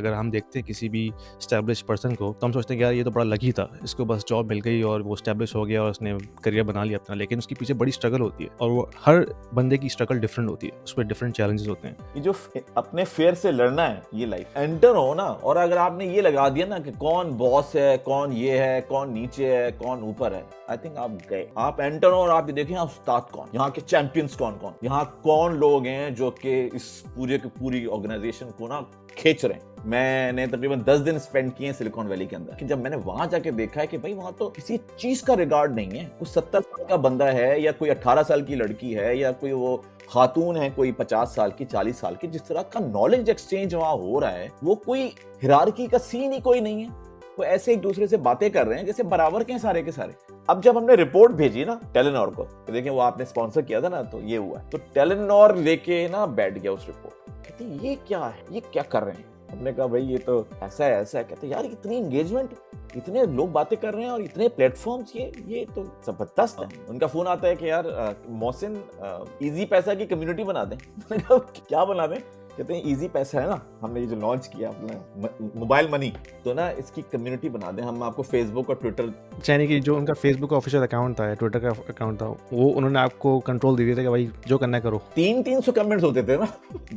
अगर हम देखते हैं किसी भी एस्टैब्लिश पर्सन को, तो हम सोचते हैं कि यार ये तो बड़ा लकी था, इसको बस जॉब मिल गई और वो एस्टैब्लिश हो गया और उसने करियर बना लिया अपना। लेकिन उसके पीछे बड़ी स्ट्रगल होती है और वो हर बंदे की स्ट्रगल डिफरेंट होती है, उसमें डिफरेंट चैलेंजेस होते हैं। ये जो अपने फेयर से लड़ना है, ये लाइफ एंटर हो ना, और अगर आपने ये लगा दिया ना कि कौन बॉस है, कौन ये है, कौन नीचे है, कौन ऊपर है, आई थिंक आप गए। आप एंटर हो और आप ये देखें उस्ताद कौन, यहाँ के चैंपियंस कौन कौन, यहाँ कौन लोग हैं जो कि इस पूरे की पूरी ऑर्गेनाइजेशन को ना खींच रहे हैं। मैंने तकरीबन 10 दिन स्पेंड किए हैं सिलिकॉन वैली के अंदर, कि जब मैंने वहां जाके देखा है कि भाई वहां तो किसी चीज का रिगार्ड नहीं है। कोई 70 साल का बंदा है या कोई 18 साल की लड़की है या कोई वो खातून है कोई 50 साल की, 40 साल की, जिस तरह का नॉलेज एक्सचेंज वहां हो रहा है, वो कोई हिरार्की का सीन ही कोई नहीं है। वो ऐसे एक दूसरे से बातें कर रहे हैं जैसे बराबर के हैं सारे के सारे। अब जब हमने रिपोर्ट भेजी ना टेलेनॉर को, देखिए वो आपने स्पॉन्सर किया था ना, तो ये हुआ, तो टेलेनॉर लेके ना बैठ गया उस रिपोर्ट। कहते ये क्या है, ये क्या कर रहे हैं। हमने कहा भाई ये तो ऐसा है ऐसा है। कहते यार इतनी एंगेजमेंट, इतने लोग बातें कर रहे हैं और इतने प्लेटफॉर्म्स, ये तो जबरदस्त है। उनका फोन आता है कि यार मोहसिन इजी पैसा की कम्युनिटी बना दें। मैंने कहा क्या बना दें। कहते हैं इजी पैसा है ना, हमने ये जो लॉन्च किया अपना मोबाइल मनी, तो ना इसकी कम्युनिटी बना दें, हम आपको फेसबुक और ट्विटर, यानी कि जो उनका फेसबुक का ऑफिशियल अकाउंट था, ट्विटर का अकाउंट था, वो उन्होंने आपको कंट्रोल दे दिया था कि भाई जो करना है करो। 300 कमेंट्स होते थे ना,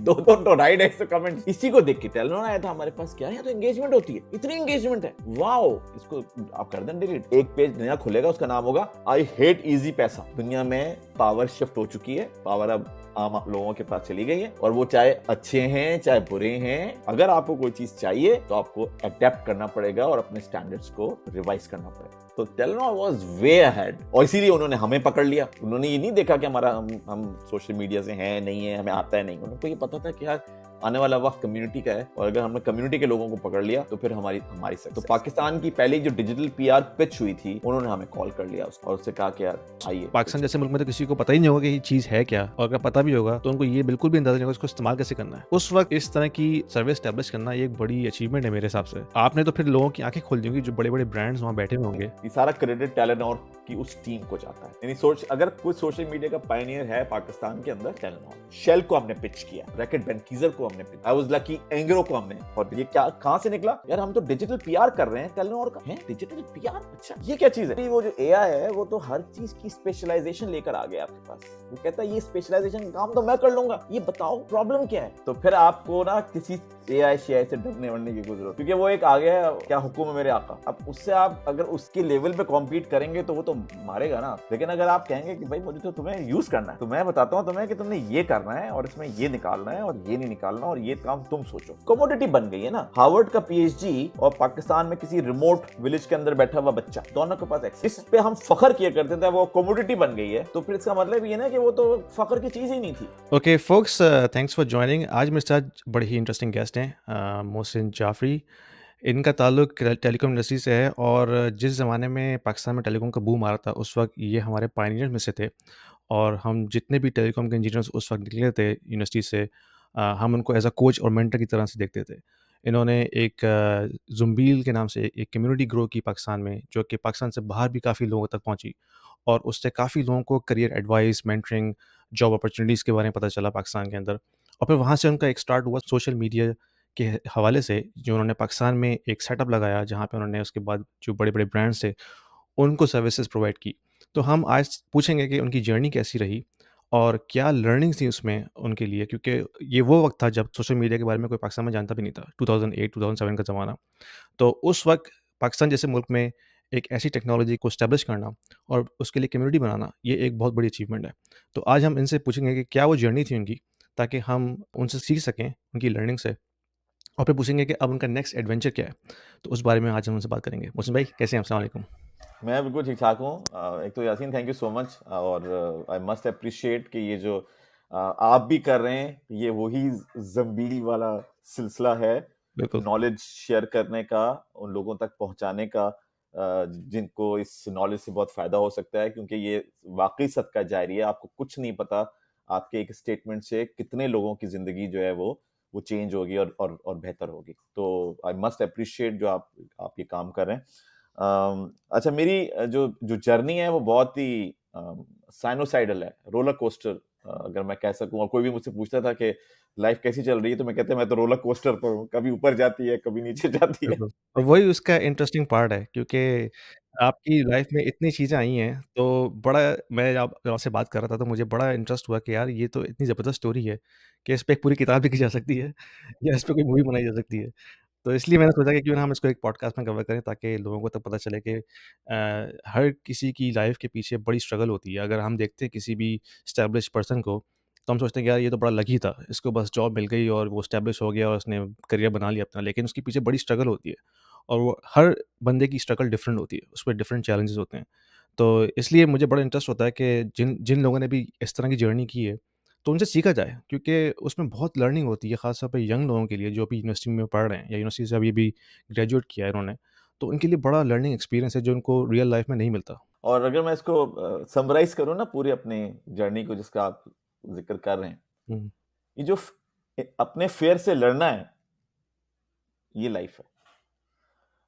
200 कमेंट्स। इसी को देख के टेलेनॉर आया था हमारे पास, क्या है तो एंगेजमेंट होती है, इतनी एंगेजमेंट है, वाओ, इसको आप कर दें डिलीट। एक पेज नया खुलेगा, उसका नाम होगा आई हेट इजी पैसा। दुनिया में पावर शिफ्ट हो चुकी है, पावर अब आम लोगों के पास चली गई है, और वो चाहे अच्छे हैं चाहे बुरे हैं, अगर आपको कोई चीज चाहिए तो आपको अडेप्ट करना पड़ेगा और अपने स्टैंडर्ड्स को रिवाइज करना पड़ेगा। तो टेलेनॉर वाज वे अहेड, और इसीलिए उन्होंने हमें पकड़ लिया। उन्होंने ये नहीं देखा कि हमारा हम सोशल मीडिया से हैं नहीं है, हमें आता है नहीं, उनको ये पता था कि यार आने वाला वक्त कम्युनिटी का है, और अगर हमने कम्युनिटी के लोगों को पकड़ लिया तो फिर हमारी सक्सेस। तो पाकिस्तान की पहली जो डिजिटल पीआर पिच हुई थी, उन्होंने हमें कॉल कर लिया और उससे कहा कि यार आइए। पाकिस्तान जैसे मुल्क में तो किसी को पता ही नहीं होगा कि ये चीज़ है क्या, और अगर पता भी होगा तो उनको ये बिल्कुल भी अंदाजा नहीं होगा इसको इस्तेमाल कैसे करना है। उस वक्त इस तरह की सर्विस एस्टैब्लिश करना ये एक बड़ी अचीवमेंट है मेरे हिसाब से। आपने तो फिर लोगों की आंखें खोल दी होंगी, जो बड़े बड़े ब्रांड्स वहाँ बैठे हुए होंगे। ये सारा क्रेडिट टेलेनॉर की उस टीम को जाता है। यानी सोच, अगर कोई सोशल मीडिया का पायनियर है पाकिस्तान के अंदर, टेलेनॉर। शेल को हमने पिच किया, रैकेट बेनकीजर को हमने pitch, I was lucky, Engro को हमने। और ये क्या कहां से निकला, यार हम तो डिजिटल पीआर कर रहे हैं टेलेनॉर का। है डिजिटल पीआर, अच्छा ये क्या चीज है। वो जो एआई है वो तो हर चीज की स्पेशलाइजेशन लेकर आ गया आपके पास। वो कहता है ये स्पेशलाइजेशन काम तो मैं कर लूंगा, ये बताओ प्रॉब्लम क्या है। तो फिर आपको ना किसी एआई शेआई से डरने वरने की जरूरत, क्योंकि वो एक आ गया, क्या हुक्म है मेरे आका। अब उससे आप अगर उसके लेवल पे कॉम्पीट करेंगे तो वो तो मारेगा ना। लेकिन अगर आप कहेंगे कि भाई मुझे तो तुम्हें यूज करना है, तो मैं बताता हूँ तुम्हें कि तुमने ये करना है और इसमें ये निकालना है और ये नहीं निकालना, और ये काम तुम सोचो। कमोडिटी बन गई है ना। हार्वर्ड का पीएचडी और पाकिस्तान में किसी रिमोट विलेज के अंदर बैठा हुआ बच्चा, दोनों के पास एक्सेस। इस पे हम फखर किया करते थे, वो कमोडिटी बन गई है। तो फिर इसका मतलब ये ना कि वो तो फखर की चीज ही नहीं थी। Okay folks, thanks for joining. आज मेरे साथ बड़े ही इंटरेस्टिंग गेस्ट हैं, मोहसिन जाफरी। इनका ताल्लुक टेलीकॉम इंडस्ट्री से है, और जिस ज़माने में पाकिस्तान में टेलीकॉम का बूम आ रहा था उस वक्त ये हमारे पायनियर्स में से थे। और हम जितने भी टेलीकॉम के इंजीनियर्स उस वक्त निकले थे यूनिवर्सिटी से, हम उनको एज अ कोच और मेंटर की तरह से देखते थे। इन्होंने एक जुम्बील के नाम से एक कम्युनिटी ग्रो की पाकिस्तान में, जो कि पाकिस्तान से बाहर भी काफ़ी लोगों तक पहुंची, और उससे काफ़ी लोगों को career advice, mentoring, job opportunities के बारे में पता चला पाकिस्तान के अंदर। और फिर वहाँ से उनका एक स्टार्ट हुआ सोशल मीडिया के हवाले से, जो उन्होंने पाकिस्तान में एक सेटअप लगाया, जहाँ पे उन्होंने उसके बाद जो बड़े-बड़े ब्रांड्स थे, उनको सर्विसेज़ प्रोवाइड की। तो हम आज पूछेंगे कि उनकी जर्नी कैसी रही और क्या लर्निंग्स थी उसमें उनके लिए, क्योंकि ये वो वक़्त था जब सोशल मीडिया के बारे में कोई पाकिस्तान में जानता भी नहीं था, 2008-2007 का ज़माना। तो उस वक़्त पाकिस्तान जैसे मुल्क में एक ऐसी टेक्नोलॉजी को एस्टेब्लिश करना और उसके लिए कम्युनिटी बनाना, ये एक बहुत बड़ी अचीवमेंट है। तो आज हम इनसे पूछेंगे कि क्या वो जर्नी थी उनकी, ताकि हम उनसे सीख सकें उनकी लर्निंग से, और फिर पूछेंगे कि अब उनका नेक्स्ट एडवेंचर क्या है। तो उस बारे में आज हम उनसे बात करेंगे। मोहसिन भाई कैसे हैं? अस्सलाम वालेकुम। मैं बिल्कुल ठीक ठाक हूँ। एक तो Yasin, thank you so much, और आई मस्ट अप्रिशिएट कि ये जो आप भी कर रहे हैं, ये वही जंबील वाला सिलसिला है, बिल्कुल। नॉलेज शेयर करने का, उन लोगों तक पहुंचाने का जिनको इस नॉलेज से बहुत फायदा हो सकता है, क्योंकि ये वाकई सदका जारी है। आपको कुछ नहीं पता आपके एक स्टेटमेंट से कितने लोगों की जिंदगी जो है वो चेंज होगी और बेहतर होगी। तो आई मस्ट अप्रिशिएट जो आप ये काम कर रहे हैं। अच्छा, मेरी जो जो जर्नी है वो बहुत ही साइनोसाइडल है, रोलर कोस्टर अगर मैं कह सकूं। और कोई भी मुझसे पूछता था कि लाइफ कैसी चल रही है, तो मैं कहता मैं तो रोलर कोस्टर पर हूँ, कभी ऊपर जाती है, कभी नीचे जाती है। बिल्कुल, और वही उसका इंटरेस्टिंग पार्ट है क्योंकि आपकी लाइफ़ में इतनी चीज़ें आई हैं, तो बड़ा मैं आप आपसे बात कर रहा था तो मुझे बड़ा इंटरेस्ट हुआ कि यार ये तो इतनी ज़बरदस्त स्टोरी है कि इस पे एक पूरी किताब लिखी जा सकती है या इस पे कोई मूवी बनाई जा सकती है। तो इसलिए मैंने सोचा कि क्यों ना हम इसको एक पॉडकास्ट में कवर करें ताकि लोगों को तब पता चले कि हर किसी की लाइफ़ के पीछे बड़ी स्ट्रगल होती है। अगर हम देखते हैं किसी भी एस्टेब्लिश्ड पर्सन को, तो हम सोचते हैं कि यार ये तो बड़ा लकी था, इसको बस जॉब मिल गई और वो एस्टेब्लिश हो गया और उसने करियर बना लिया अपना, लेकिन उसके पीछे बड़ी स्ट्रगल होती है और वो हर बंदे की स्ट्रगल डिफरेंट होती है, उसपे डिफरेंट चैलेंजेस होते हैं। तो इसलिए मुझे बड़ा इंटरेस्ट होता है कि जिन जिन लोगों ने भी इस तरह की जर्नी की है, तो उनसे सीखा जाए क्योंकि उसमें बहुत लर्निंग होती है, ख़ास तौर पे यंग लोगों के लिए जो अभी यूनिवर्सिटी में पढ़ रहे हैं या यूनिवर्सिटी से अभी ग्रेजुएट किया है इन्होंने, तो उनके लिए बड़ा लर्निंग एक्सपीरियंस है जो उनको रियल लाइफ़ में नहीं मिलता। और अगर मैं इसको समराइज करूँ ना पूरी अपनी जर्नी को जिसका आप जिक्र कर रहे हैं, हुँ, ये जो अपने फेयर से लड़ना है, ये लाइफ है।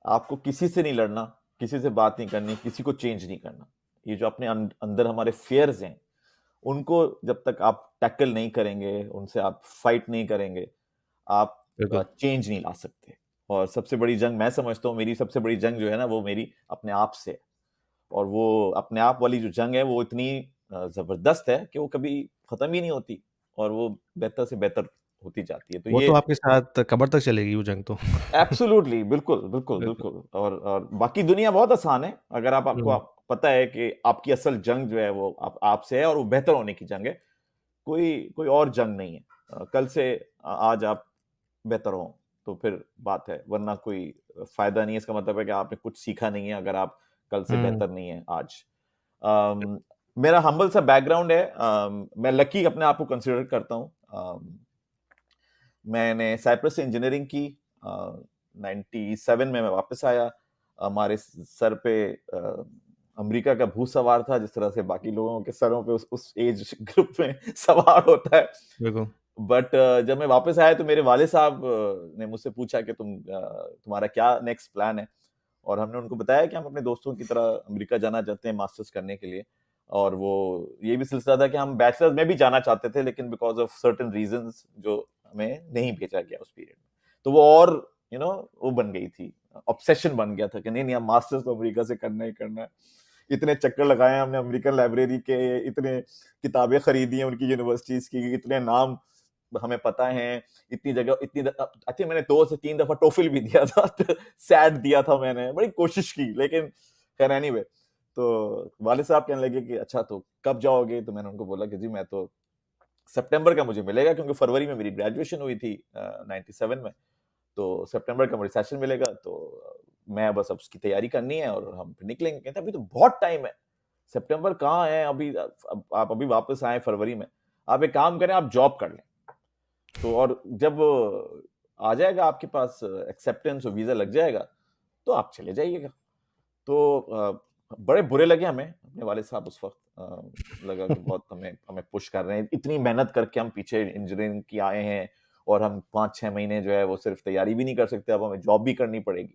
आपको किसी से नहीं लड़ना, किसी से बात नहीं करनी, किसी को चेंज नहीं करना। ये जो अपने अंदर हमारे फेयर्स हैं, उनको जब तक आप टैकल नहीं करेंगे, उनसे आप फाइट नहीं करेंगे, आप बिल्कुल। चेंज नहीं ला सकते। और सबसे बड़ी जंग मैं समझता हूँ, मेरी सबसे बड़ी जंग जो है ना, वो मेरी अपने आप से है। और वो अपने आप वाली जो जंग है, वो इतनी जबरदस्त है कि वो कभी खत्म ही नहीं होती और वो बेहतर से बेहतर होती जाती है। तो वो ये तो आपके साथ कब्र तक चलेगी वो जंग तो। एब्सोल्युटली, बिल्कुल, बिल्कुल, बिल्कुल। बिल्कुल। और बाकी दुनिया बहुत आसान है, अगर आपको हुँ, पता है कि आपकी असल जंग जो है वो आपसे है और वो बेहतर होने की जंग है। कोई कोई और जंग नहीं है। कल से आज आप बेहतर हों, तो फिर बात है, वरना कोई फ़ायदा नहीं है। इसका मतलब है कि आपने कुछ सीखा नहीं है, अगर आप कल से हुँ, बेहतर नहीं है आज। मेरा हम्बल सा बैकग्राउंड है। मैं लकी अपने आप को कंसिडर करता हूँ। मैंने साइप्रस से इंजीनियरिंग की। 97 में मैं वापस आया। हमारे सर पे अमेरिका का भूत सवार था, जिस तरह से बाकी लोगों के सरों पे उस एज ग्रुप में सवार होता है। बिल्कुल। बट जब मैं वापस आया तो मेरे वाले साहब ने मुझसे पूछा कि तुम्हारा क्या नेक्स्ट प्लान है। और हमने उनको बताया कि हम अपने दोस्तों की तरह अमेरिका जाना चाहते हैं मास्टर्स करने के लिए। और वो ये भी सिलसिला था कि हम बैचलर्स में भी जाना चाहते थे, लेकिन बिकॉज ऑफ सर्टेन रीजंस जो हमें नहीं भेजा गया उस पीरियड में। तो वो और वो बन गई थी, ऑब्सेशन बन गया था कि नहीं नहीं, हम मास्टर्स तो अमेरिका से करना ही करना है। इतने चक्कर लगाए हमने अमेरिकन लाइब्रेरी के, इतने किताबें खरीदी हैं उनकी यूनिवर्सिटीज की, इतने नाम हमें पता है, इतनी जगह, आई थिंक मैंने 2 से 3 दफा टोफिल भी दिया था। सैट दिया था मैंने, बड़ी कोशिश की, लेकिन खैर एनीवे। तो वाले साहब कहने लगे कि अच्छा तो कब जाओगे, तो मैंने उनको बोला कि जी मैं तो सितंबर का मुझे मिलेगा, क्योंकि फरवरी में मेरी ग्रेजुएशन हुई थी 97 में। तो सितंबर का मुझे सेशन मिलेगा, तो मैं बस अब उसकी तैयारी करनी है और हम फिर निकलेंगे। कहते अभी तो बहुत टाइम है, सितंबर कहाँ है अभी, आप अभी वापस आए फरवरी में, आप एक काम करें, आप जॉब कर लें। तो और जब आ जाएगा आपके पास एक्सेप्टेंस और वीजा लग जाएगा, तो आप चले जाइएगा। तो बड़े बुरे लगे हमें अपने वाले साहब उस वक्त। लगा कि बहुत हमें हमें पुश कर रहे हैं, इतनी मेहनत करके हम पीछे इंजीनियरिंग की आए हैं और हम 5-6 महीने जो है वो सिर्फ तैयारी भी नहीं कर सकते, अब हमें जॉब भी करनी पड़ेगी।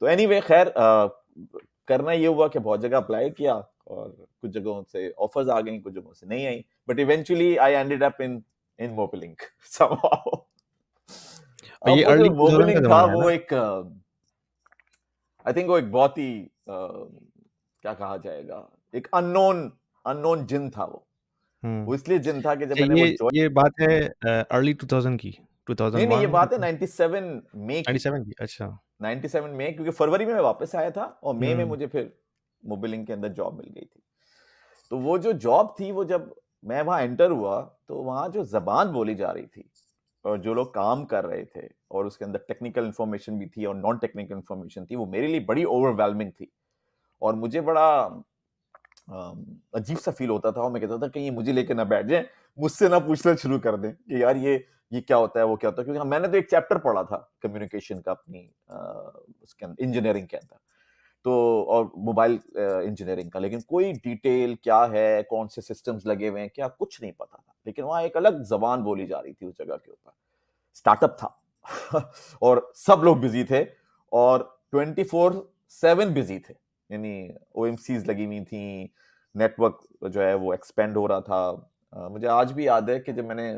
तो एनीवे खैर, करना ये हुआ कि बहुत जगह अप्लाई किया और कुछ जगहों से ऑफर्स आ गई, कुछ जगहों से नहीं आई। But eventually I ended up in Mobilink somehow. और ये अब वो अर्ली जो 2000 का मोबिलिंक था, ज़माना है वो ना? एक आई थिंक वो एक बहुत ही क्या कहा जाएगा, एक अननोन अननोन जिन था वो हुँ। इसलिए जिन था कि जब अच्छा मैंने वो ज्वाइन। ये बात है अर्ली 2000 की, नहीं नहीं, ये 2001 बात है 2000 97 मई की। 97 की? अच्छा। 97 में, क्योंकि फरवरी में मैं वापस आया था और मई में हुँ, मुझे फिर मोबिलिंक के अंदर जॉब मिल गई थी। तो वो जो जॉब थी, वो जब मैं वहां एंटर हुआ, तो वहां जो जबान बोली जा रही थी और जो लोग काम कर रहे थे, और उसके अंदर टेक्निकल इन्फॉर्मेशन भी थी और नॉन टेक्निकल इन्फॉर्मेशन थी, वो मेरे लिए बड़ी ओवरवेलमिंग थी। और मुझे बड़ा अजीब सा फील होता था, और मैं कहता था कि ये मुझे लेके ना बैठ जाए, मुझसे ना पूछना शुरू कर दें कि यार ये क्या होता है, वो क्या होता है। क्योंकि मैंने तो एक चैप्टर पढ़ा था कम्युनिकेशन का अपनी उसके अंदर, इंजीनियरिंग के अंदर, तो और मोबाइल इंजीनियरिंग का, लेकिन कोई डिटेल क्या है, कौन से सिस्टम्स लगे हुए हैं, क्या कुछ नहीं पता था। लेकिन वहां एक अलग जबान बोली जा रही थी उस जगह के ऊपर। स्टार्टअप था और सब लोग बिजी थे और 24/7 बिजी थे। यानी ओएमसीज लगी हुई थी, नेटवर्क जो है वो एक्सपेंड हो रहा था, मुझे आज भी याद है कि जब मैंने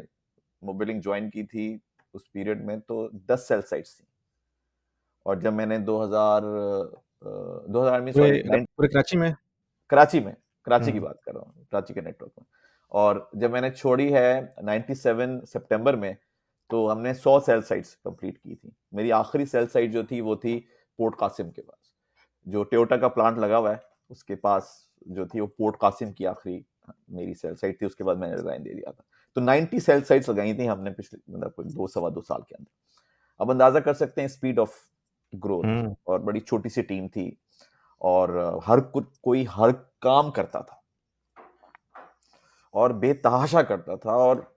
मोबिलिंग ज्वाइन की थी उस पीरियड में तो 10 सेल साइट्स थी, और जब मैंने 2000 में, पूरे सॉरी, पूरे कराची में? कराची में, कराची की हुँ, बात कर रहा हूँ, कराची के नेटवर्क में। और जब मैंने छोड़ी है 97 सितंबर में, तो हमने 100 सेल साइट्स कंप्लीट की थी। मेरी आखिरी सेल साइट जो थी वो थी पोर्ट कासिम के पास, जो टोयोटा का प्लांट लगा हुआ है उसके पास जो थी, वो पोर्ट कासिम की आखिरी मेरी सेल साइट थी। उसके बाद मैंने रिजाइन दे दिया था। तो 90 सेल साइट्स लगाई थी हमने पिछले, मतलब कोई 2 सवा 2 साल के अंदर। अब अंदाजा कर सकते हैं स्पीड ऑफ ग्रोथ, हुँ। और बड़ी छोटी सी टीम थी, और हर कोई हर काम करता था और बेतहाशा करता था। और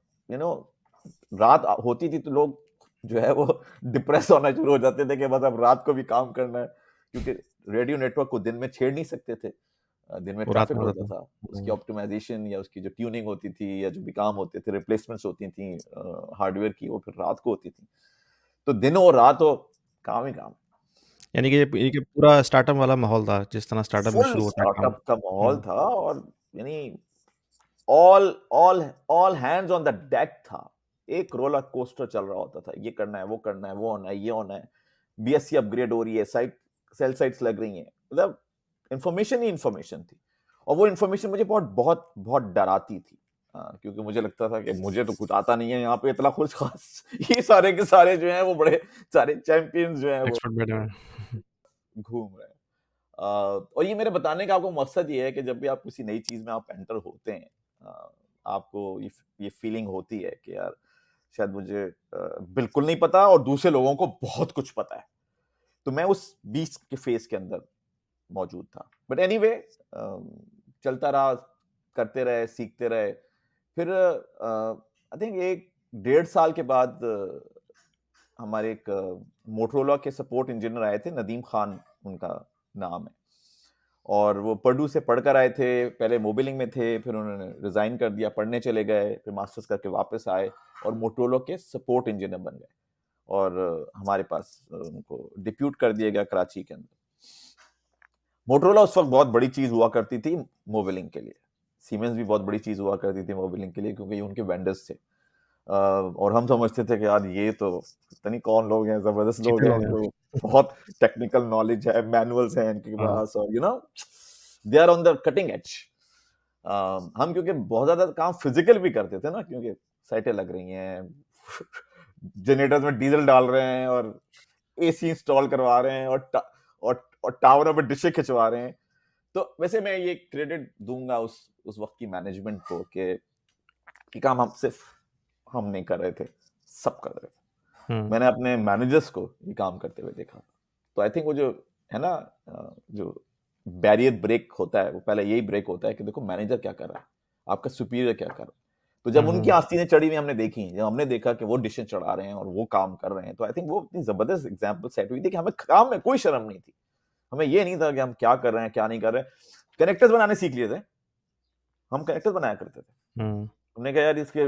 रात होती थी तो लोग जो है वो डिप्रेस होना शुरू हो जाते थे कि बस अब रात को भी काम करना है, क्योंकि रेडियो नेटवर्क को दिन में छेड़ नहीं सकते थे। दिन में वो रात ट्रैफिक में होता होता था। था, उसकी हुँ, ऑप्टिमाइजेशन या उसकी जो ट्यूनिंग होती थी या जो भी काम होते थे, रिप्लेसमेंट्स होती थी हार्डवेयर की, वो फिर रात को होती थी। तो दिन और रात हो, काम ही काम। यानी कि ये पूरा स्टार्टअप वाला माहौल था, जिस तरह स्टार्टअप में फुल शुरू होता है काम। स्टार्टअप का माहौल हुँ, था, और यानी all all all hands on the deck था। एक रोलर कोस्टर चल रहा होता था, ये करना है, वो करना है, वो होना है, ये होना है। बीएससी अपग्रेड हो रही है, सेल साइट्स लग रही हैं, मतलब इंफॉर्मेशन ही इंफॉर्मेशन थी। और वो इंफॉर्मेशन मुझे बहुत बहुत बहुत डराती थी, क्योंकि मुझे लगता था कि मुझे तो कुछ आता नहीं है यहाँ पे इतना कुछ खास। ये सारे के सारे जो हैं वो बड़े सारे चैंपियंस जो हैं वो एक्सपर्ट बैठे हुए हैं। घूम रहे हैं। और ये मेरे बताने का आपको मकसद ये है कि जब भी आप किसी नई चीज में आप एंटर होते हैं, आपको ये फीलिंग होती है कि यार शायद मुझे बिल्कुल नहीं पता और दूसरे लोगों को बहुत कुछ पता है। तो मैं उस बीच के फेज के अंदर मौजूद था। बट एनीवे, चलता रहा, करते रहे, सीखते रहे। फिर आई थिंक 1 डेढ़ साल के बाद हमारे एक मोटरोला के सपोर्ट इंजीनियर आए थे, नदीम खान उनका नाम है। और वो पर्डू से पढ़कर आए थे, पहले मोबिलिंग में थे, फिर उन्होंने रिजाइन कर दिया, पढ़ने चले गए, फिर मास्टर्स करके वापस आए और मोटरोला के सपोर्ट इंजीनियर बन गए। और हमारे पास उनको डिप्यूट कर दिया गया कराची के अंदर। मोटरोला उस वक्त बहुत बड़ी चीज हुआ करती थी मोबिलिंग के लिए। सीमेंस भी बहुत बड़ी चीज हुआ करती थी मोबिलिंग के लिए, क्योंकि ये उनके वेंडर्स थे। और हम समझते थे कि यार ये तो पता नहीं कौन लोग हैं, जबरदस्त लोग चीते हैं, हैं। उनको बहुत टेक्निकल नॉलेज है, मैनुअल्स हैं इनके हाँ, पास, और they are on the cutting edge. हम क्योंकि बहुत ज्यादा काम फिजिकल भी करते थे ना, क्योंकि साइटें लग रही हैं, जनरेटर्स में डीजल डाल रहे हैं और एसी इंस्टॉल करवा रहे हैं, और टावरों पे डिशें खिंचवा रहे हैं। तो वैसे मैं ये क्रेडिट दूंगा उस वक्त की मैनेजमेंट को कि ये काम हम सिर्फ हम नहीं कर रहे थे, सब कर रहे थे। हुँ, मैंने अपने मैनेजर्स को ये काम करते हुए देखा। तो आई थिंक वो जो है ना, जो बैरियर ब्रेक होता है, वो पहले यही ब्रेक होता है कि देखो मैनेजर क्या कर रहा है, आपका सुपीरियर क्या कर रहा है। तो जब हुँ, उनकी हुँ, आस्तीनें चढ़ी हुई हमने देखी, जब हमने देखा कि वो डिशें चढ़ा रहे हैं और वो काम कर रहे हैं, तो आई थिंक वो इतनी जबरदस्त एग्जाम्पल सेट हुई थी कि हमें काम में कोई शर्म नहीं थी। हमें ये नहीं था कि हम क्या कर रहे हैं, क्या नहीं कर रहे हैं। कनेक्टर्स बनाने सीख लिए थे, हम कनेक्टर्स बनाया करते थे। हुँ। हमने कहा यार इसके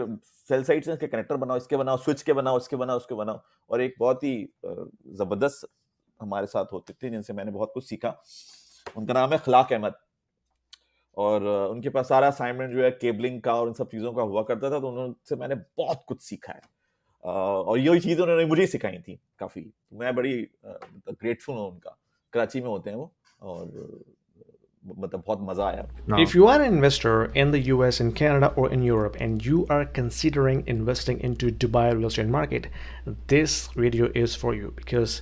सेल साइट्स हैं, इसके कनेक्टर बनाओ, इसके बनाओ, स्विच के बनाओ, इसके बनाओ, उसके बनाओ। और एक बहुत ही जबरदस्त हमारे साथ होते थे जिनसे मैंने बहुत कुछ सीखा। उनका नाम है खलाक अहमद, और उनके पास सारा असाइनमेंट जो है केबलिंग का और इन सब चीज़ों का हुआ करता था, तो उनसे मैंने बहुत कुछ सीखा है। और यही चीज़ें उन्होंने मुझे सिखाई थी काफ़ी। मैं बड़ी ग्रेटफुल हूँ उनका। कराची में होते हैं वो, और मतलब बहुत मज़ा आया उनके Now, pass. if you are an investor in the US, in Canada, or in Europe, and you are considering investing into Dubai real estate market, this video is for you because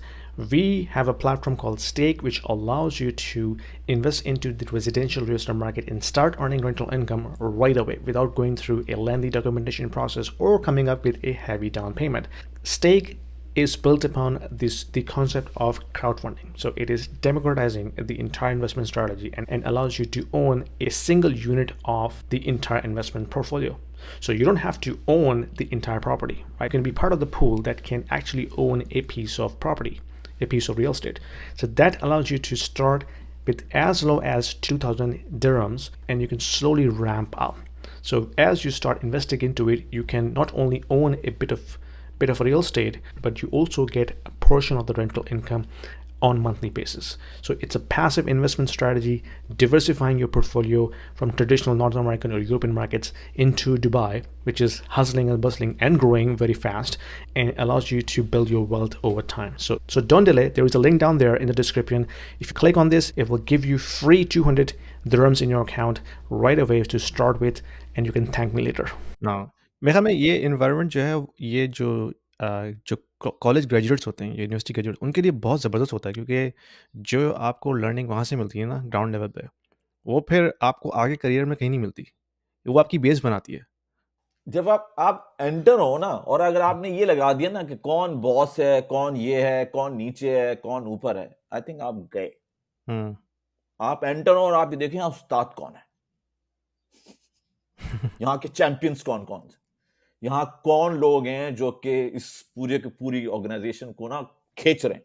we have a platform called Stake, which allows you to invest into the residential real estate market and start earning rental income right away without going through a lengthy documentation process or coming up with a heavy down payment. Stake is built upon the concept of crowdfunding. So it is democratizing the entire investment strategy and allows you to own a single unit of the entire investment portfolio. So you don't have to own the entire property, right? You can be part of the pool that can actually own a piece of property, a piece of real estate. So that allows you to start with as low as 2,000 dirhams and you can slowly ramp up. So as you start investing into it, you can not only own a bit of real estate, but you also get a portion of the rental income on monthly basis. So it's a passive investment strategy, diversifying your portfolio from traditional North American or European markets into Dubai, which is hustling and bustling and growing very fast, and allows you to build your wealth over time. So don't delay. There is a link down there in the description. If you click on this, it will give you free 200 dirhams in your account right away to start with, and you can thank me later. हाँ, मेरे ख्याल में ये environment जो है, ये जो college graduates होते हैं, यूनिवर्सिटी ग्रेजुएट, उनके लिए बहुत ज़बरदस्त होता है, क्योंकि जो आपको लर्निंग वहाँ से मिलती है ना ग्राउंड लेवल पे, वो फिर आपको आगे करियर में कहीं नहीं मिलती। वो आपकी बेस बनाती है। जब आप एंटर हो ना, और अगर आपने ये लगा दिया ना कि कौन बॉस है, कौन ये है, कौन नीचे है, कौन ऊपर है, आई थिंक आप गए। हुँ। आप एंटर हो और आप ये देखें यहाँ उस्ताद कौन है, यहाँ के चैंपियंस कौन कौन से, यहाँ कौन लोग हैं जो कि इस पूरे की पूरी ऑर्गेनाइजेशन को ना खींच रहे हैं।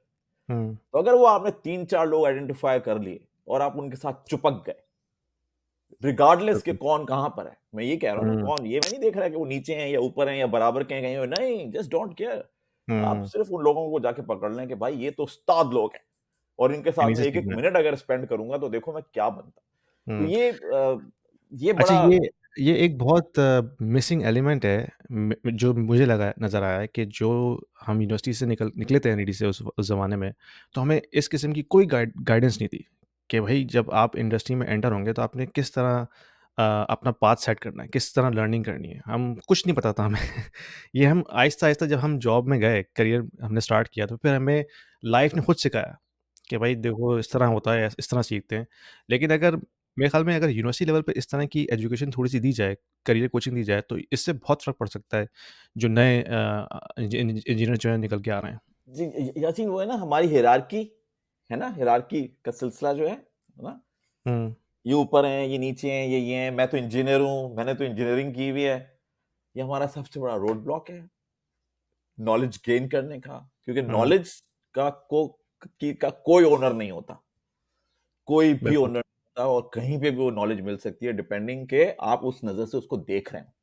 हुँ, तो अगर वो आपने 3-4 लोग आइडेंटिफाई कर लिए और आप उनके साथ चिपक गए, रिगार्डलेस के बिल्कुल। कौन कहां पर है, मैं ये कह रहा हूं ना, हुँ, कौन, ये मैं नहीं देख रहा कि वो नीचे हैं या ऊपर हैं या बराबर के हैं कहीं, नहीं, जस्ट डोंट केयर। आप हुँ, सिर्फ उन लोगों को जाके पकड़ लें कि भाई ये तो उस्ताद लोग हैं, और इनके साथ इन्हीं से में एक एक सीखना है। मिनट अगर स्पेंड करूंगा तो देखो मैं क्या बनता। तो हुँ। ये अच्छा, बड़ा। ये एक बहुत मिसिंग एलिमेंट है, जो मुझे लगा नज़र आया है कि जो हम यूनिवर्सिटी से निकले थे एनईडी से उस ज़माने में, तो हमें इस किस्म की कोई गाइडेंस नहीं थी कि भाई जब आप इंडस्ट्री में एंटर होंगे तो आपने किस तरह अपना पाथ सेट करना है, किस तरह लर्निंग करनी है। हम कुछ नहीं पता था हमें। ये हम आहिस्ता-आहिस्ता जब हम जॉब में गए, करियर हमने स्टार्ट किया, तो फिर हमें लाइफ़ ने खुद सिखाया कि भाई देखो इस तरह होता है, इस तरह सीखते हैं। लेकिन अगर मेरे ख़्याल में अगर यूनिवर्सिटी लेवल पे इस तरह की एजुकेशन थोड़ी-सी दी जाए, करियर कोचिंग दी जाए, तो इससे बहुत फ़र्क पड़ सकता है, जो नए इंजीनियर जो है निकल के आ रहे हैं। जी, यासीन, वो है ना हमारी हिरार्की, है ना, हिरार्की का सिलसिला जो है ना, हुँ, ये ऊपर हैं, ये नीचे हैं, ये हैं, मैं तो इंजीनियर हूं, मैंने तो इंजीनियरिंग की हुई है। ये हमारा सबसे बड़ा रोड ब्लॉक है नॉलेज गेन करने का, क्योंकि हुँ, नॉलेज का कोई ओनर नहीं होता, कोई भी बिल्कुल, ओनर नहीं होता, और कहीं पे भी वो नॉलेज मिल सकती है, डिपेंडिंग के आप उस नजर से उसको देख रहे हैं।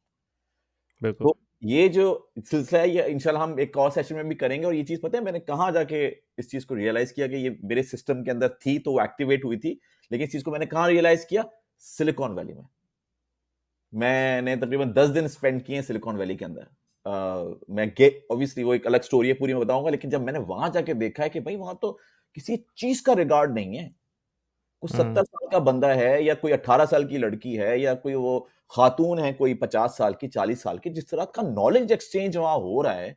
बिल्कुल। तो ये जो सिलसिला है, ये इंशाल्लाह हम एक और सेशन में भी करेंगे। और ये चीज पता है मैंने कहाँ जाके इस चीज को रियलाइज किया कि ये मेरे सिस्टम के अंदर थी तो वो एक्टिवेट हुई थी, लेकिन इस चीज को मैंने कहाँ रियलाइज किया, सिलिकॉन वैली में। मैंने तकरीबन 10 दिन स्पेंड किए सिलिकॉन वैली के अंदर। मैं गे ऑब्वियसली वो एक अलग स्टोरी है, पूरी मैं बताऊंगा, लेकिन जब मैंने वहां जाके देखा है कि भाई वहां तो किसी चीज का रिगार्ड नहीं है। कोई हुँ, 70 साल का बंदा है या कोई 18 साल की लड़की है या कोई वो खातून है कोई 50 साल की, 40 साल की, जिस तरह का नॉलेज एक्सचेंज वहां हो रहा है,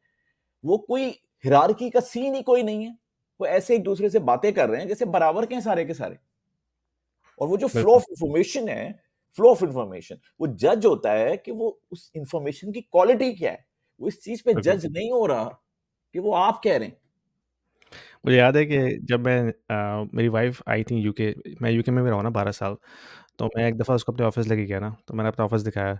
वो कोई हिरार्की का सीन ही कोई नहीं है। वो ऐसे एक दूसरे से बातें कर रहे हैं जैसे बराबर के हैं सारे के सारे। और वो जो फ्लो बिल्कुल, ऑफ इंफॉर्मेशन है, फ्लो ऑफ इंफॉर्मेशन, वो जज होता है कि वो उस इंफॉर्मेशन की क्वालिटी क्या है। वो इस चीज पे बिल्कुल। जज नहीं हो रहा कि वो आप कह रहे हैं। मुझे याद है कि जब मेरी वाइफ़ आई थी यूके, मैं यूके में भी रहा हूँ ना 12 साल, तो मैं एक दफ़ा उसको अपने ऑफ़िस लेके गया ना, तो मैंने अपना ऑफ़िस दिखाया।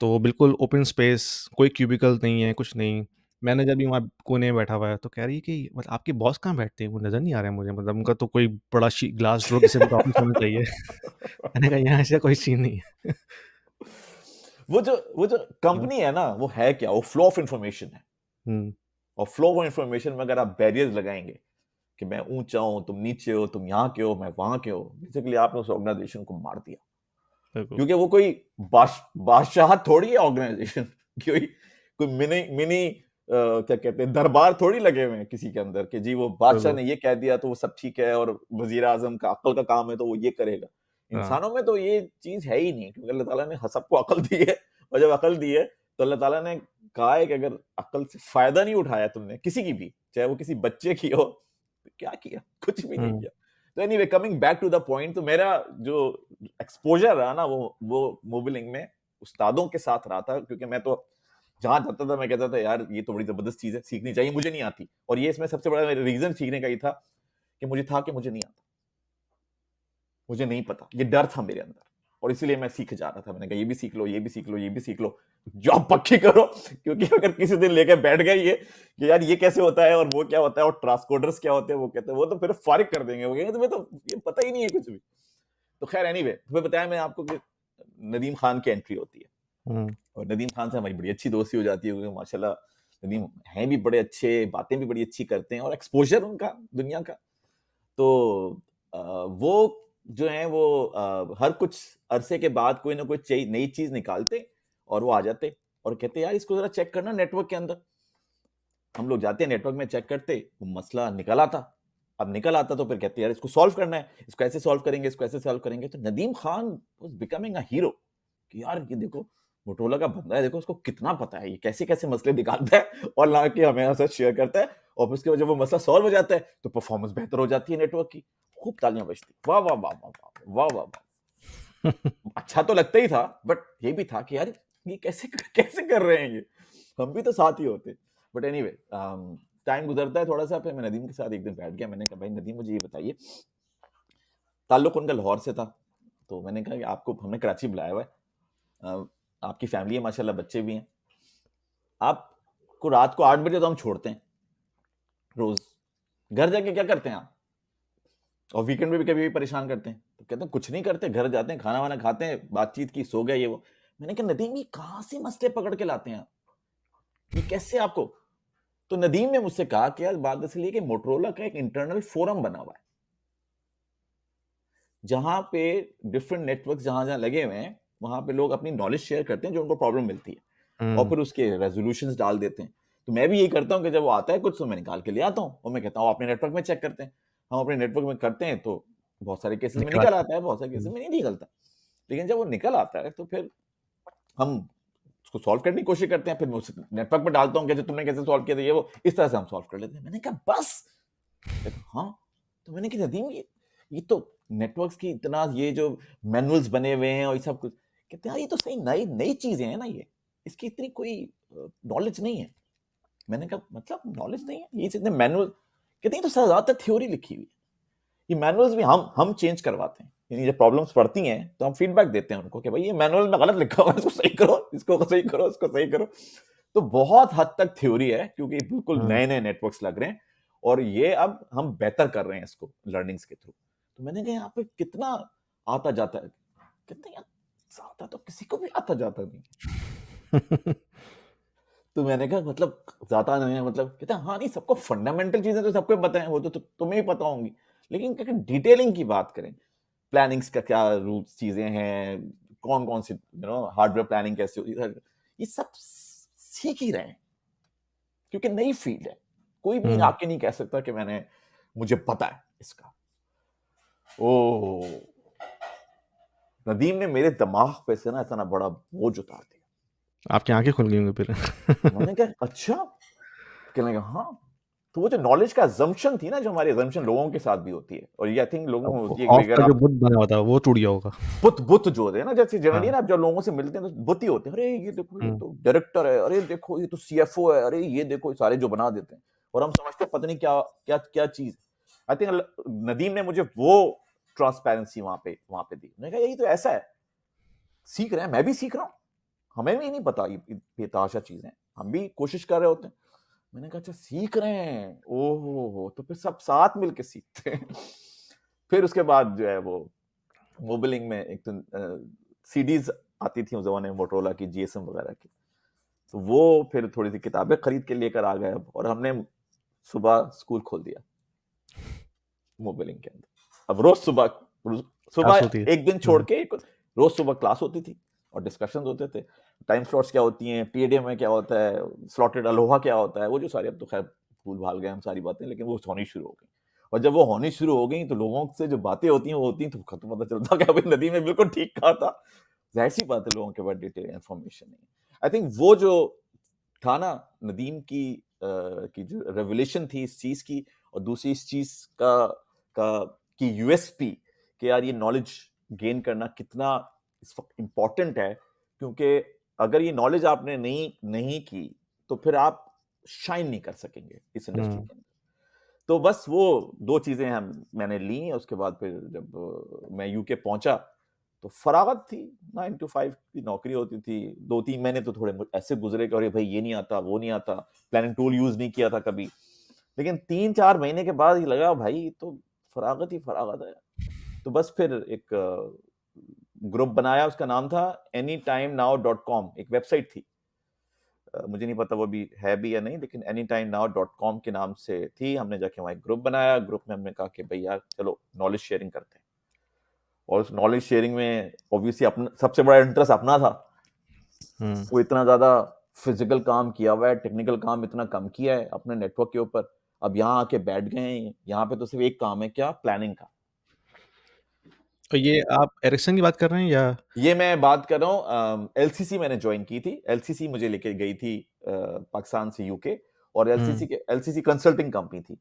तो वो बिल्कुल ओपन स्पेस, कोई क्यूबिकल नहीं है, कुछ नहीं। मैंने जब भी वहाँ कोने में बैठा हुआ है, तो कह रही है कि मतलब आपके बॉस कहाँ बैठते हैं? वो नज़र नहीं आ रहे हैं मुझे, मतलब उनका तो कोई बड़ा ग्लास डोर किसी का ऑफ़िस होना चाहिए। मैंने कहा यहाँ ऐसा कोई सीन नहीं है। वो जो हुँ, कंपनी है ना, वो है क्या, वो फ्लो ऑफ इंफॉर्मेशन है। हुँ, और फ्लो ऑफ इंफॉर्मेशन में अगर आप बैरियर्स लगाएंगे कि मैं ऊंचा हूं, तुम नीचे हो, तुम यहाँ के हो, मैं वहां के हो, बेसिकली आपने उस ऑर्गेनाइजेशन को मार दिया। बिल्कुल, क्योंकि वो कोई बादशाह थोड़ी है ऑर्गेनाइजेशन। कोई कोई मिनी मिनी क्या कहते हैं, दरबार थोड़ी लगे हुए हैं किसी के अंदर कि जी वो बादशाह बिल्कुल। ने ये कह दिया तो वो सब ठीक है, और वजीर आजम का अक्ल का काम है तो वो ये करेगा। हाँ, इंसानों में तो ये चीज है ही नहीं, क्योंकि अल्लाह ताला ने सबको अकल दी है। और जब अकल दी है तो अल्लाह ताला ने कहा है कि अगर अकल से फायदा नहीं उठाया तुमने किसी की भी, चाहे वो किसी बच्चे की हो, तो क्या किया, कुछ भी नहीं हुँ, किया। तो anyway, coming back to the point, तो मेरा जो एक्सपोजर रहा ना, वो मोबिलिंग में उस्तादों के साथ रहा था, क्योंकि मैं तो जहां जाता था मैं कहता था यार ये तो बड़ी जबरदस्त चीज है, सीखनी चाहिए, मुझे नहीं आती। और ये इसमें सबसे बड़ा रीजन सीखने का ये था कि मुझे था कि मुझे नहीं आता, मुझे नहीं पता, ये डर था मेरे अंदर। और इसीलिए मैं सीख जा रहा था, मैंने कहा ये भी सीख लो, ये भी सीख लो, ये भी सीख लो, जॉब पक्की करो। क्योंकि अगर किसी दिन लेके बैठ गए ये कि यार ये कैसे होता है और वो क्या होता है और ट्रांसकोडर्स क्या होते हैं, वो कहते हैं, वो तो फिर फारिग कर देंगे, वो कहेंगे तुम्हें तो ये पता ही नहीं है कुछ भी। तो खैर एनीवे, तुम्हें बताया मैं आपको कि नदीम खान की एंट्री होती है। हुँ, और नदीम खान से हमारी बड़ी अच्छी दोस्ती हो जाती है, क्योंकि माशाल्लाह नदीम हैं भी बड़े अच्छे, बातें भी बड़ी अच्छी करते हैं, और एक्सपोज़र उनका दुनिया का। तो वो जो है वो हर कुछ अरसे के बाद कोई ना कोई नई चीज निकालते और वो आ जाते और कहते यार इसको जरा चेक करना नेटवर्क के अंदर। हम लोग जाते नेटवर्क में चेक करते, वो मसला निकल आता। अब निकल आता तो फिर कहते यार इसको सॉल्व करना है, इसको ऐसे सॉल्व करेंगे, इसको ऐसे सॉल्व करेंगे। तो Nadeem Khan was becoming a hero कि यार ये देखो मोटोरोला का बंदा है, देखो उसको कितना पता है, ये कैसे कैसे मसले निकालता है और ला के हमें साथ शेयर करता है। और फिर उसके बाद जब वो मसला सॉल्व हो जाता है तो परफॉर्मेंस बेहतर हो जाती है नेटवर्क की। खूब तालियां बजती, वाह वाह वाह वाह वाह वाह वाह वाह। अच्छा तो लगता ही था, बट ये भी था कि यार ये कैसे कैसे कर रहे हैं ये, हम भी तो साथ ही होते। बट एनीवे टाइम गुजरता है थोड़ा सा, फिर मैं नदीम के साथ एक दिन बैठ गया। मैंने कहा भाई नदीम मुझे ये बताइए, ताल्लुक उनका लाहौर से था, तो मैंने कहा कि आपको हमने कराची बुलाया हुआ है, आपकी फैमिली है माशाल्लाह, बच्चे भी हैं, आपको रात को 8 बजे तो हम छोड़ते हैं रोज, घर जाके क्या करते हैं आप, और वीकेंड में भी कभी भी परेशान करते हैं। तो कहते हैं कुछ नहीं करते, घर जाते हैं, खाना वाना खाते हैं, बातचीत की, सो गए, ये वो। मैंने कहा नदीम ये कहां से मसले पकड़ के लाते हैं आप, ये कैसे आपको। तो नदीम ने मुझसे कहा कि यार बात इसलिए कि मोटरोला का एक इंटरनल फोरम बना हुआ है जहां पे डिफरेंट नेटवर्क जहां जहां लगे हुए हैं वहां पे लोग अपनी नॉलेज शेयर करते हैं जो उनको प्रॉब्लम मिलती है, और हुँ, फिर उसके रेजोल्यूशंस डाल देते हैं। तो मैं भी यही करता हूँ कि जब वो आता है कुछ तो मैं निकाल के ले आता हूँ और मैं कहता हूँ अपने नेटवर्क में चेक करते हैं। हम अपने नेटवर्क में करते हैं तो बहुत सारे केसेस में निकल निकल आता आता है, बहुत सारे है। केसेस हुँ, में नहीं निकलता। लेकिन जब वो निकल आता है तो फिर हम उसको सॉल्व करने की कोशिश करते हैं, फिर मैं नेटवर्क पर डालता हूँ कि तुमने कैसे सॉल्व किया था, ये वो इस तरह से हम सॉल्व कर लेते हैं। मैंने कहा बस, कहता हाँ। तो मैंने कहा नदीम ये तो नेटवर्क्स की इतना ये जो मैनुअल्स बने हुए हैं और ये सब कुछ, कहते हैं यार ये तो सही नई नई चीजें हैं ना, ये इसकी इतनी कोई नॉलेज नहीं है। मैंने कहा मतलब नॉलेज नहीं है, ये इतने मैनुअल, कहते हैं ये तो ज्यादातर थ्योरी लिखी हुई है, ये मैनुअल्स भी हम चेंज करवाते हैं। यानी जब प्रॉब्लम्स पड़ती हैं तो हम फीडबैक देते हैं उनको कि भाई ये मैनुअल में गलत लिखा हुआ है, इसको सही करो, इसको सही करो, इसको सही करो। तो बहुत हद तक थ्योरी है क्योंकि बिल्कुल हुँ, नए नए नेटवर्क्स लग रहे हैं और ये अब हम बेहतर कर रहे हैं इसको लर्निंग्स के थ्रू। तो मैंने कहा यहाँ पे कितना आता जाता है, कितने यार ज्यादा तो किसी को भी आता जाता नहीं। तो मैंने कहा मतलब ज्यादा नहीं है, मतलब कहता हाँ नहीं सबको फंडामेंटल चीजें तो सबको पता है, वो तो तुम्हें ही पता होंगी, लेकिन क्या डिटेलिंग की बात करें, प्लानिंग्स का क्या रूल्स चीजें हैं, कौन कौन सी हार्डवेयर प्लानिंग कैसे होती है, ये सब सीख ही रहे हैं क्योंकि नई फील्ड है। कोई भी हुँ। आके नहीं कह सकता कि मुझे पता है इसका। ओह, नदीम ने मेरे दिमाग पे से ना इतना बड़ा बोझ उतार दिया। आपकी आँखें खुल गई होंगी फिर। मैंने कहा अच्छा, कहने लगा हाँ। तो वो जो नॉलेज का अजम्पशन थी ना, जो हमारी अजम्पशन लोगों के साथ भी होती है, और ये आई थिंक लोगों में होती है कि ऑफ अगर का जो आप बुत बना हुआ था वो टूट गया होगा। बुत बुत जो होते हैं ना, जैसे जनरली हाँ। ना आप जब लोगों से मिलते हैं तो बुत ही होते हैं, अरे ये देखो ये हुँ, तो डायरेक्टर है, अरे देखो ये तो सीएफओ है, अरे ये देखो, ये सारे जो बना देते हैं और हम समझते हैं पता नहीं क्या क्या क्या चीज। आई थिंक नदीम ने मुझे वो ट्रांसपेरेंसी वहां पे दी। मैंने कहा यही तो ऐसा है, सीख रहे हैं, मैं भी सीख रहा हूँ, हमें भी नहीं पता ये बेताशा चीजें, हम भी कोशिश कर रहे होते हैं। मैंने कहा अच्छा सीख रहे हैं, ओहो हो, तो फिर सब साथ मिलके सीखते हैं। फिर उसके बाद जो है वो मोबिलिंग में एक तो सीडीज आती थी उस जमाने में मोटरोला की, जीएसएम वगैरह की, तो वो फिर थोड़ी सी किताबें खरीद के लेकर आ गए अब, और हमने सुबह स्कूल खोल दिया मोबिलिंग के अंदर। अब रोज सुबह प्यास सुबह होती है। एक दिन छोड़ हुँ, के रोज सुबह क्लास होती थी और डिस्कशन होते थे, टाइम स्लॉट्स क्या होती हैं, पीएडीएम में क्या होता है, स्लॉटेड अलोहा क्या होता है, वो जो सारी अब तो खैर भूल भाल गए हम सारी बातें, लेकिन वो होनी शुरू हो गई। और जब वो होनी शुरू हो गई तो लोगों से जो बातें होती हैं वो होती हैं, तो खत्म पता चलता कि अभी नदी में बिल्कुल ठीक कहा था। जाहिर सी बात है लोगों के पास डिटेल इन्फॉर्मेशन नहीं। आई थिंक वो जो था ना नदीम की जो रेवलेशन थी इस चीज की, और दूसरी इस चीज का की यूएसपी कि यार ये नॉलेज गेन करना कितना इस वक्त इम्पोर्टेंट है, क्योंकि अगर ये नॉलेज आपने नहीं नहीं की तो फिर आप शाइन नहीं कर सकेंगे इस इंडस्ट्री हुँ, के अंदर। तो बस वो दो चीजें हम मैंने ली। उसके बाद फिर जब मैं यूके पहुंचा तो फरागत थी, 9 to 5 की नौकरी होती थी। 2-3 महीने तो थोड़े ऐसे गुजरे कि अरे भाई ये नहीं आता, वो नहीं आता, प्लानिंग टूल यूज नहीं किया था कभी। लेकिन 3-4 महीने के बाद ही लगा भाई तो फरागत ही फरागत है। तो बस फिर एक ग्रुप बनाया, उसका नाम था anytimenow.com, एक वेबसाइट थी। मुझे नहीं पता वो भी है भी या नहीं, लेकिन anytimeNow.com के नाम से थी। हमने जाके वहाँ एक ग्रुप बनाया, ग्रुप में हमने कहा कि भाई यार चलो नॉलेज शेयरिंग करते हैं। और उस नॉलेज शेयरिंग में ऑब्वियसली अपना सबसे बड़ा इंटरेस्ट अपना था। वो इतना ज्यादा फिजिकल काम किया हुआ है, टेक्निकल काम इतना कम किया है अपने नेटवर्क के ऊपर, अब यहाँ आके बैठ गए हैं। यहाँ पे तो सिर्फ एक काम है, क्या, प्लानिंग का। तो ये आप एरिक्सन की बात कर रहे हैं या? ये मैं बात कर रहा हूँ, एलसीसी मैंने ज्वाइन की थी। एलसीसी मुझे लेके गई थी पाकिस्तान से यूके, और एलसीसी कंसल्टिंग कंपनी थी।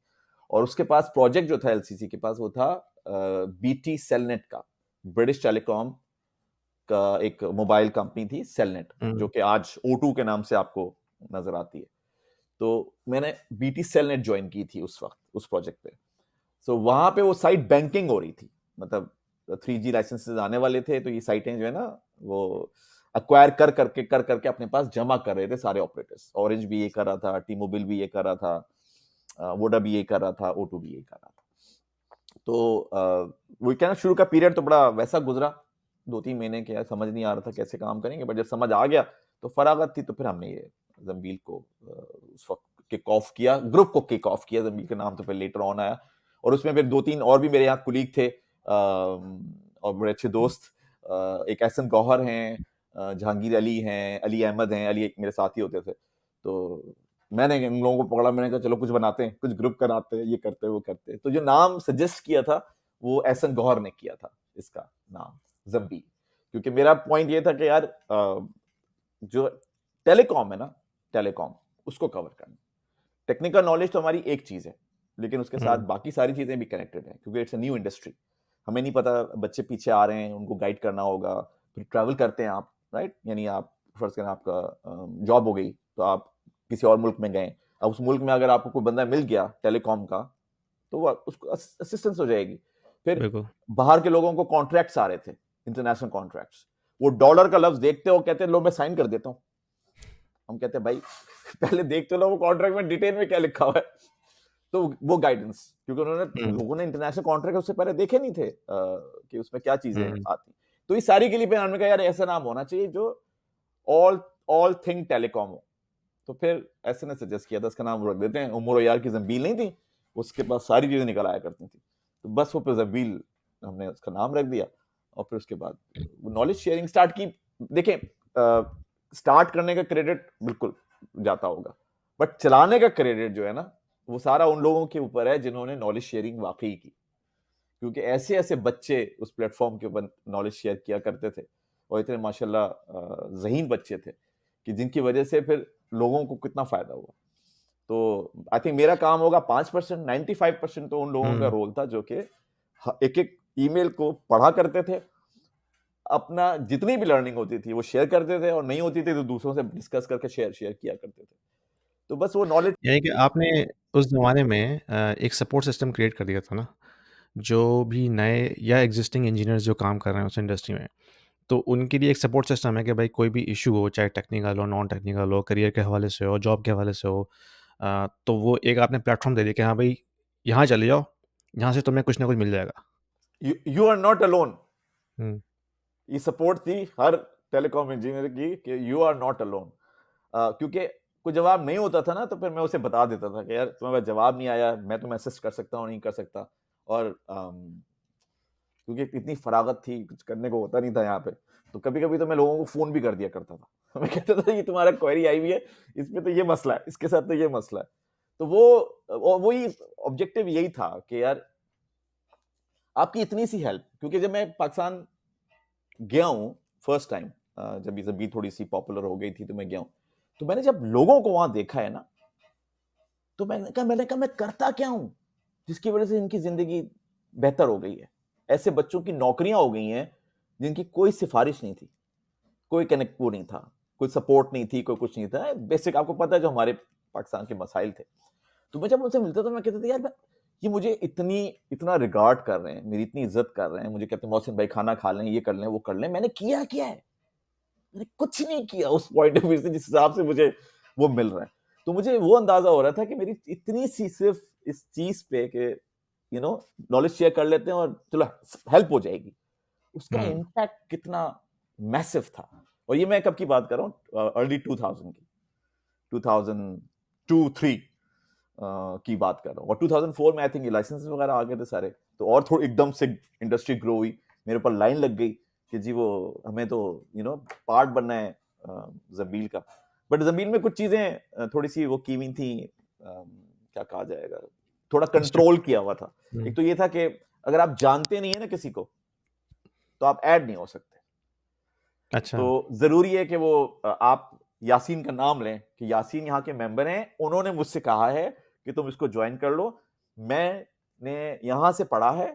और उसके पास प्रोजेक्ट जो था एलसीसी के पास, वो था बीटी सेलनेट का, ब्रिटिश टेलीकॉम का एक मोबाइल कंपनी थी सेलनेट, जो कि आज O2 के नाम से आपको नजर आती है। तो मैंने बीटी सेलनेट ज्वाइन की थी उस वक्त उस प्रोजेक्ट पे। सो वहां पे वो साइट बैंकिंग हो रही थी, मतलब 3G लाइसेंसेस आने वाले थे, तो ये साइटें जो है ना वो अक्वायर कर करके अपने पास जमा कर रहे थे सारे ऑपरेटर्स। ऑरेंज भी ये कर रहा था, टी मोबाइल भी ये कर रहा था, वोडा भी ये कर रहा था, O2 भी ये कर रहा था। तो वो क्या ना, शुरू का पीरियड तो बड़ा वैसा गुजरा, 2-3 महीने के, समझ नहीं आ रहा था कैसे काम करेंगे। बट जब समझ आ गया तो फरागत थी, तो फिर हमने ये जंबील को उस वक्त किक ऑफ किया, ग्रुप को किक ऑफ किया। जंबील का नाम तो फिर लेटर ऑन आया, और उसमें फिर 2-3 और भी मेरे यहाँ कुलीग थे और बड़े अच्छे दोस्त। एक एहसन गौहर हैं, जहांगीर अली हैं, अली अहमद हैं। अली एक मेरे साथी होते थे। तो मैंने इन लोगों को पकड़ा, मैंने कहा चलो कुछ बनाते हैं, कुछ ग्रुप कराते हैं, ये करते हैं वो करते हैं। तो जो नाम सजेस्ट किया था वो एहसन गौहर ने किया था, इसका नाम जंबील। क्योंकि मेरा पॉइंट ये था कि यार जो टेलीकॉम है ना, टेलीकॉम उसको कवर करना। टेक्निकल नॉलेज तो हमारी एक चीज है, लेकिन उसके साथ बाकी सारी चीजें भी कनेक्टेड है, क्योंकि इट्स अ न्यू इंडस्ट्री। हमें नहीं पता, बच्चे पीछे आ रहे हैं, उनको गाइड करना होगा। फिर ट्रैवल करते हैं आप, राइट, यानी आप फर्स्ट करें आपका जॉब हो गई, तो आप किसी और मुल्क में गए। अब उस मुल्क में अगर आपको कोई बंदा मिल गया टेलीकॉम का, तो वो उसको असिस्टेंस हो जाएगी। फिर बिल्कुल। बाहर के लोगों को कॉन्ट्रैक्ट्स आ रहे थे, इंटरनेशनल कॉन्ट्रैक्ट्स। वो डॉलर का लफ्ज देखते हो, कहते हैं लो मैं साइन कर देता हूँ। हम कहते हैं भाई पहले देख तो लो वो कॉन्ट्रैक्ट में डिटेल में क्या लिखा हुआ है। तो वो गाइडेंस, क्योंकि उन्होंने लोगों ने इंटरनेशनल कॉन्ट्रैक्ट उससे पहले देखे नहीं थे कि उसमें क्या चीजें आती। तो इस सारी के लिए हमने कहा यार ऐसा नाम होना चाहिए जो ऑल ऑल थिंग टेलीकॉम हो। तो फिर ऐसे ने सजेस्ट किया था इसका नाम रख देते हैं, उमर यार की जंबील नहीं थी, उसके पास सारी चीजें निकल आया करती थी, तो बस वो पे जंबील हमने उसका नाम रख दिया। और फिर उसके बाद नॉलेज शेयरिंग स्टार्ट की। देखें, स्टार्ट करने का क्रेडिट बिल्कुल जाता होगा, बट चलाने का क्रेडिट जो है ना, वो सारा उन लोगों के ऊपर है जिन्होंने नॉलेज शेयरिंग वाकई की। क्योंकि ऐसे ऐसे बच्चे उस प्लेटफॉर्म के ऊपर नॉलेज शेयर किया करते थे, और इतने माशाल्लाह ज़हीन बच्चे थे कि जिनकी वजह से फिर लोगों को कितना फायदा हुआ। तो आई थिंक मेरा काम होगा 5%, 95% तो उन लोगों का रोल था जो कि एक एक ईमेल को पढ़ा करते थे, अपना जितनी भी लर्निंग होती थी वो शेयर करते थे, और नहीं होती थी तो दूसरों से डिस्कस करके शेयर शेयर किया करते थे। तो बस वो नॉलेज। यानी कि आपने उस ज़माने में एक सपोर्ट सिस्टम क्रिएट कर दिया था ना, जो भी नए या एग्ज़िस्टिंग इंजीनियर्स जो काम कर रहे हैं उस इंडस्ट्री में, तो उनके लिए एक सपोर्ट सिस्टम है कि भाई कोई भी इश्यू हो, चाहे टेक्निकल हो, नॉन टेक्निकल हो, करियर के हवाले से हो, जॉब के हवाले से हो, तो वो एक आपने प्लेटफ़ॉर्म दे दिया कि हाँ भाई, यहाँ चले जाओ, यहाँ से तुम्हें कुछ ना कुछ मिल जाएगा। You are not alone. Hmm, ये सपोर्ट थी हर टेलीकॉम इंजीनियर की कि यू आर नॉट अलोन। क्योंकि कोई जवाब नहीं होता था ना, तो फिर मैं उसे बता देता था कि यार तुम्हारा जवाब नहीं आया, मैं तुम्हें असिस्ट कर सकता हूँ, नहीं कर सकता। और क्योंकि इतनी फरागत थी, कुछ करने को होता नहीं था यहाँ पे, तो कभी कभी तो मैं लोगों को फोन भी कर दिया करता था। मैं कहता था ये तुम्हारा क्वेरी आई हुई है, इसमें तो ये मसला है, इसके साथ तो ये मसला है। तो वो वही ऑब्जेक्टिव यही था कि यार आपकी इतनी सी हेल्प। क्योंकि जब मैं पाकिस्तान गया हूँ फर्स्ट टाइम, जब ये जब थोड़ी सी पॉपुलर हो गई थी, तो मैं गया हूँ। तो मैंने जब लोगों को वहां देखा है ना, तो मैंने कहा मैं करता क्या हूं जिसकी वजह से इनकी जिंदगी बेहतर हो गई है। ऐसे बच्चों की नौकरियां हो गई हैं जिनकी कोई सिफारिश नहीं थी, कोई कनेक्ट वो नहीं था, कोई सपोर्ट नहीं थी, कोई कुछ नहीं था। बेसिक आपको पता है जो हमारे पाकिस्तान के मसाइल थे। तो मैं जब उनसे मिलता था, मैं कहता था यार ये मुझे इतना रिगार्ड कर रहे हैं, मेरी इतनी इज्जत कर रहे हैं, मुझे कहते हैं मोहसिन भाई खाना खा लें, ये कर लें, वो कर लें। मैंने किया क्या है? मैंने कुछ नहीं किया उस पॉइंट ऑफ व्यू से जिस हिसाब से मुझे वो मिल रहा है। तो मुझे वो अंदाजा हो रहा था कि मेरी इतनी सी सिर्फ इस चीज पे कि नॉलेज शेयर कर लेते हैं और चलो हेल्प हो जाएगी, उसका हुँ, इम्पैक्ट कितना मैसिव था। और ये मैं कब की बात कर रहा हूँ, अर्ली 2000 की। 2002-3 की बात कर रहा हूँ। और 2004 में आई थिंक ये लाइसेंस वगैरह आ गए थे सारे, तो और थोड़ी एकदम से इंडस्ट्री ग्रो हुई। मेरे ऊपर लाइन लग गई कि जी वो हमें तो पार्ट बनना है जंबील का। बट जंबील में कुछ चीजें थोड़ी सी वो की हुई थी, क्या कहा जाएगा, थोड़ा स्ट्रिक्ट। कंट्रोल किया हुआ था। हुँ, एक तो ये था कि अगर आप जानते नहीं है ना किसी को, तो आप ऐड नहीं हो सकते। अच्छा, तो जरूरी है कि वो आप यासीन का नाम लें कि यासीन यहाँ के मेंबर हैं, उन्होंने मुझसे कहा है कि तुम इसको ज्वाइन कर लो, मैंने यहां से पढ़ा है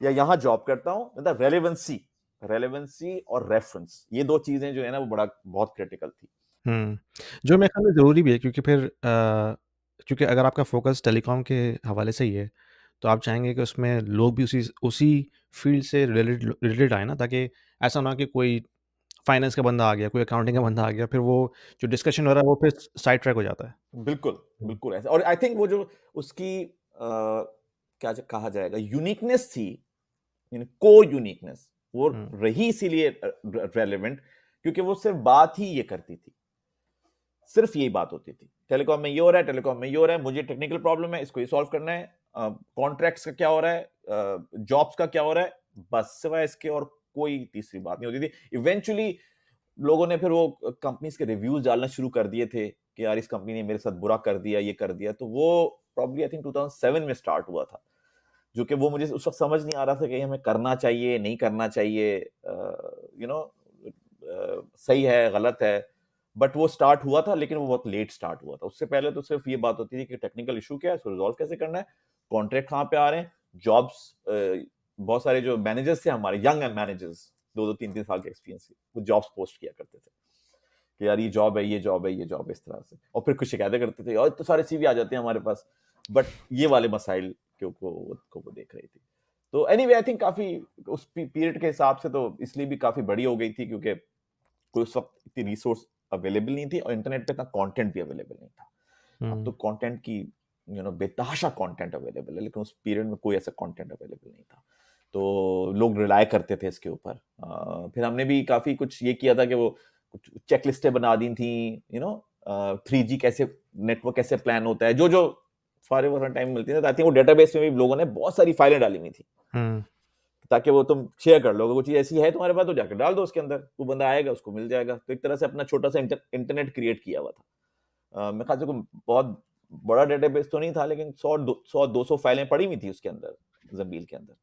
या यहां जॉब करता हूं। मतलब रेलेवेंसी और रेफरेंस, ये दो चीजें जो है ना वो बड़ा बहुत क्रिटिकल थी। हुँ। जो मेरे ख़्याल में ज़रूरी भी है क्योंकि फिर क्योंकि अगर आपका फ़ोकस टेलीकॉम के हवाले से ही है, तो आप चाहेंगे कि उसमें लोग भी उसी फ़ील्ड से रिलेटेड आएँ ना, ताकि ऐसा ना हो कि कोई फाइनेंस का बंदा आ गया, कोई अकाउंटिंग का बंदा आ गया, फिर वो जो डिस्कशन हो रहा है वो फिर साइड ट्रैक हो जाता है। बिल्कुल, हुँ, बिल्कुल ऐसा। और आई थिंक वो जो उसकी क्या कहा जाएगा, यूनिकनेस थी, को यूनिकनेस, वो हुँ, रही इसीलिए रेलेवेंट, क्योंकि वो सिर्फ बात ही ये करती थी, सिर्फ यही बात होती थी, टेलीकॉम में ये हो रहा है, टेलीकॉम में ये हो रहा है, मुझे टेक्निकल प्रॉब्लम है, इसको ये सॉल्व करना है, कॉन्ट्रैक्ट्स का क्या हो रहा है, जॉब्स का क्या हो रहा है, बस सिवाय इसके और कोई तीसरी बात नहीं होती थी। इवेंचुअली लोगों ने फिर वो कंपनीज के रिव्यूज डालना शुरू कर दिए थे कि यार इस कंपनी ने मेरे साथ बुरा कर दिया, ये कर दिया। तो वो प्रॉब्ली आई थिंक 2007 में स्टार्ट हुआ था, जो कि वो मुझे उस वक्त समझ नहीं आ रहा था कि हमें करना चाहिए नहीं करना चाहिए, सही है गलत है। बट वो स्टार्ट हुआ था, लेकिन वो बहुत लेट स्टार्ट हुआ था। उससे पहले तो सिर्फ ये बात होती थी कि टेक्निकल इशू क्या है, इसको रिजॉल्व कैसे करना है, कॉन्ट्रैक्ट कहाँ पे आ रहे हैं, जॉब्स। बहुत सारे जो मैनेजर्स थे हमारे, यंग मैनेजर्स, 2-2 3-3 साल के एक्सपीरियंस के, वो जॉब्स पोस्ट किया करते थे कि यार ये जॉब है, ये जॉब है, ये जॉब है, इस तरह से। और फिर कुछ शिकायतें करते थे, और तो सारे सीवी आ जाते हैं हमारे पास। बट ये वाले मसाइल को वो देख रही थी। तो एनीवे आई थिंक काफी उस पीरियड के हिसाब से तो इसलिए भी काफी बड़ी हो गई थी, क्योंकि कोई उस वक्त इतनी रिसोर्स अवेलेबल नहीं थी और इंटरनेट पे इतना कंटेंट भी अवेलेबल नहीं था। अब तो हुँ, कंटेंट की बेतहाशा कंटेंट अवेलेबल है, लेकिन उस पीरियड में कोई ऐसा कंटेंट अवेलेबल नहीं था। तो लोग रिलाय करते थे इसके ऊपर। फिर हमने भी काफी कुछ ये किया था कि वो कुछ चेक लिस्टें बना दी थी, 3G कैसे, नेटवर्क कैसे प्लान होता है, जो जो फॉर टाइम मिलती है। आई थिंक वो डेटाबेस में भी लोगों ने बहुत सारी फाइलें डाली हुई थी, हुँ, ताकि वो तुम शेयर कर लो। अगर वो चीज ऐसी है तुम्हारे पास तो जाकर डाल दो उसके अंदर, वो बंदा आएगा उसको मिल जाएगा। तो एक तरह से अपना छोटा सा इंटरनेट क्रिएट किया हुआ था। मैं ख्याल से कोई बहुत बड़ा डेटाबेस तो नहीं था, लेकिन 100-200 फाइलें पड़ी हुई थी उसके अंदर, जंबील के अंदर,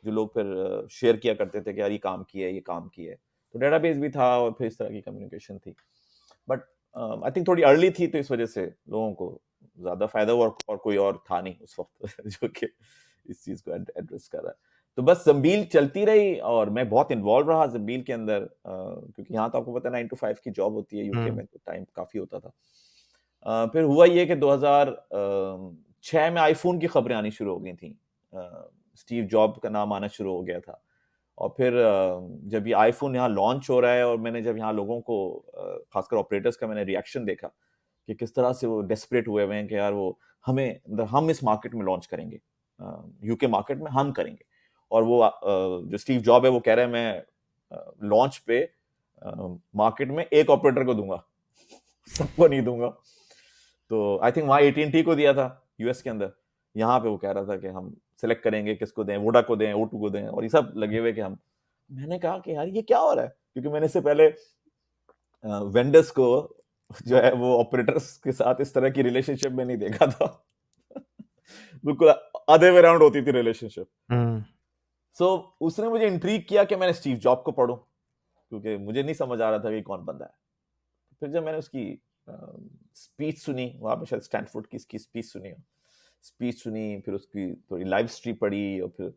जो लोग फिर शेयर किया करते थे कि यार ये काम किया है, ये काम किया है। तो डेटाबेस भी था और फिर इस तरह की कम्युनिकेशन थी। बट आई थिंक थोड़ी अर्ली थी, तो इस वजह से लोगों को ज्यादा फायदा हुआ, और कोई और था नहीं उस वक्त जो कि इस चीज को एड्रेस कर रहा है। तो बस जंबील चलती रही और मैं बहुत इन्वॉल्व रहा जंबील के अंदर, क्योंकि यहाँ तो आपको पता है 9 to 5 की जॉब होती है, यूके हुँ, में तो टाइम काफी होता था। फिर हुआ ये कि 2006 में आईफोन की खबरें आनी शुरू हो गई थी। स्टीव जॉब का नाम आना शुरू हो गया था। और फिर जब ये आईफोन यहाँ लॉन्च हो रहा है, और मैंने जब यहाँ लोगों को, खासकर ऑपरेटर्स का मैंने रिएक्शन देखा कि किस तरह से वो डेस्परेट हुए हुए हैं कि यार वो हमें, मतलब हम इस मार्केट में लॉन्च करेंगे, यूके मार्केट में हम करेंगे। और वो जो स्टीव जॉब है वो कह रहे हैं मैं लॉन्च पे मार्केट में एक ऑपरेटर को दूंगा, सबको नहीं दूंगा। तो आई थिंक वहां एटीएनटी को दिया था यूएस के अंदर। यहाँ पे वो कह रहा था कि हम सिलेक्ट करेंगे किसको दें, वोडा को दें, O2 को दें, और ये सब लगे हुए कि हम। मैंने कहा कि यार ये क्या हो रहा है, क्योंकि मैंने इससे पहले वेंडर्स को जो है वो ऑपरेटर्स के साथ इस तरह की रिलेशनशिप में नहीं देखा था। बिल्कुल अदर वे राउंड होती थी रिलेशनशिप। हुँ, सो उसने मुझे इंट्रीग किया कि मैंने स्टीव जॉब को पढूं, क्योंकि मुझे नहीं समझ आ रहा था कि कौन बंदा है। फिर जब मैंने उसकी स्पीच सुनी, वहां पे शायद स्टैनफोर्ड की इसकी स्पीच सुनी, फिर उसकी थोड़ी लाइव स्ट्रीम पढ़ी, और फिर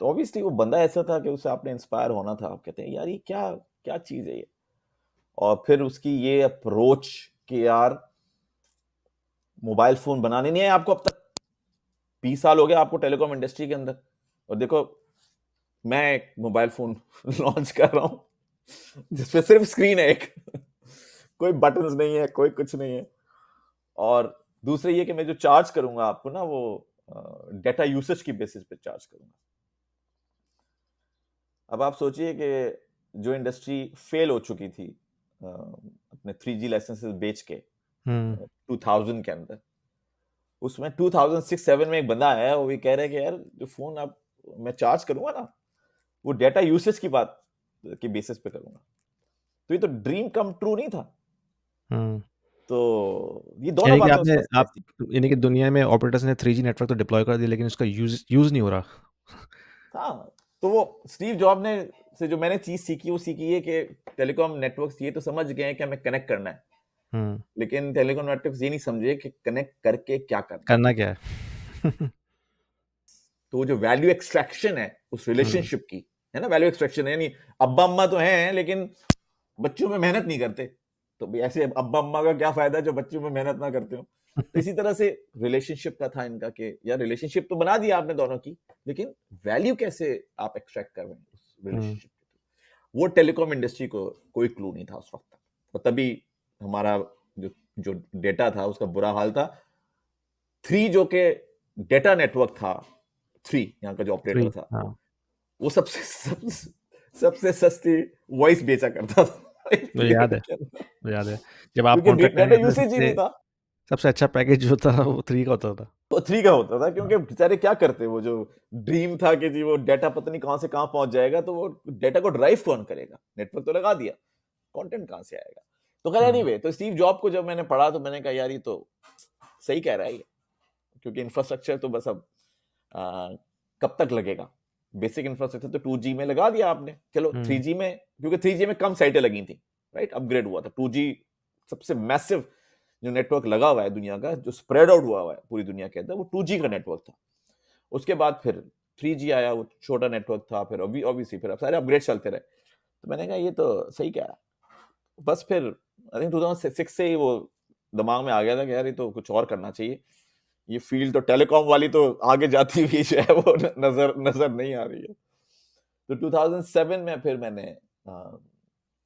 तो ऑब्वियसली वो बंदा ऐसा था कि उससे आपने इंस्पायर होना था। आप कहते हैं यार ये क्या क्या चीज है ये। और फिर उसकी ये अप्रोच कि यार मोबाइल फोन बनाने नहीं है आपको, अब तक 20 साल हो गया आपको टेलीकॉम इंडस्ट्री के अंदर, और देखो मैं एक मोबाइल फोन लॉन्च कर रहा हूं जिसपे सिर्फ स्क्रीन है एक, कोई बटन्स नहीं है, कोई कुछ नहीं है। और दूसरे ये कि मैं जो चार्ज करूंगा आपको ना, वो डेटा यूसेज की बेसिस पे चार्ज करूंगा। अब आप सोचिए कि जो इंडस्ट्री फेल हो चुकी थी अपने 3G लाइसेंसेस बेच के, 2000 के अंदर। उसमें 2006-7 में एक बंदा आया, वो ये कह रहा है कि यार जो फोन आप मैं चार्ज करूंगा ना, वो डेटा यूसेज की बात के बेसिस पे करूंगा। तो ये तो ड्रीम कम ट्रू नहीं था। हुँ। तो ये दोनों यानी कि बातें उस आपने वक्त आप ऐसी। यानी कि दुनिया में ऑपरेटर्स ने 3G नेटवर्क तो डिप्लॉय कर दिया, लेकिन उसका यूज़ नहीं हो रहा। हाँ, तो वो स्टीव जॉब ने से जो मैंने चीज सीखी, वो सीखी है कि टेलीकॉम नेटवर्क्स ये तो समझ गए हैं कि हमें कनेक्ट करना है, हुँ। लेकिन टेलीकॉम नेटवर्क्स ये नहीं समझे कि कनेक्ट करके क्या करना है। करना क्या है? तो वो जो वैल्यू एक्सट्रैक्शन है उस हुँ। रिलेशनशिप की, है ना, वैल्यू एक्सट्रैक्शन है, यानी अब्बा अम्मा तो हैं लेकिन बच्चों में मेहनत नहीं करते। तो भी ऐसे अब्बा अम्मा का क्या फायदा जो बच्चों में मेहनत ना करते हो। तो इसी तरह से रिलेशनशिप का था इनका कि यार रिलेशनशिप तो बना दिया आपने दोनों की, लेकिन वैल्यू कैसे आप एक्सट्रैक्ट कर रहे हैं उस हुँ। रिलेशनशिप। वो टेलीकॉम इंडस्ट्री को कोई क्लू नहीं था उस वक्त तक, और तभी हमारा जो जो डेटा था उसका बुरा हाल था। थ्री जो के डेटा नेटवर्क था, थ्री यहाँ का जो ऑपरेटर 3 था, हाँ, वो सबसे सस्ती वॉइस बेचा करता था मुझे याद है, पीरियड के अंदर, मुझे याद है। जब आप क्योंकि कॉन्ट्रैक्ट करने डेटा जाते थे, यूसेज ही सबसे नहीं था। सबसे अच्छा पैकेज जो था वो 3 का होता था। तो थ्री का होता था, हाँ। क्योंकि बेचारे क्या करते, वो जो ड्रीम था कि जी वो डेटा पता नहीं कहां से कहां पहुंच जाएगा, तो वो डेटा को ड्राइव कौन करेगा, नेटवर्क तो लगा दिया, कंटेंट कहां से आएगा। तो खैर हुँ। एनीवे, तो स्टीव जॉब को जब मैंने पढ़ा तो मैंने कहा यार ये तो सही कह रहा है ये, क्योंकि इंफ्रास्ट्रक्चर तो बस अब आ, कब तक लगेगा। बेसिक इंफ्रास्ट्रक्चर तो 2G में लगा दिया आपने, चलो हुँ। 3G में, क्योंकि 3G में कम साइटें लगी थी, राइट, अपग्रेड हुआ था। 2G सबसे मैसिव जो नेटवर्क लगा हुआ है दुनिया का, जो स्प्रेड आउट हुआ है पूरी दुनिया के अंदर, वो 2G का नेटवर्क था। उसके बाद फिर 3G आया, वो छोटा नेटवर्क था, फिर अभी ऑब्वियसली फिर अब सारे अपग्रेड चलते रहे। तो मैंने कहा ये तो सही कह रहा है। बस फिर आई थिंक 2006 से ही वो दिमाग में आ गया था कि यार ये तो कुछ और करना चाहिए, ये फील्ड तो टेलीकॉम वाली तो आगे जाती हुई जो है वो नजर नजर नहीं आ रही है। तो 2007 में फिर मैंने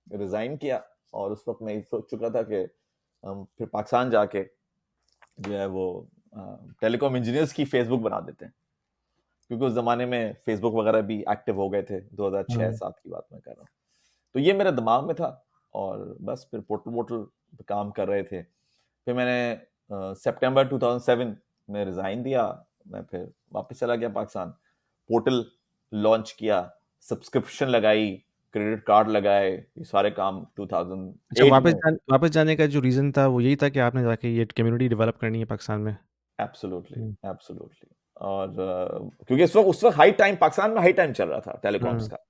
रिजाइन किया, और उस वक्त मैं ये सोच चुका था कि हम फिर पाकिस्तान जाके जो है वो टेलीकॉम इंजीनियर्स की फेसबुक बना देते हैं, क्योंकि उस जमाने में फेसबुक वगैरह भी एक्टिव हो गए थे, 2006 हुँ। 7 की बात मैं कर रहा हूँ। तो ये मेरे दिमाग में था, और बस फिर पोर्टल वोटल पे काम कर रहे थे। फिर मैंने सितंबर 2007 में रिजाइन दिया, मैं फिर वापस चला गया पाकिस्तान। पोर्टल लॉन्च किया, सब्सक्रिप्शन लगाई, क्रेडिट कार्ड लगाए, ये सारे काम अच्छा, 2008 में। वापस जाने का जो रीज़न था वो यही था कि आपने जाके ये कम्युनिटी डेवलप करनी है पाकिस्तान में? एब्सोल्युटली, हुँ। एब्सोल्युटली। और क्योंकि उस वक्त हाई टाइम, पाकिस्तान में हाई टाइम चल रहा था टेलीकॉम्स हुँ। का।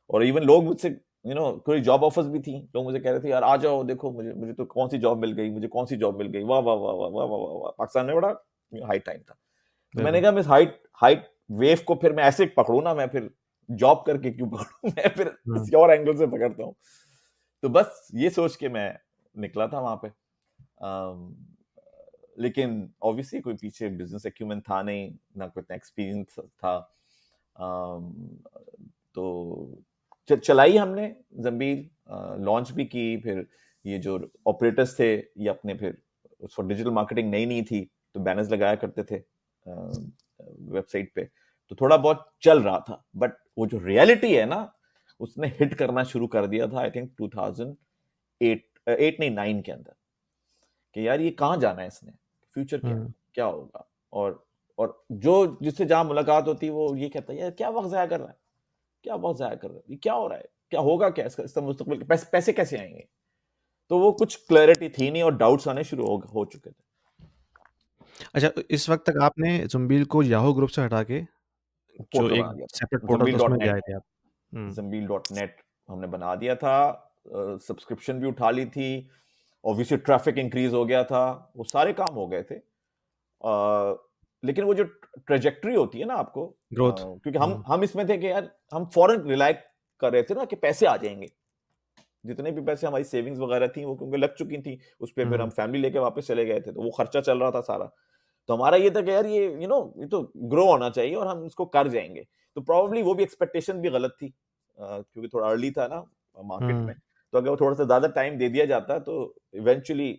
और इवन लोग मुझसे, कोई जॉब ऑफर्स भी थी, लोग मुझे कह रहे थे यार आ जाओ, देखो मुझे मुझे तो कौन सी जॉब मिल गई, मुझे कौन सी जॉब मिल गई, वाह वाह वाह वाह वाह वाह वाह वाह। पाकिस्तान में बड़ा हाई टाइम था। तो मैंने बिल्कुल। कहा मैं इस हाइट हाइट वेव को फिर मैं ऐसे पकड़ू ना, मैं फिर जॉब करके क्यों पकड़ू मैं फिर हुँ। किसी और एंगल से पकड़ता हूँ। तो बस ये सोच के मैं निकला था वहां पे। अम, लेकिन ऑब्वियसली कोई पीछे बिजनेस एक्यूमेंट था नहीं, ना कोई एक्सपीरियंस था। अम, तो चलाई हमने जंबील, लॉन्च भी की। फिर ये जो ऑपरेटर्स थे, ये अपने फिर उस वक्त डिजिटल मार्केटिंग नई नहीं थी, तो बैनर्स लगाया करते थे वेबसाइट पे, तो थोड़ा बहुत चल रहा था। बट वो जो रियलिटी है ना, उसने हिट करना शुरू कर दिया था आई थिंक 2008 एट नहीं 9 के अंदर, कि यार ये कहाँ जाना है इसने, फ्यूचर क्या है, हुँ। क्या होगा। और जो जिससे जहां मुलाकात होती है वो ये कहता है यार क्या वक्त जाया कर रहा है, क्या वक्त जाया कर रहा है, ये क्या हो रहा है, क्या होगा, क्या इसका मुस्तकबिल, पैसे कैसे आएंगे। तो वो कुछ क्लैरिटी थी नहीं, और डाउट्स आने शुरू हो चुके थे। अच्छा, इस वक़्त तक आपने ज़ुम्बील को याहू ग्रुप से हटा के जो पोर्टल एक बना दिया सेपरेट था, पोर्टल था जमील उसमें डॉट ले नेट, आए थे आप। हुँ। जमील डॉट नेट हमने बना दिया था। सब्सक्रिप्शन भी उठा ली थी, ऑब्वियसली ट्रैफिक इंक्रीज हो गया था, वो सारे काम हो गए थे। लेकिन वो जो ट्रेजेक्ट्री होती है ना आपको, ग्रोथ। क्योंकि हम हुँ। हम इसमें थे कि यार हम फॉरन रिलाई कर रहे थे ना कि पैसे आ जाएंगे, जितने भी पैसे हमारी सेविंग्स वगैरह थी वो क्योंकि लग चुकी थी उस पर, फिर हम हुँ। फैमिली लेके वापस चले गए थे, तो वो खर्चा चल रहा था सारा। तो हमारा ये था कि यार ये ये तो ग्रो होना चाहिए और हम इसको कर जाएंगे। तो प्रोबेबली वो भी एक्सपेक्टेशन भी गलत थी, क्योंकि थोड़ा अर्ली था ना मार्केट हुँ। में। तो अगर वो थोड़ा सा ज्यादा टाइम दे दिया जाता तो इवेंचुअली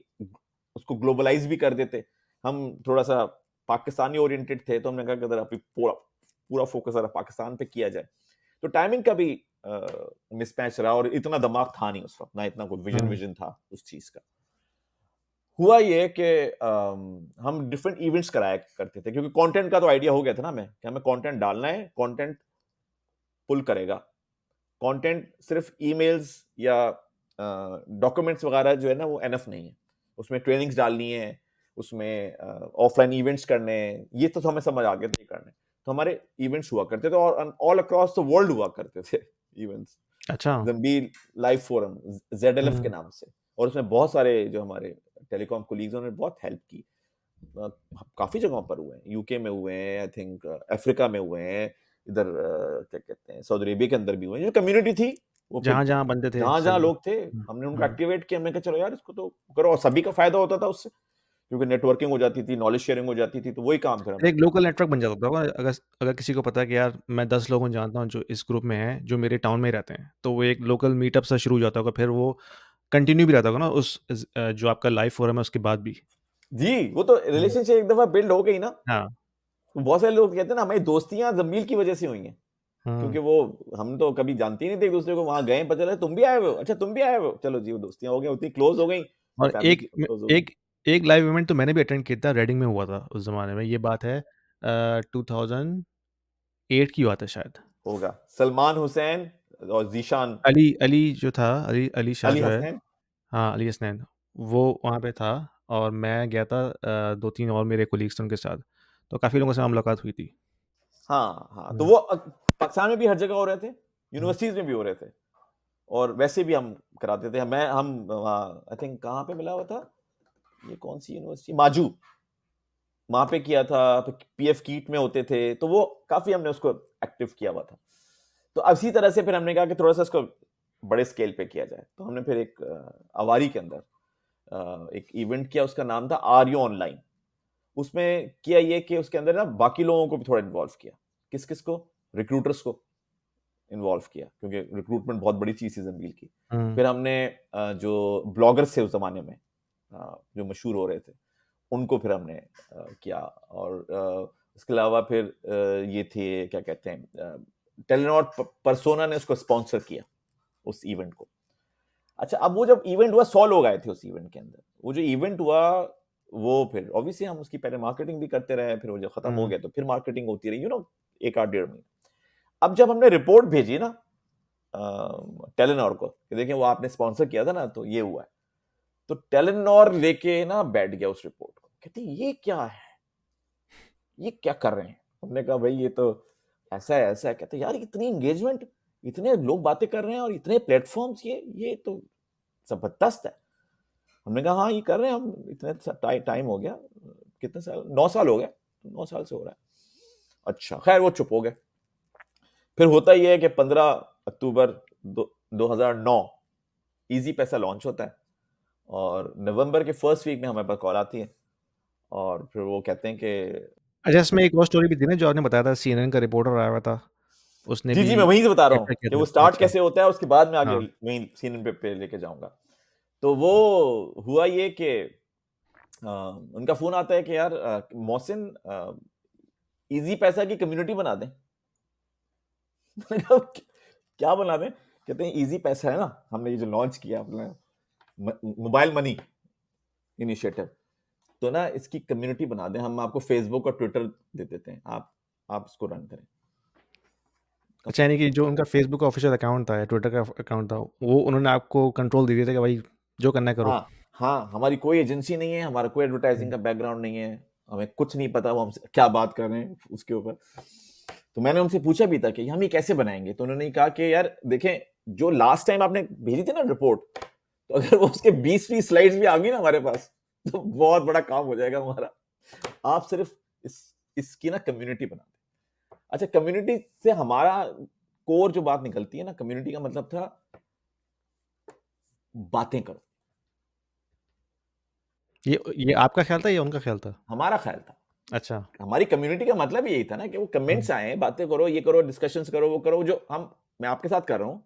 उसको ग्लोबलाइज भी कर देते। हम थोड़ा सा पाकिस्तानी ओरिएंटेड थे, तो हमने कहा कि अगर अभी पूरा पूरा फोकस अगर पाकिस्तान पे किया जाए, तो टाइमिंग का भी मिसमैच रहा, और इतना दिमाग था नहीं उस वक्त, ना इतना कोई विजन हुँ। विजन था उस चीज का। हुआ ये कि हम डिफरेंट इवेंट्स कराया करते थे, क्योंकि कंटेंट का तो आइडिया हो गया था ना हमें कि हमें कंटेंट डालना है, कंटेंट पुल करेगा। कंटेंट सिर्फ ईमेल्स या डॉक्यूमेंट्स वगैरह जो है ना वो एनफ नहीं है, उसमें ट्रेनिंग्स डालनी है, उसमें ऑफलाइन इवेंट्स करने हैं, ये तो हमें समझ आ गया था करने। तो हमारे इवेंट्स हुआ करते थे और ऑल अक्रॉस द वर्ल्ड हुआ करते थे इवेंट्स। अच्छा। जंबील लाइव फोरम, ZLF के हुँ। नाम से, और उसमें बहुत सारे जो हमारे टेलीकॉम कोलीग्स ने बहुत हेल्प की। अ, काफी जगहों पर हुए हैं, यूके में हुए हैं, आई थिंक अफ्रीका में हुए हैं, इधर क्या कहते हैं सऊदी अरेबिया के अंदर भी हुए हैं। जो कम्युनिटी थी वो फिर जहाँ-जहाँ बंदे थे जहां जहां सभी। लोग थे हुँ, हमने उनको हुँ। एक्टिवेट किया। हमने कहा चलो यार इसको तो करो, और सभी का फायदा होता था उससे, क्योंकि नेटवर्किंग हो जाती थी, नॉलेज शेयरिंग हो जाती थी, तो वही काम फिर हमने एक किया। लोकल नेटवर्क बन जाता था अगर अगर किसी को पता है कि यार मैं 10 लोगों को जानता हूँ जो इस ग्रुप में हैं, जो मेरे टाउन में ही रहते हैं, तो वो एक लोकल मीटअप सा शुरू हो जाता होगा, फिर वो कंटिन्यू भी रहता होगा ना जो आपका लाइव फोरम है उसके बाद भी। जी, वो तो हुँ। रिलेशनशिप एक दफा बिल्ड हो गई ना, हाँ। तो बहुत सारे लोग कहते हैं ना हमारी दोस्तियां जमील की वजह से हुई हैं, हुँ। क्योंकि वो हम तो कभी जानते ही नहीं थे एक दूसरे को, वहां गए पता चला तुम भी आए हो, अच्छा तुम भी आए हो, चलो जी वो दोस्तियां हो गई, उतनी क्लोज हो गई कि और फैमिली की एक तरह म क्लोज हो गई। एक एक लाइव इवेंट तो मैंने भी अटेंड किया था, रेडिंग में हुआ था उस ज़माने में, ये बात है 2008 की बात है शायद। होगा सलमान हुसैन और जीशान, अली अली जो था, अली अली शाह अली जो है, हसनैन। हाँ, अली हसनैन, वो वहाँ पे था और मैं गया था 2-3 और मेरे कोलीग्स थे उनके साथ, तो काफ़ी लोगों से वहाँ मुलाकात हुई थी। हाँ हाँ, तो हुँ, वो पाकिस्तान में भी हर जगह हो रहे थे, हुँ। यूनिवर्सिटीज में भी हो रहे थे, और वैसे भी हम कराते थे। मैं हम वहाँ आई थिंक कहाँ पे मिला हुआ था, ये कौन सी यूनिवर्सिटी, माजू, वहां पे किया था। तो PF कीट में होते थे, तो वो काफी हमने उसको एक्टिव किया हुआ था। तो इसी तरह से फिर हमने कहा कि थोड़ा सा इसको बड़े स्केल पे किया जाए, तो हमने फिर एक अवारी के अंदर एक इवेंट किया, उसका नाम था आर्यो ऑनलाइन। उसमें किया ये कि उसके अंदर ना बाकी लोगों को भी थोड़ा इन्वॉल्व किया। किस किस को? रिक्रूटर्स को इन्वॉल्व किया, क्योंकि रिक्रूटमेंट बहुत बड़ी चीज थी जमील की। हुँ। फिर हमने जो ब्लॉगर्स थे उस जमाने में, जो मशहूर हो रहे थे, उनको फिर हमने किया। और इसके अलावा फिर ये थे क्या कहते हैं, टेलीनॉर परसोना ने उसको स्पॉन्सर किया उस इवेंट को। अच्छा, अब वो जब इवेंट हुआ 100 लोग आए थे उस इवेंट के अंदर। वो जो इवेंट हुआ वो फिर ऑब्वियसली हम उसकी पहले मार्केटिंग भी करते रहे, फिर वो जब खत्म हो हुँ। गया तो फिर मार्केटिंग होती रही, एक आध डेढ़ महीने। अब जब हमने रिपोर्ट भेजी ना टेलीनॉर को कि देखिए वो आपने स्पॉन्सर किया था ना, तो ये हुआ है, तो टेलीनॉर लेके ना बैठ गया उस रिपोर्ट को, कहते ये क्या है, ये क्या कर रहे हैं। हमने कहा भाई ये तो ऐसा है ऐसा है। कहते यार इतनी एंगेजमेंट, इतने लोग बातें कर रहे हैं और इतने प्लेटफॉर्म्स, ये तो जबरदस्त है। हमने कहा हाँ ये कर रहे हैं हम, इतने टाइम हो गया, कितने साल, 9 साल हो गए, 9 साल से हो रहा है। अच्छा खैर वो चुप हो गए। फिर होता ही है कि 15 अक्टूबर 2009 इजी पैसा लॉन्च होता है, और नवंबर के फर्स्ट वीक में हमारे पास कॉल आती है, और फिर वो कहते हैं कि अच्छा, इसमें एक और स्टोरी भी थी ना जो आपने बताया था, सीएनएन का रिपोर्टर आया हुआ था, उसने जी भी जी मैं वहीं से बता रहा हूँ कैप्चर किया कि वो था। स्टार्ट अच्छा। कैसे होता है, उसके बाद में आगे हाँ। वहीं सीन पे लेके जाऊंगा। तो वो हुआ ये कि उनका फोन आता है कि यार मोहसिन, इजी पैसा की कम्युनिटी बना दें। मैंने कहा, क्या बना दें? कहते हैं इजी पैसा है ना, हमने ये जो लॉन्च किया अपना मोबाइल मनी इनिशिएटिव, तो ना इसकी कम्युनिटी बना दें, हम आपको फेसबुक और ट्विटर दे देते हैं, आप इसको रन करें। अच्छा, यानी कि जो उनका फ़ेसबुक का ऑफ़िशियल अकाउंट था या ट्विटर का अकाउंट था, वो उन्होंने आपको कंट्रोल दे दिया था कि भाई जो करना है करो। हाँ हाँ, हमारी कोई एजेंसी नहीं है, हमारा कोई एडवर्टाइजिंग हुँ। का बैकग्राउंड नहीं है, हमें कुछ नहीं पता वो हमसे क्या बात कर रहे हैं उसके ऊपर। तो मैंने उनसे पूछा भी था कि हम ये कैसे बनाएंगे, तो उन्होंने कहा कि यार देखें, जो लास्ट टाइम आपने भेजी थी ना रिपोर्ट, तो अगर वो उसके 20-20 स्लाइड्स भी आ गई ना हमारे पास, तो बहुत बड़ा काम हो जाएगा हमारा। आप सिर्फ इसकी ना कम्युनिटी बना दें। अच्छा, कम्युनिटी से हमारा कोर जो बात निकलती है ना, कम्युनिटी का मतलब था बातें करो। ये आपका ख़्याल था या उनका ख़्याल था? हमारा ख्याल था, अच्छा। हमारी कम्युनिटी का मतलब यही था ना कि वो हुँ, कमेंट्स आए, बातें करो, ये करो, डिस्कशंस करो, वो करो, जो हम मैं आपके साथ कर रहा हूं,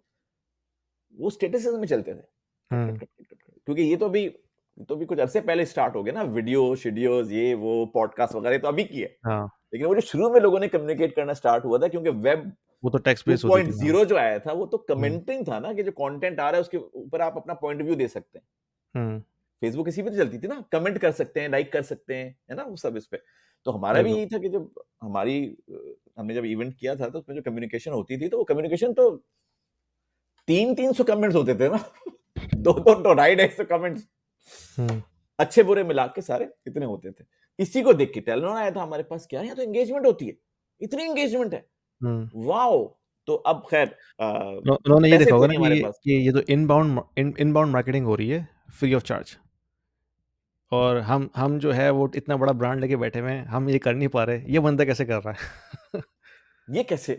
वो स्टेटस में चलते थे, cut cut hmm. Cut cut cut cut. क्योंकि ये तो भी कुछ अरसे पहले स्टार्ट हो गया ना, वीडियो शेडियोस, ये वो पॉडकास्ट वगैरह तो अभी की है। हाँ, लेकिन वो जो शुरू में लोगों ने कम्युनिकेट करना स्टार्ट हुआ था, क्योंकि वेब वो तो टेक्स्ट बेस्ड होती थी। हाँ। 2.0 जो आया था, वो तो हुँ, कमेंटिंग था ना, कि जो कंटेंट आ रहा है उसके ऊपर आप अपना पॉइंट ऑफ व्यू दे सकते हैं। हुँ। फेसबुक इसी पे तो चलती थी ना, कमेंट कर सकते हैं, लाइक कर सकते हैं, है ना, वो सब इस पे। तो हमारा भी बिल्कुल। यही था कि जब हमारी हमने जब इवेंट किया था तो उसमें जो कम्युनिकेशन होती थी, तो वो कम्युनिकेशन तो 300-300 कमेंट्स होते थे ना। 2-2 250-250 कमेंट्स हुँ, अच्छे बुरे मिला के सारे इतने होते थे। इसी को देख के टेलीनॉर आया था हमारे पास, क्या यहाँ तो एंगेजमेंट होती है, इतनी एंगेजमेंट है, हुँ। वाओ! तो अब खैर उन्होंने ये पैसे देखा थे होगा ना नहीं हमारे पास। कि ये जो इनबाउंड मार्केटिंग हो रही है फ्री ऑफ चार्ज, और हम जो है वो इतना बड़ा ब्रांड लेके बैठे हुए हैं, हम ये कर नहीं पा रहे, ये बंदा कैसे कर रहा है? ये कैसे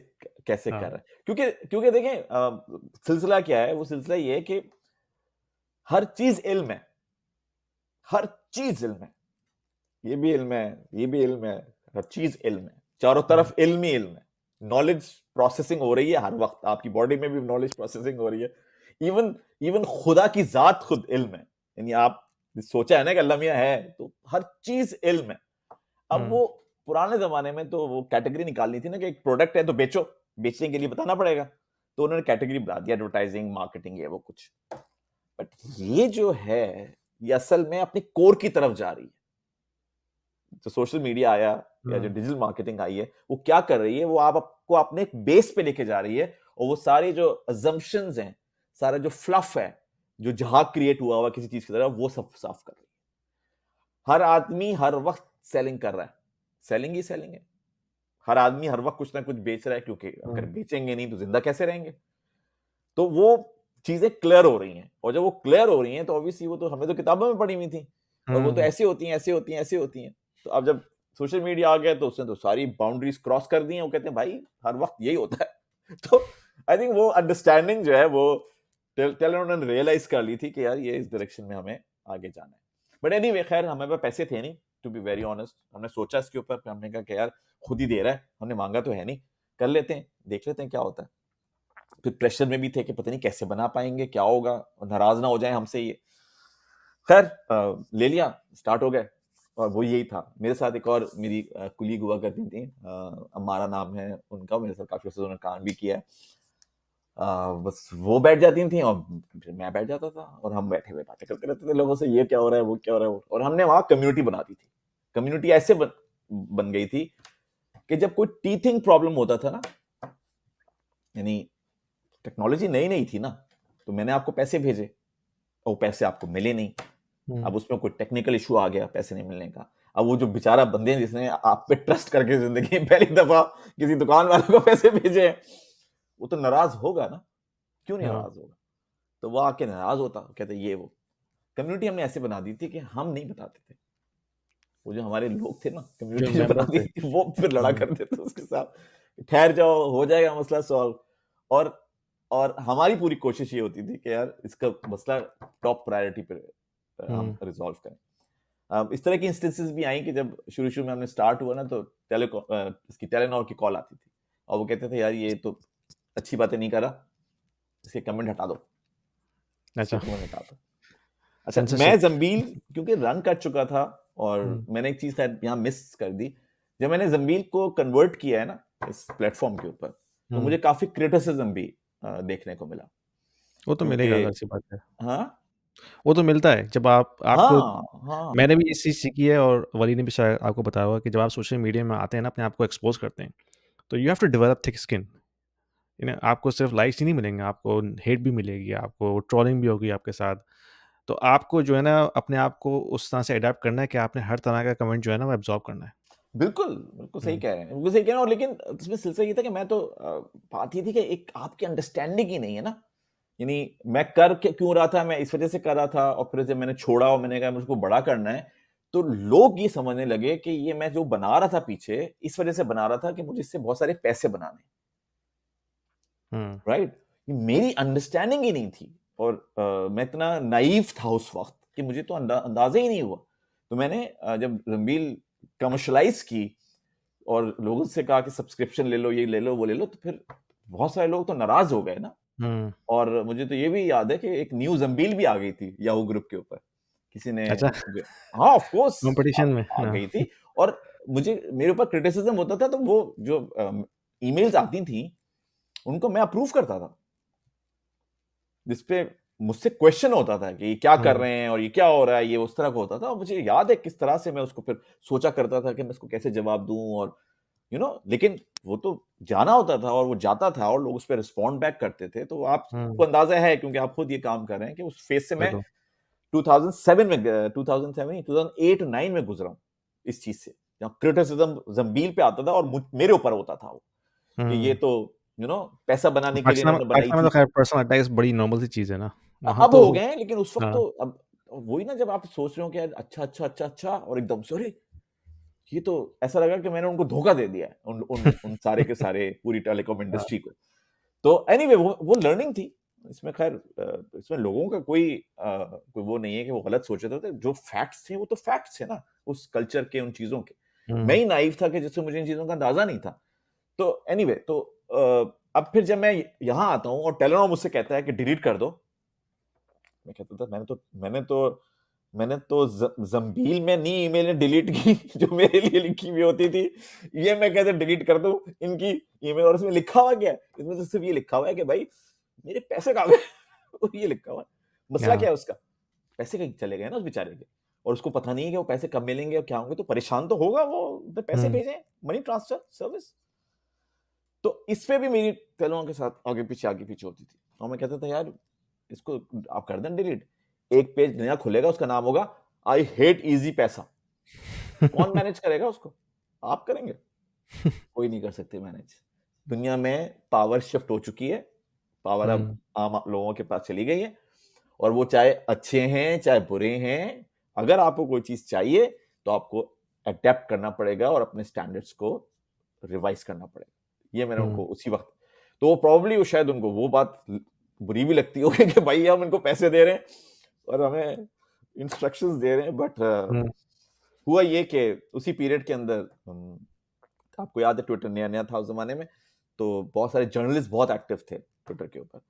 कैसे कर हाँ, रहा है? क्योंकि क्योंकि देखें सिलसिला क्या है? वो सिलसिला ये है कि हर चीज़ इल्म है, हर चीज़ इल्म है। ये भी इल्म है, ये भी इल्म है, हर चीज़ इल्म है। चारों हुँ, तरफ इल्म ही इल्म है। नॉलेज प्रोसेसिंग हो रही है हर वक़्त, आपकी बॉडी में भी नॉलेज प्रोसेसिंग हो रही है। इवन इवन खुदा की ज़ात खुद इल्म है। यानी आप सोचा है ना कि अल्लाह मियाँ है, तो हर चीज़ इल्म है। अब हुँ, वो पुराने ज़माने में तो वो कैटेगरी निकालनी थी ना कि एक प्रोडक्ट है तो बेचो, बेचने के लिए बताना पड़ेगा। तो उन्होंने कैटेगरी बना दी एडवर्टाइज़िंग, मार्केटिंग ये वो कुछ। बट ये जो है, ये असल में अपनी कोर की तरफ जा रही है। जो सोशल मीडिया आया या जो हुँ, डिजिटल मार्केटिंग आई है, वो क्या कर रही है? वो आपको अपने एक बेस पे लेके जा रही है और वो सारी जो असम्पशन्स हैं, सारा जो फ्लफ है, जो जहाग क्रिएट हुआ हुआ किसी चीज़ की तरह, वो सब साफ कर रही है। हर आदमी हर वक़्त सेलिंग कर रहा है। सेलिंग ही सेलिंग है। हर आदमी हर वक़्त कुछ ना कुछ बेच रहा है क्योंकि अगर हुँ, बेचेंगे नहीं तो ज़िंदा कैसे रहेंगे? तो वो चीज़ें क्लियर हो रही हैं और जब वो क्लियर हो रही हैं तो ऑब्वियसली वो तो हमने तो किताबों में पढ़ी हुई थी और वो तो हुँ, ऐसी होती हैं, ऐसी होती हैं, ऐसी होती हैं। तो अब जब सोशल मीडिया आ गया तो उसने तो सारी बाउंड्रीज़ क्रॉस कर दी हैं। वो कहते हैं भाई हर वक़्त यही होता है। तो आई थिंक वो अंडरस्टैंडिंग जो है वो टेलीनॉर ने रियलाइज़ कर ली थी कि यार ये इस डायरेक्शन में हमें आगे जाना है। बट एनीवे खैर हमारे पास पैसे थे नहीं, टू बी वेरी ऑनेस्ट। हमने सोचा इसके ऊपर, फिर हमने कहा कि यार खुद ही दे रहा है, हमने माँगा तो है नहीं, कर लेते हैं, देख लेते हैं क्या होता है। फिर प्रेशर में भी थे कि पता नहीं कैसे बना पाएंगे, क्या होगा, और नाराज ना हो जाए हमसे ये। खैर ले लिया, स्टार्ट हो गए। और वो यही था मेरे साथ। एक और मेरी कुलीग हुआ करती थी, अमारा नाम है उनका, मेरे साथ काफी उन्होंने काम भी किया है। बस वो बैठ जाती थी और फिर मैं बैठ जाता था और हम बैठे हुए बातें करते रहते थे लोगों से, ये क्या हो रहा है, वो क्या हो रहा है। और हमने वहां कम्युनिटी बना दी थी। कम्युनिटी ऐसे बन गई थी कि जब कोई टीथिंग प्रॉब्लम होता था ना, यानी टेक्नोलॉजी नई नई थी ना, तो मैंने आपको पैसे भेजे और वो पैसे आपको मिले नहीं। हुँ, अब उसमें कोई टेक्निकल इशू आ गया पैसे नहीं मिलने का। अब वो जो बेचारा बंदे हैं जिसने आप पे ट्रस्ट करके जिंदगी में पहली दफा किसी दुकान वाले को पैसे भेजे हैं, वो तो नाराज होगा ना। क्यों नहीं हाँ, नाराज होगा? तो वो आके नाराज होता, कहते ये वो। कम्युनिटी हमने ऐसे बना दी थी कि हम नहीं बताते थे। वो जो हमारे लोग थे ना, जो कम्युनिटी जो बना मेंबर्स दी थे। थी, वो फिर लड़ा हुँ, करते थे उसके साथ। ठहर जाओ, हो जाएगा मसला सॉल्व। और और हमारी पूरी कोशिश ये होती थी कि यार इसका मसला टॉप प्रायोरिटी पे हम हुँ, रिजॉल्व करें। इस तरह की इंस्टेंसेस भी आई कि जब शुरू-शुरू में हमने स्टार्ट हुआ ना, तो इसकी टेलीनॉर की कॉल आती थी और वो कहते थे यार ये तो अच्छी बातें नहीं कर रहा, इसके कमेंट हटा दो, इसके अच्छा, कमेंट हटा दो। अच्छा, सेंसरशिप। मैं ज़ंबील क्योंकि रन कर चुका था और हुँ, मैंने एक चीज़ शायद यहाँ मिस कर दी। जब मैंने ज़ंबील को कन्वर्ट किया है ना इस प्लेटफ़ॉर्म के ऊपर, तो हुँ, मुझे काफ़ी क्रिटिसिज़्म भी देखने को मिला वो तो क्योंकि मिलेगा, ज़ाहिर-सी बात है। हाँ? वो तो मिलता है जब आपको, हाँ, हाँ। मैंने भी ये चीज़ सीखी है और वली ने भी शायद आपको बताया होगा कि जब आप सोशल मीडिया में आते हैं ना, अपने आप को एक्सपोज़ करते हैं, तो you have to develop thick skin. You know, आपको सिर्फ़ लाइक्स ही नहीं मिलेंगे, आपको हेट भी मिलेगी, आपको ट्रोलिंग भी होगी आपके साथ। तो आपको जो है ना, अपने आप को उस तरह से अडैप्ट करना है कि आपने हर तरह का कमेंट जो है ना, वो एब्ज़ॉर्ब करना है। बिल्कुल, बिल्कुल सही हुँ, कह रहे हैं। बिल्कुल सही कह रहे हैं। और लेकिन इसमें सिलसिला ये था कि मैं तो बात ये थी कि एक आपकी अंडरस्टैंडिंग ही नहीं है ना। यानी मैं कर के क्यों रहा था, मैं इस वज़ह से कर रहा था और फिर जब मैंने छोड़ा और मैंने कहा मुझको बड़ा करना है, तो लोग ये समझने लगे कि ये मैं जो बना रहा था पीछे, इस वज़ह से बना रहा था कि मुझे इससे बहुत सारे पैसे बनाने हैं, हुँ, राइट? ये मेरी अंडरस्टैंडिंग ही नहीं थी और मैं इतना नाइव था उस वक़्त कि मुझे तो अंदाज़ा ही नहीं हुआ। तो मैंने जब रणबीर कमर्शियलाइज़ की और लोगों से कहा कि सब्सक्रिप्शन ले लो, ये ले लो, वो ले लो, तो फिर बहुत सारे लोग तो नाराज़ हो गए ना। हुँ। और मुझे तो ये भी याद है कि एक न्यू ज़ंबील भी आ गई थी याहू ग्रुप के ऊपर। किसी ने अच्छा, ज हाँ, ऑफ़ कोर्स कॉम्पिटिशन में, आ हाँ। गई थी। और मुझे मेरे ऊपर क्रिटिसिज़्म होता था तो वो जो ईमेल्स आती थी, उनको मैं अप्रूव करता था। जिसपे मुझसे क्वेश्चन होता था कि ये क्या कर हुँ, रहे हैं और ये क्या हो रहा है, ये उस तरह का होता था। और मुझे याद है किस तरह से मैं उसको फिर सोचा करता था कि मैं इसको कैसे जवाब दूँ और लेकिन वो तो जाना होता था और वो जाता था और लोग उस पे रिस्पॉन्ड बैक करते थे। तो आपको हुँ, अंदाज़ा है क्योंकि आप खुद ये काम कर रहे हैं कि उस फेज़ से मैं बिल्कुल। 2007 में 2007 नहीं 2008-9 में गुज़रा हूँ इस चीज़ से। जहाँ क्रिटिसिज़्म ज़ंबील पे आता था और मेरे ऊपर होता था वो, कि ये हुँ, तो पैसा बनाने के लिए इन्होंने बनाई पाकिस्तान में थी। तो खैर पर्सनल अटैक्स बड़ी नॉर्मल सी चीज़ है ना, वहाँ अब तो हो गए हैं लेकिन उस वक़्त हाँ, तो अब वही ना जब आप सोच रहे हो कि यार अच्छा, अच्छा, अच्छा, अच्छा और एकदम से अरे! ये तो ऐसा लगा कि मैंने उनको धोखा दे दिया है, उन उन उन सारे के सारे पूरी टेलीकॉम हाँ, इंडस्ट्री को। तो एनीवे वो लर्निंग थी। इसमें खैर इसमें लोगों का कोई वो नहीं है कि वो गलत सोच रहे थे। जो फैक्ट्स थे वो तो फैक्ट्स थे ना, उस कल्चर के, उन चीज़ों के। मैं हुँ, ही नाइव था कि जिससे मुझे इन चीज़ों का अंदाज़ा नहीं था। तो एनीवे अब फिर जब मैं यहाँ आता हूँ और टेलेनॉर मुझसे कहता है कि डिलीट कर दो। मैं कहता था मैंने तो ज़ंबील में नहीं ईमेलें डिलीट की जो मेरे लिए लिखी हुई होती थी। ये मैं कैसे डिलीट कर दूँ इनकी ईमेल और इसमें लिखा हुआ क्या है? इसमें तो सिर्फ़ ये लिखा हुआ है कि भाई मेरे पैसे कहाँ गए? और ये लिखा हुआ है। मसला हाँ, क्या है उसका? पैसे कहीं चले गए ना उस बेचारे के और उसको पता नहीं है कि वो पैसे कब मिलेंगे और क्या होंगे, तो परेशान तो होगा वो। उसने पैसे हुँ, भेजे हैं, मनी ट्रांसफर सर्विस। तो इस पे भी मेरी टेलों के साथ आगे-पीछे होती थी और मैं कहता था यार इसको आप कर दें डिलीट। एक पेज नया खुलेगा उसका नाम होगा आई हेट ईज़ी पैसा। कौन मैनेज करेगा उसको? आप करेंगे? कोई नहीं कर सकते मैनेज। दुनिया में पावर शिफ्ट हो चुकी है। पावर अब हुँ, आम लोगों के पास चली गई है और वो चाहे अच्छे हैं, चाहे बुरे हैं, अगर आपको कोई चीज़ चाहिए तो आपको अडैप्ट करना पड़ेगा और अपने स्टैंडर्ड्स को रिवाइज़ करना पड़ेगा। ये मैंने हुँ, उनको उसी वक़्त तो वो प्रोबब्ली वो शायद उनको वो बात बुरी भी लगती होगी कि भाई हम इनको पैसे दे रहे हैं और हमें इंस्ट्रक्शंस दे रहे हैं बट हुँ, हुआ ये कि उसी पीरियड के अंदर आपको याद है ट्विटर नया-नया था उस ज़माने में, तो बहुत सारे जर्नलिस्ट बहुत एक्टिव थे ट्विटर के ऊपर।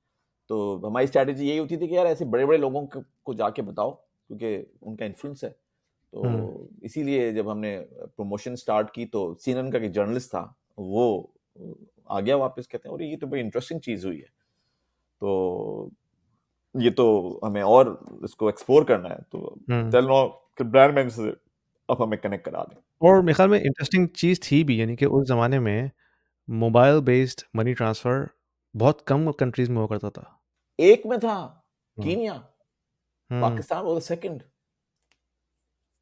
तो हमारी स्ट्रैटेजी यही होती थी कि यार ऐसे बड़े-बड़े लोगों को जाके बताओ क्योंकि उनका इन्फ्लुएंस है। हुँ, तो इसीलिए जब हमने प्रमोशन स्टार्ट की तो सीएनएन का एक जर्नलिस्ट था, वो आ गया वापस कहते हैं, "अरे! ये तो बड़ी इंटरेस्टिंग चीज़ हुई है।" तो ये तो हमें और इसको एक्सप्लोर करना है, तो हुँ। टेलीनॉर के ब्रांड मैनेजर से अब हमें कनेक्ट करा दें। और मेरे ख़्याल में इंटरेस्टिंग चीज़ थी भी, यानी कि उस ज़माने में मोबाइल बेस्ड मनी ट्रांसफ़र बहुत कम कंट्रीज़ में हुआ करता था। एक में था hmm, Kenya, hmm, Pakistan was the second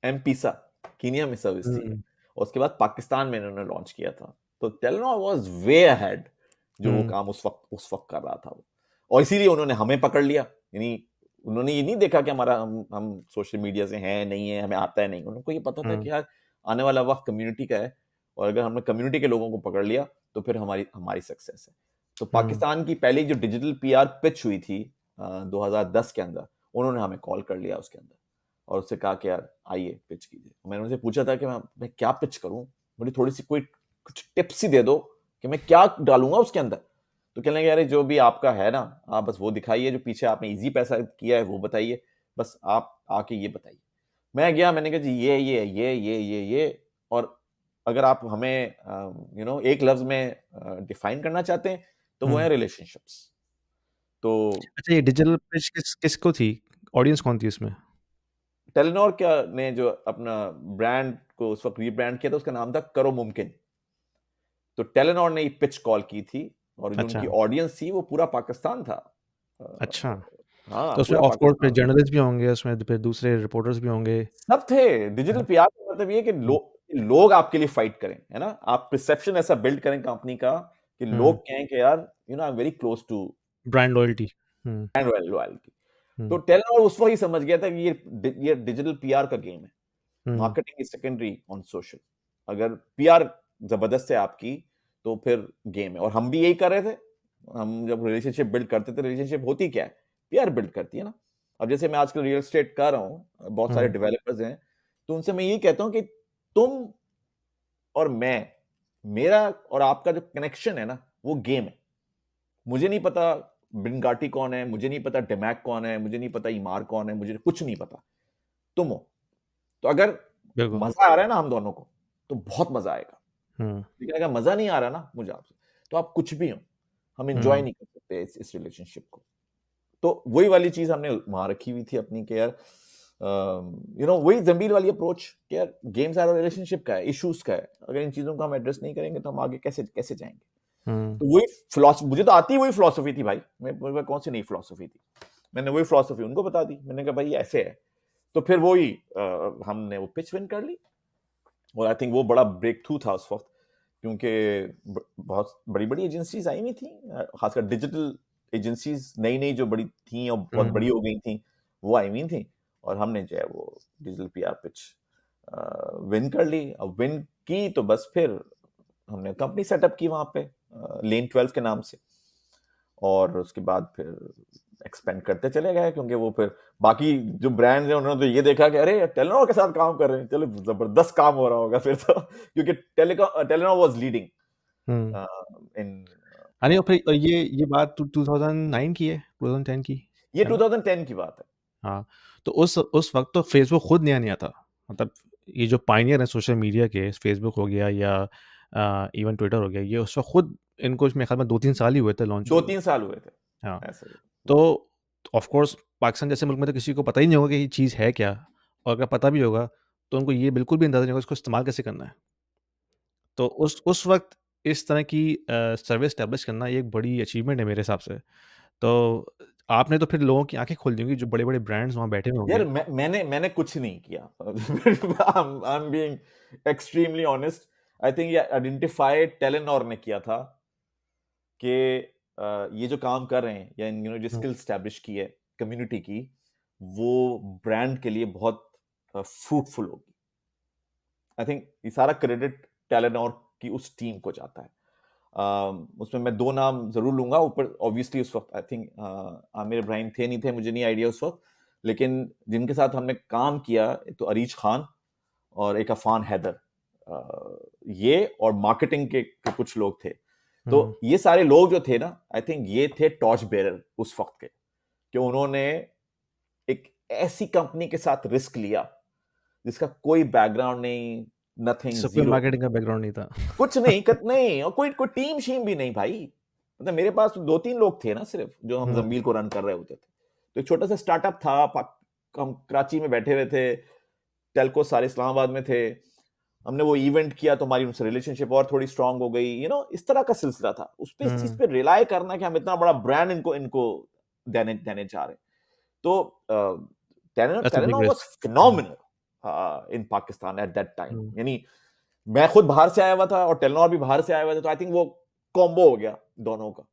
M Pesa, Kenya में सर्विस थी। हुँ, और उसके बाद पाकिस्तान में इन्होंने लॉन्च किया था। तो टेलीनॉर वाज़ वे अहेड जो वो हुँ, काम उस वक़्त कर रहा था वो। और इसीलिए उन्होंने हमें पकड़ लिया। यानी उन्होंने ये नहीं देखा कि हमारा हम सोशल मीडिया से हैं, नहीं है, हमें आता है, नहीं। उनको ये पता था हुँ, कि यार आने वाला वक़्त कम्युनिटी का है और अगर हमने कम्युनिटी के लोगों को पकड़ लिया, तो फिर हमारी हमारी सक्सेस है। तो हुँ, पाकिस्तान की पहली जो डिजिटल पीआर पिच हुई थी 2010 के अंदर, उन्होंने हमें कॉल कर लिया उसके अंदर। और उससे कहा कि यार आइए पिच कीजिए। मैंने उनसे पूछा था कि मैं क्या पिच करूँ? मुझे थोड़ी-सी कोई कुछ टिप्स ही दे दो कि मैं क्या डालूँगा उसके अंदर? तो कहने लगे अरे जो भी आपका है ना, आप बस वो दिखाइए, जो पीछे आपने ईज़ी पैसा किया है वो बताइए, बस आप आके ये बताइए। मैं गया मैंने कहा जी ये और अगर आप हमें एक लफ्ज़ में डिफाइन करना चाहते हैं, तो वो हुँ। है रिलेशनशिप्स। तो अच्छा, ये डिजिटल पिच किसको थी? ऑडियंस कौन थी उसमें? टेलीनॉर क्या ने जो अपना ब्रांड को उस वक़्त रीब्रांड किया था, उसका नाम था करो मुमकिन। तो टेलीनॉर ने ये पिच कॉल की थी और जो अच्छा, उनकी ऑडियंस थी, वो पूरा पाकिस्तान था। अच्छा। हाँ, तो उसमें पूरा ऑफ कोर्स फिर पाकिस्तान। जर्नलिस्ट भी होंगे, उसमें फिर दूसरे रिपोर्टर्स भी होंगे। सब थे। डिजिटल हुँ, पीआर का मतलब ये है कि हुँ, लोग आपके लिए फाइट करें, है ना? आप परसेप्शन ऐसा बिल्ड करें कंपनी का कि हुँ, लोग कहें कि यार I am very close to brand loyalty. Um, brand loyalty. तो हुँ, टेलीनॉर उस वक़्त ही समझ गया था कि ये डिजिटल पीआर का गेम है। Hmm, marketing is secondary on social. अगर पीआर ज़बरदस्त है आपकी, तो फिर गेम है और हम भी यही कर रहे थे। हम जब रिलेशनशिप बिल्ड करते थे, रिलेशनशिप होती क्या है? पीआर बिल्ड करती है ना। अब जैसे मैं आजकल रियल एस्टेट कर रहा हूँ, बहुत सारे हुँ, डेवलपर्स हैं, तो उनसे मैं यही कहता हूँ कि तुम और मैं, मेरा और आपका जो कनेक्शन है ना, वो गेम है। मुझे नहीं पता बिनगाटी कौन है, मुझे नहीं पता डेमैक कौन है, मुझे नहीं पता ईमार कौन है, मुझे कुछ नहीं पता। तुम हो। तो अगर बिल्कुल। मज़ा आ रहा है ना हम दोनों को, तो बहुत मज़ा आएगा। हुँ, लेकिन अगर मज़ा नहीं आ रहा ना मुझे आपसे, तो आप कुछ भी हो, हम एन्जॉय हुँ, नहीं कर सकते इस रिलेशनशिप को। तो वही वाली चीज हमने वहां रखी हुई थी अपनी कि यार वही जंबील वाली अप्रोच कि यार गेम्स आर रिलेशनशिप का है, इश्यूज का है, अगर इन चीजों को हम एड्रेस नहीं करेंगे तो हम आगे कैसे कैसे जाएंगे। हम्म। तो वही फिलोसफी मुझे तो आती, वही फिलोसफी थी भाई, मेरे पास कौन सी नई फिलोसफी थी, मैंने वही फिलोसफी उनको बता दी, मैंने कहा भाई ऐसे है। तो फिर वही हमने वो पिच विन कर ली, और आई थिंक वो बड़ा ब्रेक थ्रू था उस वक्त, क्योंकि बहुत बड़ी बड़ी एजेंसीज आई हुई थी, खासकर डिजिटल एजेंसीज नई नई जो बड़ी थी और बहुत हम्म। बड़ी हो गई थी, वो आई हुई थी, और हमने जो है वो डिजिटल पीआर पिच विन कर ली। अब विन की तो बस फिर हमने कंपनी सेटअप की वहां पे, लेन 12 के नाम से, और उसके बाद फिर एक्सपेंड करते चले गए, क्योंकि वो फिर बाकी जो ब्रांड्स हैं उन्होंने तो ये देखा कि अरे टेलीनॉर के साथ काम कर रहे हैं, चलो जबरदस्त काम हो रहा होगा फिर तो, क्योंकि टेलीनॉर वाज लीडिंग हम्म। इन। अरे और फिर ये बात 2009 की है, 2010 की ये है ना? 2010 की बात है। हाँ, तो उस वक्त तो फेसबुक खुद नया था, मतलब ये जो पायनियर है सोशल मीडिया के, फेसबुक हो गया या इवन ट्विटर हो गया, ये उस वक्त खुद इनको मेरे ख्याल में 2-3 साल ही हुए थे लॉन्च दो हुए हुए। तीन साल हुए थे हाँ, ऐसे ही। तो ऑफ कोर्स पाकिस्तान जैसे मुल्क में तो किसी को पता ही नहीं होगा कि ये चीज़ है क्या, और अगर पता भी होगा तो उनको ये बिल्कुल भी अंदाज़ा नहीं होगा इसको इस्तेमाल कैसे करना है। तो उस वक़्त इस तरह की सर्विस एस्टेब्लिश करना ये एक बड़ी अचीवमेंट है मेरे हिसाब से। तो आपने तो फिर लोगों की आँखें खोल दी होंगी, जो बड़े-बड़े ब्रांड्स वहाँ बैठे हुए यार होंगे। मैंने कुछ नहीं किया, I am being extremely honest. I think ये आइडेंटिफाई टेलीनॉर ने किया था कि ये जो काम कर रहे हैं, या जो हुँ, स्किल स्टैब्लिश की है कम्युनिटी की, वो ब्रांड के लिए बहुत फ्रूटफुल होगी। आई थिंक ये सारा क्रेडिट टेलेनॉर की उस टीम को जाता है। उसमें मैं दो नाम जरूर लूंगा ऊपर, ऑब्वियसली उस वक्त आई थिंक आमिर इब्राहिम थे नहीं थे, मुझे नहीं आइडिया उस वक्त, लेकिन जिनके साथ हमने काम किया, एक तो अरीज खान और एक अफान हैदर, ये और मार्केटिंग के कुछ लोग थे। तो हुँ, ये सारे लोग जो थे ना, आई थिंक ये थे टॉर्च बेरर उस वक्त के, कि उन्होंने एक ऐसी कंपनी के साथ रिस्क लिया जिसका कोई बैकग्राउंड नहीं, नथिंग, जिसका कोई जीरो, मार्केटिंग का बैकग्राउंड नहीं था। कुछ नहीं नहीं, और कोई कोई टीम शीम भी नहीं भाई। मतलब मेरे पास दो तीन लोग थे ना सिर्फ, जो हम हुँ, जमील को रन कर रहे होते थे। तो एक छोटा सा स्टार्टअप था, हम कराची में बैठे हुए थे, टेलको सारे इस्लामाबाद में थे, हमने वो इवेंट किया तो हमारी उनसे रिलेशनशिप और थोड़ी स्ट्रांग हो गई, इस तरह का सिलसिला था। उस पे, इस चीज हुँ, पे रिलाय करना कि हम इतना बड़ा ब्रांड इनको इनको देने देने जा रहे हैं। तो that's a big Telenor was risk. Hmm, phenomenal in Pakistan at that time. Hmm, यानी मैं खुद बाहर से आया हुआ था और टेलेनॉर भी बाहर से आया हुआ था, तो आई थिंक वो कॉम्बो हो गया दोनों का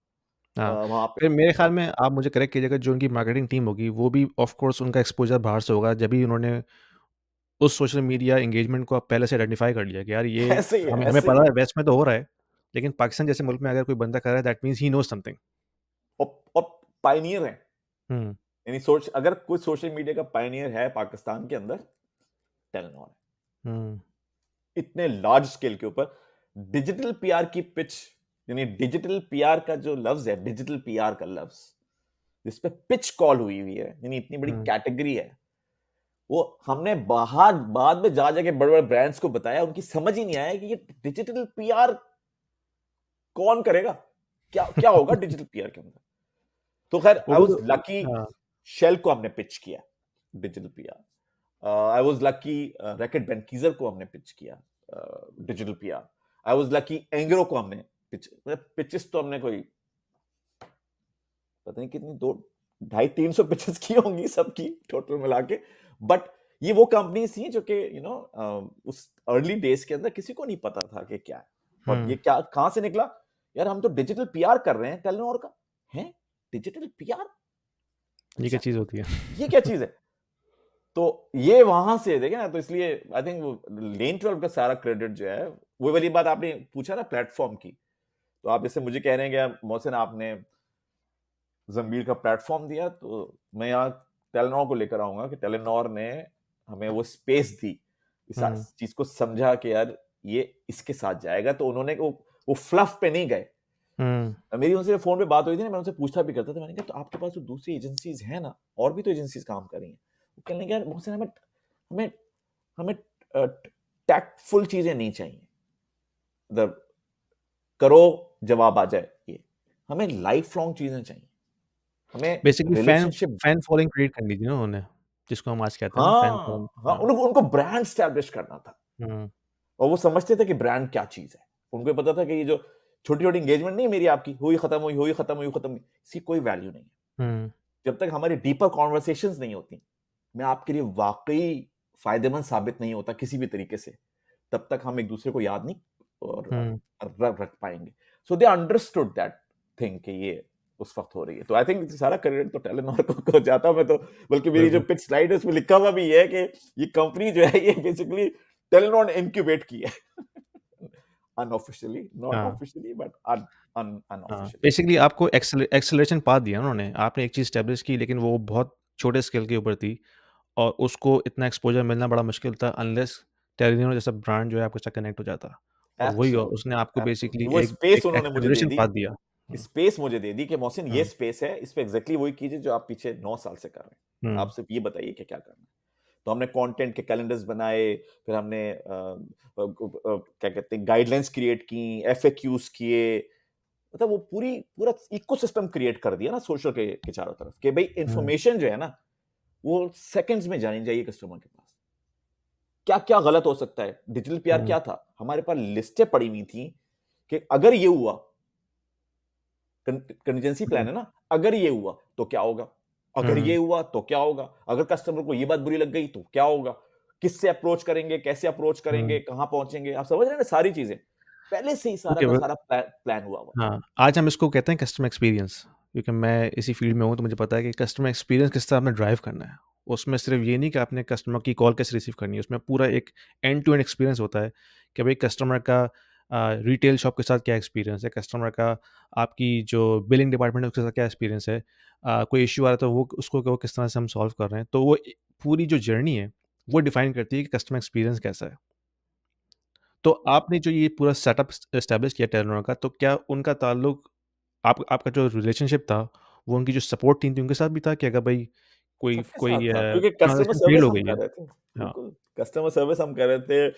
हाँ। वहां पे। फिर मेरे ख्याल में आप मुझे करेक्ट कीजिएगा, जो उनकी मार्केटिंग टीम होगी, वो भी ऑफ कोर्स उनका एक्सपोज़र बाहर से होगा, जब भी उन्होंने उस सोशल मीडिया एंगेजमेंट को पहले से आइडेंटिफ़ाई कर लिया कि यार ये ऐसे ही है, हमें हमें ऐसे ही पता है। है वेस्ट में तो हो रहा है, लेकिन पाकिस्तान जैसे मुल्क में अगर कोई बंदा कर रहा है that means he knows something. और पायनियर है, हुँ, यानी सोच, अगर कुछ सोशल मीडिया का पायनियर है पाकिस्तान के अंदर, टेलेनॉर है। हुँ, इतने लार्ज स्केल के ऊपर डिजिटल पीआर की पिच, यानी डिजिटल पीआर का जो लफ्ज है, डिजिटल पीआर का लफ्ज जिस पे पिच कॉल हुई हुई है, यानी इतनी बड़ी हुँ, कैटेगरी है, वो हमने बाहर बाद में जा जाके बड़े बड़े ब्रांड्स को बताया, उनकी समझ ही नहीं आया कि ये डिजिटल पीआर कौन करेगा, क्या क्या होगा डिजिटल पीआर के अंदर। तो खैर वो आई भी वाज तो लकी, हाँ, शेल को हमने पिच किया digital PR. I was lucky, Reckitt Benckiser को हमने पिच किया digital PR. I was lucky, Engro को हमने पिचेस तो हमने कोई पता नहीं कितनी, 200-350 पिचेस की होंगी सबकी टोटल मिला के। बट ये वो कंपनीज थी जो कि उस अर्ली डेज के अंदर किसी को नहीं पता था कि क्या है, और ये हुँ, क्या कहां से निकला, यार हम तो डिजिटल पीआर कर रहे हैं टेलीनॉर का, है डिजिटल पीआर, ये क्या अच्छा चीज़ होती है? ये क्या चीज है। तो ये वहां से देखे ना, तो इसलिए आई थिंक वो लेन 12 का सारा क्रेडिट जो है, वो वाली बात आपने पूछा ना प्लेटफॉर्म की, तो आप जैसे मुझे कह रहे हैं कि यार मोहसिन आपने जंबीर का प्लेटफॉर्म दिया, तो मैं यहाँ टेलेनॉर को लेकर आऊंगा कि टेलेनॉर ने हमें वो स्पेस दी, इस हुँ, चीज को समझा कि यार ये इसके साथ जाएगा, तो उन्होंने वो फ्लफ पे नहीं गए। हुँ, मेरी उनसे फोन पे बात हुई थी ना, मैं उनसे पूछता भी करता था, मैंने कहा तो आपके पास तो दूसरी एजेंसीज है ना, और भी तो एजेंसीज काम कर रही हैं। वो कहने लगे यार मोहसिन, हमें हमें हमें टैक्टफुल चीजें नहीं चाहिए, मतलब करो जवाब आ जाए, ये हमें लाइफ लॉन्ग चीजें चाहिए। हमें basically fan relationship. Fan following create करनी थी ना उन्होंने, जिसको हम आज कहते हैं ना फैन फॉलोइंग। हाँ, हाँ, हाँ। उनको उनको ब्रांड एस्टेब्लिश करना था हुँ, और वो समझते थे कि ब्रांड क्या चीज़ है। उनको पता था कि ये जो छोटी-छोटी एंगेजमेंट नहीं है मेरी आपकी, हुई खत्म हुई, हुई खत्म हुई, खत्म हुई, इसकी कोई वैल्यू नहीं है। हुँ, जब तक हमारी डीपर कन्वर्सेशंस नहीं होती, मैं आपके लिए वाक़ई फ़ायदेमंद साबित नहीं होता किसी भी तरीके से, तब तक हम एक-दूसरे को याद नहीं और हुँ, रख पाएँगे। सो दे अंडरस्टूड दैट थिंग कि ये उस वक़्त हो रही है। तो आई थिंक सारा क्रेडिट तो टेलेनॉर को जाता मैं तो, बल्कि मेरी जो बिल्कुल। पिच स्लाइड है उसमें लिखा हुआ भी ये है कि ये कंपनी जो है ये बेसिकली टेलेनॉर ने इनक्यूबेट की है। अनऑफिशियली, नॉट हाँ, ऑफिशियली बट हाँ, अनऑफिशियली। बेसिकली आपको एक्सेलरेशन पाथ दिया ना उन्होंने, आपने एक चीज़ एस्टेब्लिश की लेकिन वो बहुत छोटे स्केल के ऊपर थी और उसको इतना एक्सपोज़र मिलना बड़ा मुश्किल था अनलेस टेलिनर जैसा ब्रांड जो है आपके साथ कनेक्ट हो जाता और वही और उसने एब्सोल्युटली, आपको बेसिकली एब्सोल्युटली वो एक स्पेस एक उन्होंने मुझे दे एक्सेलरेशन दी। पाथ दिया। हुँ, स्पेस मुझे दे दी कि मोहसिन ये हुँ, स्पेस है, इस पे एग्ज़ैक्टली वही कीजिए जो आप पीछे 9 साल से कर रहे हैं। हुँ, आप सिर्फ़ ये बताइए कि क्या करना है। तो हमने कंटेंट के कैलेंडर्स बनाए, फिर हमने क्या कहते हैं गाइडलाइंस क्रिएट की, एफएक्यूज़ किए, मतलब वो पूरा इकोसिस्टम क्रिएट कर दिया ना सोशल के चारों तरफ कि भई हुँ, इन्फॉर्मेशन जो है ना, वो सेकंड्स में जानी चाहिए कस्टमर के पास। क्या-क्या गलत हो सकता है? डिजिटल पीआर हुँ, क्या था? हमारे पास लिस्टें पड़ी हुई थी कि अगर ये हुआ, कंटीजेंसी प्लान हुँ, है ना, अगर ये हुआ तो क्या होगा? अगर ये हुँ, हुआ तो क्या होगा? अगर कस्टमर को ये बात बुरी लग गई तो क्या होगा? किससे अप्रोच करेंगे? कैसे अप्रोच करेंगे? हुँ, कहाँ पहुँचेंगे? आप समझ रहे हैं ना सारी चीज़ें? पहले से ही सारा ओके का व सारा प्लान हुआ हुआ था। हाँ, आज हम इसको कहते हैं कस्टमर एक्सपीरियंस क्योंकि मैं इसी फील्ड में हूँ तो मुझे पता है कि कस्टमर एक्सपीरियंस किस तरह आपने ड्राइव करना है। उसमें सिर्फ़ ये नहीं कि आपने कस्टमर की कॉल कैसे रिसीव करनी है, उसमें पूरा एक एंड टू एंड एक्सपीरियंस होता है कि भई कस्टमर का रिटेल शॉप के साथ क्या एक्सपीरियंस है, कस्टमर का आपकी जो बिलिंग डिपार्टमेंट है उसके साथ क्या एक्सपीरियंस है। कोई इश्यू आ रहा है तो वो किस तरह से हम सॉल्व कर रहे हैं। तो वो पूरी जो जर्नी है, वो डिफाइन करती है कि कस्टमर एक्सपीरियंस कैसा है। तो आपने जो ये पूरा सेटअप एस्टेब्लिश किया टेलीनॉर का, तो क्या उनका ताल्लुक आपका जो रिलेशनशिप था, वो उनकी जो सपोर्ट टीम थी, उनके साथ भी था कि अगर भई कोई सबके साथ कोई था क्योंकि कस्टमर ट्रांज़ैक्शन फेल सर्विस हो हम गई है? कर रहे थे। हाँ, बिल्कुल, कस्टमर सर्विस हम कर रहे थे,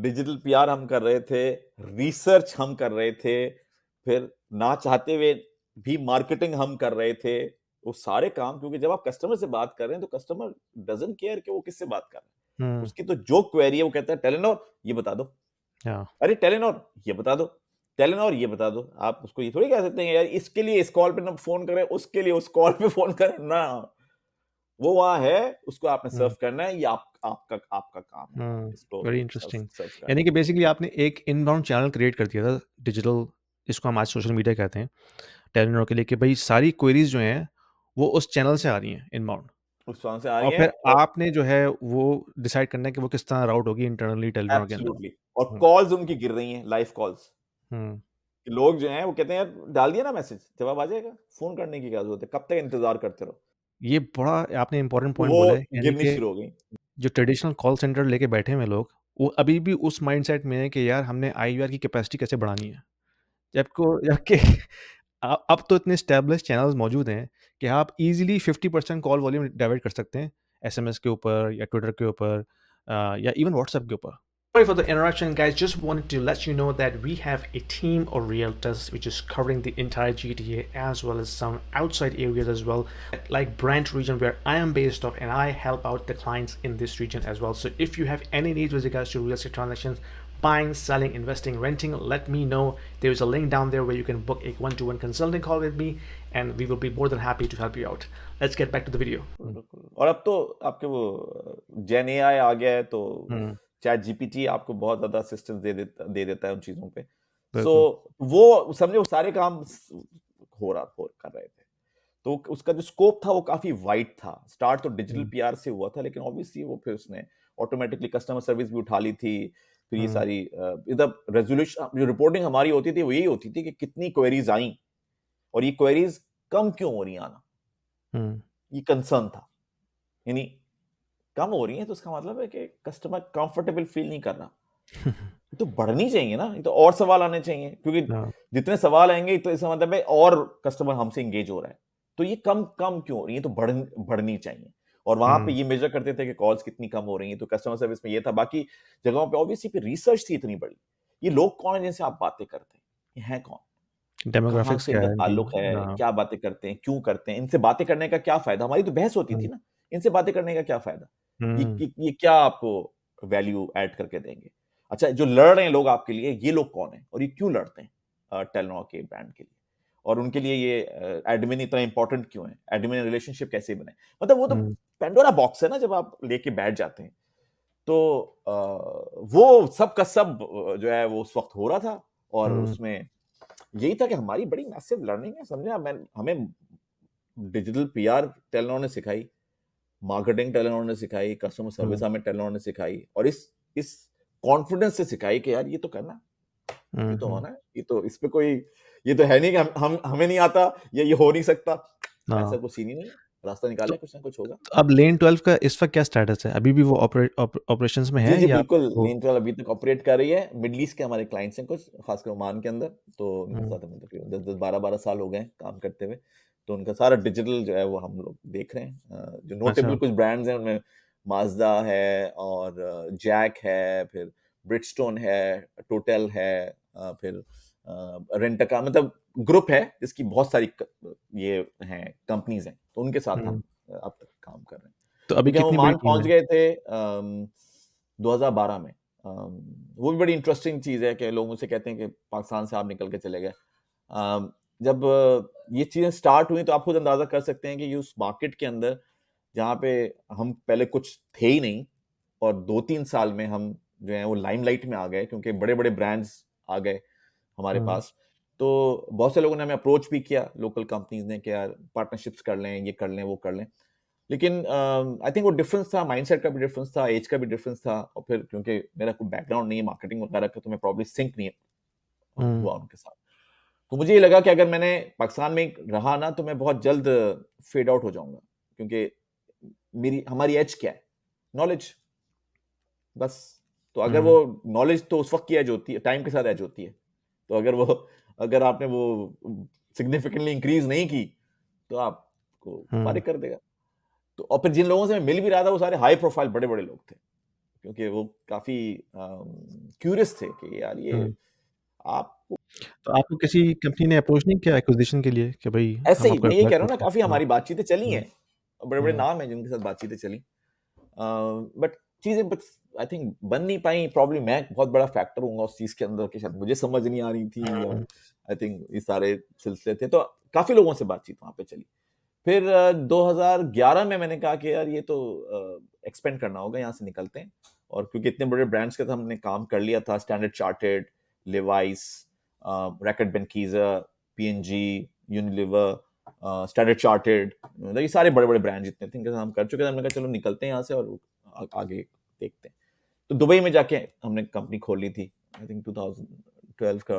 डिजिटल पीआर हम कर रहे थे, रिसर्च हम कर रहे थे, फिर ना चाहते हुए भी मार्केटिंग हम कर रहे थे। वो सारे काम क्योंकि जब आप कस्टमर से बात कर रहे हैं तो कस्टमर डज़न्ट केयर कि वो किससे बात कर रहा है। हुँ, उसकी तो जो क्वेरी है वो कहता है टेलेनॉर ये बता दो। हाँ, अरे टेलेनॉर ये बता दो, टेलेनॉर ये बता दो। आप उसको ये थोड़ी कह सकते हैं यार इसके लिए इस कॉल पे ना फ़ोन करें, उसके लिए उस कॉल पे फ़ोन करें, ना। वो वहाँ है, उसको आपने हुँ, सर्व करना है, ये आपका आपका काम है, हुँ, इसको वेरी सर्व इंटरेस्टिंग। सर्व यानी करना। कि बेसिकली आपने एक इनबाउंड चैनल क्रिएट कर दिया था डिजिटल जिसको हम आज सोशल मीडिया कहते हैं, टेलीनॉर के लिए कि भई सारी क्वेरीज़ जो हैं, वो उस चैनल से आ रही हैं इनबाउंड उस वहाँ से आ रही और हैं फिर और आपने जो है वो डिसाइड करना है कि वो किस तरह राउट होगी इंटरनली टेलीनॉर के अंदर। एब्सोल्युटली और हुँ, कॉल्स उनकी गिर रही हैं, लाइव कॉल्स। हुँ। लोग जो हैं वो कहते हैं यार डाल दिया ना मैसेज, जवाब आ जाएगा, फ़ोन करने की क्या ज़रूरत है, कब तक इंतज़ार करते रहो? ये बड़ा आपने इम्पोर्टेंट पॉइंट वो बोला है, यानी गिरनी कि शुरू हो गई। जो ट्रेडिशनल कॉल सेंटर लेके बैठे हुए लोग, वो अभी भी उस माइंडसेट में है कि यार हमने आईवीआर की कैपेसिटी कैसे बढ़ानी है। जबकि अब तो इतने एस्टेब्लिश्ड चैनल्स मौजूद हैं कि आप ईज़िली 50% कॉल वॉल्यूम डाइवर्ट कर सकते हैं, एसएमएस के ऊपर या ट्विटर के ऊपर या इवन व्हाट्सएप के ऊपर। Sorry for the interruption, guys. Just wanted to let you know that we have a team of realtors which is covering the entire GTA as well as some outside areas as well, like Brent region where I am based off, and I help out the clients in this region as well. So if you have any needs with regards to real estate transactions, buying, selling, investing, renting, let me know. There's a link down there where you can book a one-to-one consulting call with me, and we will be more than happy to help you out. Let's get back to the video. बिल्कुल, बिल्कुल। और अब तो आपके वो जेन AI आ गया है तो Hmm. चैट जीपीटी आपको बहुत ज़्यादा असिस्टेंस दे देता है उन चीज़ों पे। सो बिल्कुल। वो समझे वो सारे काम हो कर रहे थे। तो उसका जो स्कोप था वो काफ़ी वाइड था। स्टार्ट तो डिजिटल Hmm. पीआर से हुआ था लेकिन ऑब्वियसली वो फिर उसने ऑटोमैटिकली कस्टमर सर्विस भी उठा ली थी। फिर ये Hmm. सारी इधर रेज़ोल्यूशन जो रिपोर्टिंग हमारी होती थी वो यही होती थी कि कितनी क्वेरीज़ आईं और ये क्वेरीज़ कम क्यों हो रही हैं आना? Hmm. ये कंसर्न था। यानी कम हो रही हैं तो इसका मतलब है कि कस्टमर कंफर्टेबल फील नहीं कर रहा। ये तो बढ़नी चाहिए ना, ये तो और सवाल आने चाहिए क्योंकि हाँ। जितने सवाल आएँगे तो इसका मतलब है और कस्टमर हमसे एंगेज हो रहा है। तो ये कम कम क्यों हो रही है? ये तो बढ़नी चाहिए। और वहाँ पे Hmm. ये मेज़र करते थे कि कॉल्स कितनी कम हो रही हैं, तो कस्टमर सर्विस में ये था। बाकी जगहों पे ऑब्वियसली फिर रिसर्च थी इतनी बड़ी। ये लोग कौन हैं जिनसे आप बातें करते हैं? ये हैं कौन? कहाँ डेमोग्राफिक्स से क्या इनका है इनकी? ताल्लुक है, हाँ। क्या बातें करते हैं, क्यों करते हैं, इनसे बातें करने का क्या फ़ायदा? हमारी तो बहस होती थी हुँ, ना, इनसे बातें करने का क्या फ़ायदा? हुँ, ये क्या आपको वैल्यू ऐड करके देंगे? अच्छा, जो लड़ रहे हैं लोग आपके लिए, ये लोग कौन हैं और ये क्यों लड़ते हैं टेलीनॉर के ब्रांड के लिए? और उनके लिए ये एडमिन इतना इम्पोर्टेंट क्यों है? एडमिन रिलेशनशिप कैसे बनाएँ? मतलब वो तो हुँ, पैंडोरा बॉक्स है ना जब आप लेके बैठ जाते हैं। तो वो सब का सब जो है वो उस वक़्त हो रहा था और हुँ, उसमें यही था कि हमारी बड़ी मैसिव लर्निंग है, समझे आप? हमें डिजिटल पीआर टेलीनॉर ने सिखाई, मार्केटिंग टेलीनॉर ने सिखाई, कस्टमर हुँ, सर्विस हमें टेलीनॉर ने सिखाई और इस कॉन्फिडेंस से सिखाई कि यार ये तो करना है, ये हुँ, तो हुँ। होना है, ये तो है नहीं कि हम हमें नहीं आता, ये हो नहीं सकता। हाँ, ऐसा कुछ सीन ही नहीं है, रास्ता निकाला तो है, कुछ ना कुछ होगा। अब लेन 12 का इस वक़्त क्या स्टेटस है? अभी भी वो ऑपरेशंस में जी, है जी, या बिल्कुल, वो लेन 12 अभी तक ऑपरेट कर रही है। मिडल ईस्ट के हमारे क्लाइंट्स हैं कुछ, खासकर ओमान के अंदर, तो उनके हुँ, साथ हमें तकरीबन 10-10, 12-12 साल हो गए हैं काम करते हुए। तो उनका सारा डिजिटल जो है वो हम लोग देख रहे हैं। जो नोटेबल अच्छा, कुछ ब्रांड्स हैं उनमें माज़दा है और जैक है, फिर ब्रिजस्टोन है, टोटल है, फिर रेंट a कार मतलब ग्रुप है जिसकी बहुत सारी ये हैं कंपनीज़ हैं, तो उनके साथ हुँ। हम अब तक काम कर रहे हैं। तो अभी क्योंकि हम कितनी बड़ी ओमान टीम पहुँच है? गए थे 2012 में। वो भी बड़ी इंटरेस्टिंग चीज़ है कि लोग मुझसे कहते हैं कि पाकिस्तान से आप निकल के चले गए। जब ये चीज़ें स्टार्ट हुई तो आप खुद अंदाज़ा कर सकते हैं कि ये उस मार्केट के अंदर जहाँ पे हम पहले कुछ थे ही नहीं और 2-3 साल में हम जो है वो लाइमलाइट में आ गए क्योंकि बड़े-बड़े ब्रांड्स आ गए हमारे हुँ, पास। तो बहुत से लोगों ने हमें अप्रोच भी किया लोकल कंपनीज़ ने कि यार पार्टनरशिप्स कर लें, ये कर लें, वो कर लें। लेकिन आई थिंक वो डिफरेंस था, माइंडसेट का भी डिफरेंस था, एज का भी डिफरेंस था और फिर क्योंकि मेरा कोई बैकग्राउंड नहीं है मार्केटिंग वगैरह का तो मैं प्रॉब्ली सिंक नहीं हुँ, हुआ उनके साथ। तो मुझे ये लगा कि अगर मैंने पाकिस्तान में रहा ना तो मैं बहुत जल्द फेड आउट हो जाऊँगा क्योंकि मेरी हमारी एज क्या है? नॉलेज बस। तो अगर वो हुँ, नॉलेज तो उस वक़्त की एज होती है, टाइम के साथ एज होती है। तो अगर आपने वो सिग्निफिकेंटली इंक्रीज़ नहीं की, तो आपको हुँ, फ़ारिग कर देगा। तो और फिर जिन लोगों से मैं मिल भी रहा था वो सारे हाई प्रोफाइल बड़े-बड़े लोग थे। क्योंकि वो काफ़ी क्यूरियस थे कि यार ये हुँ। आप तो आपको किसी कंपनी ने अप्रोच नहीं किया एक्विज़िशन के लिए कि भई ऐसे हम ही आपको मैं ये एक्वायर कह रहा हूँ ना करते हैं? काफ़ी हाँ, हमारी बातचीतें चली हुँ, हैं। बड़े-बड़े हुँ, नाम हैं जिनके साथ बातचीतें चली। बट चीज़ें बस आई थिंक बन नहीं पाई प्रॉब्लम मैं एक बहुत बड़ा फैक्टर हूँगा उस चीज़ के अंदर कि शायद मुझे समझ नहीं आ रही थी या हुँ, आई थिंक ये सारे सिलसिले थे। तो काफ़ी लोगों से बातचीत वहाँ पे चली। फिर 2011 में मैंने कहा कि यार ये तो एक्सपेंड करना होगा, यहाँ से निकलते हैं और क्योंकि इतने बड़े ब्रांड्स के साथ हमने काम कर लिया था, Standard Chartered, Levi's, Reckitt Benckiser, P&G, Unilever, Standard Chartered मतलब ये सारे बड़े-बड़े ब्रांड जितने थे इनके साथ हम कर चुके थे। हमने कहा चलो निकलते हैं यहाँ से और आगे देखते हैं। तो दुबई में जाके हमने कंपनी खोली थी। आई थिंक 2012 का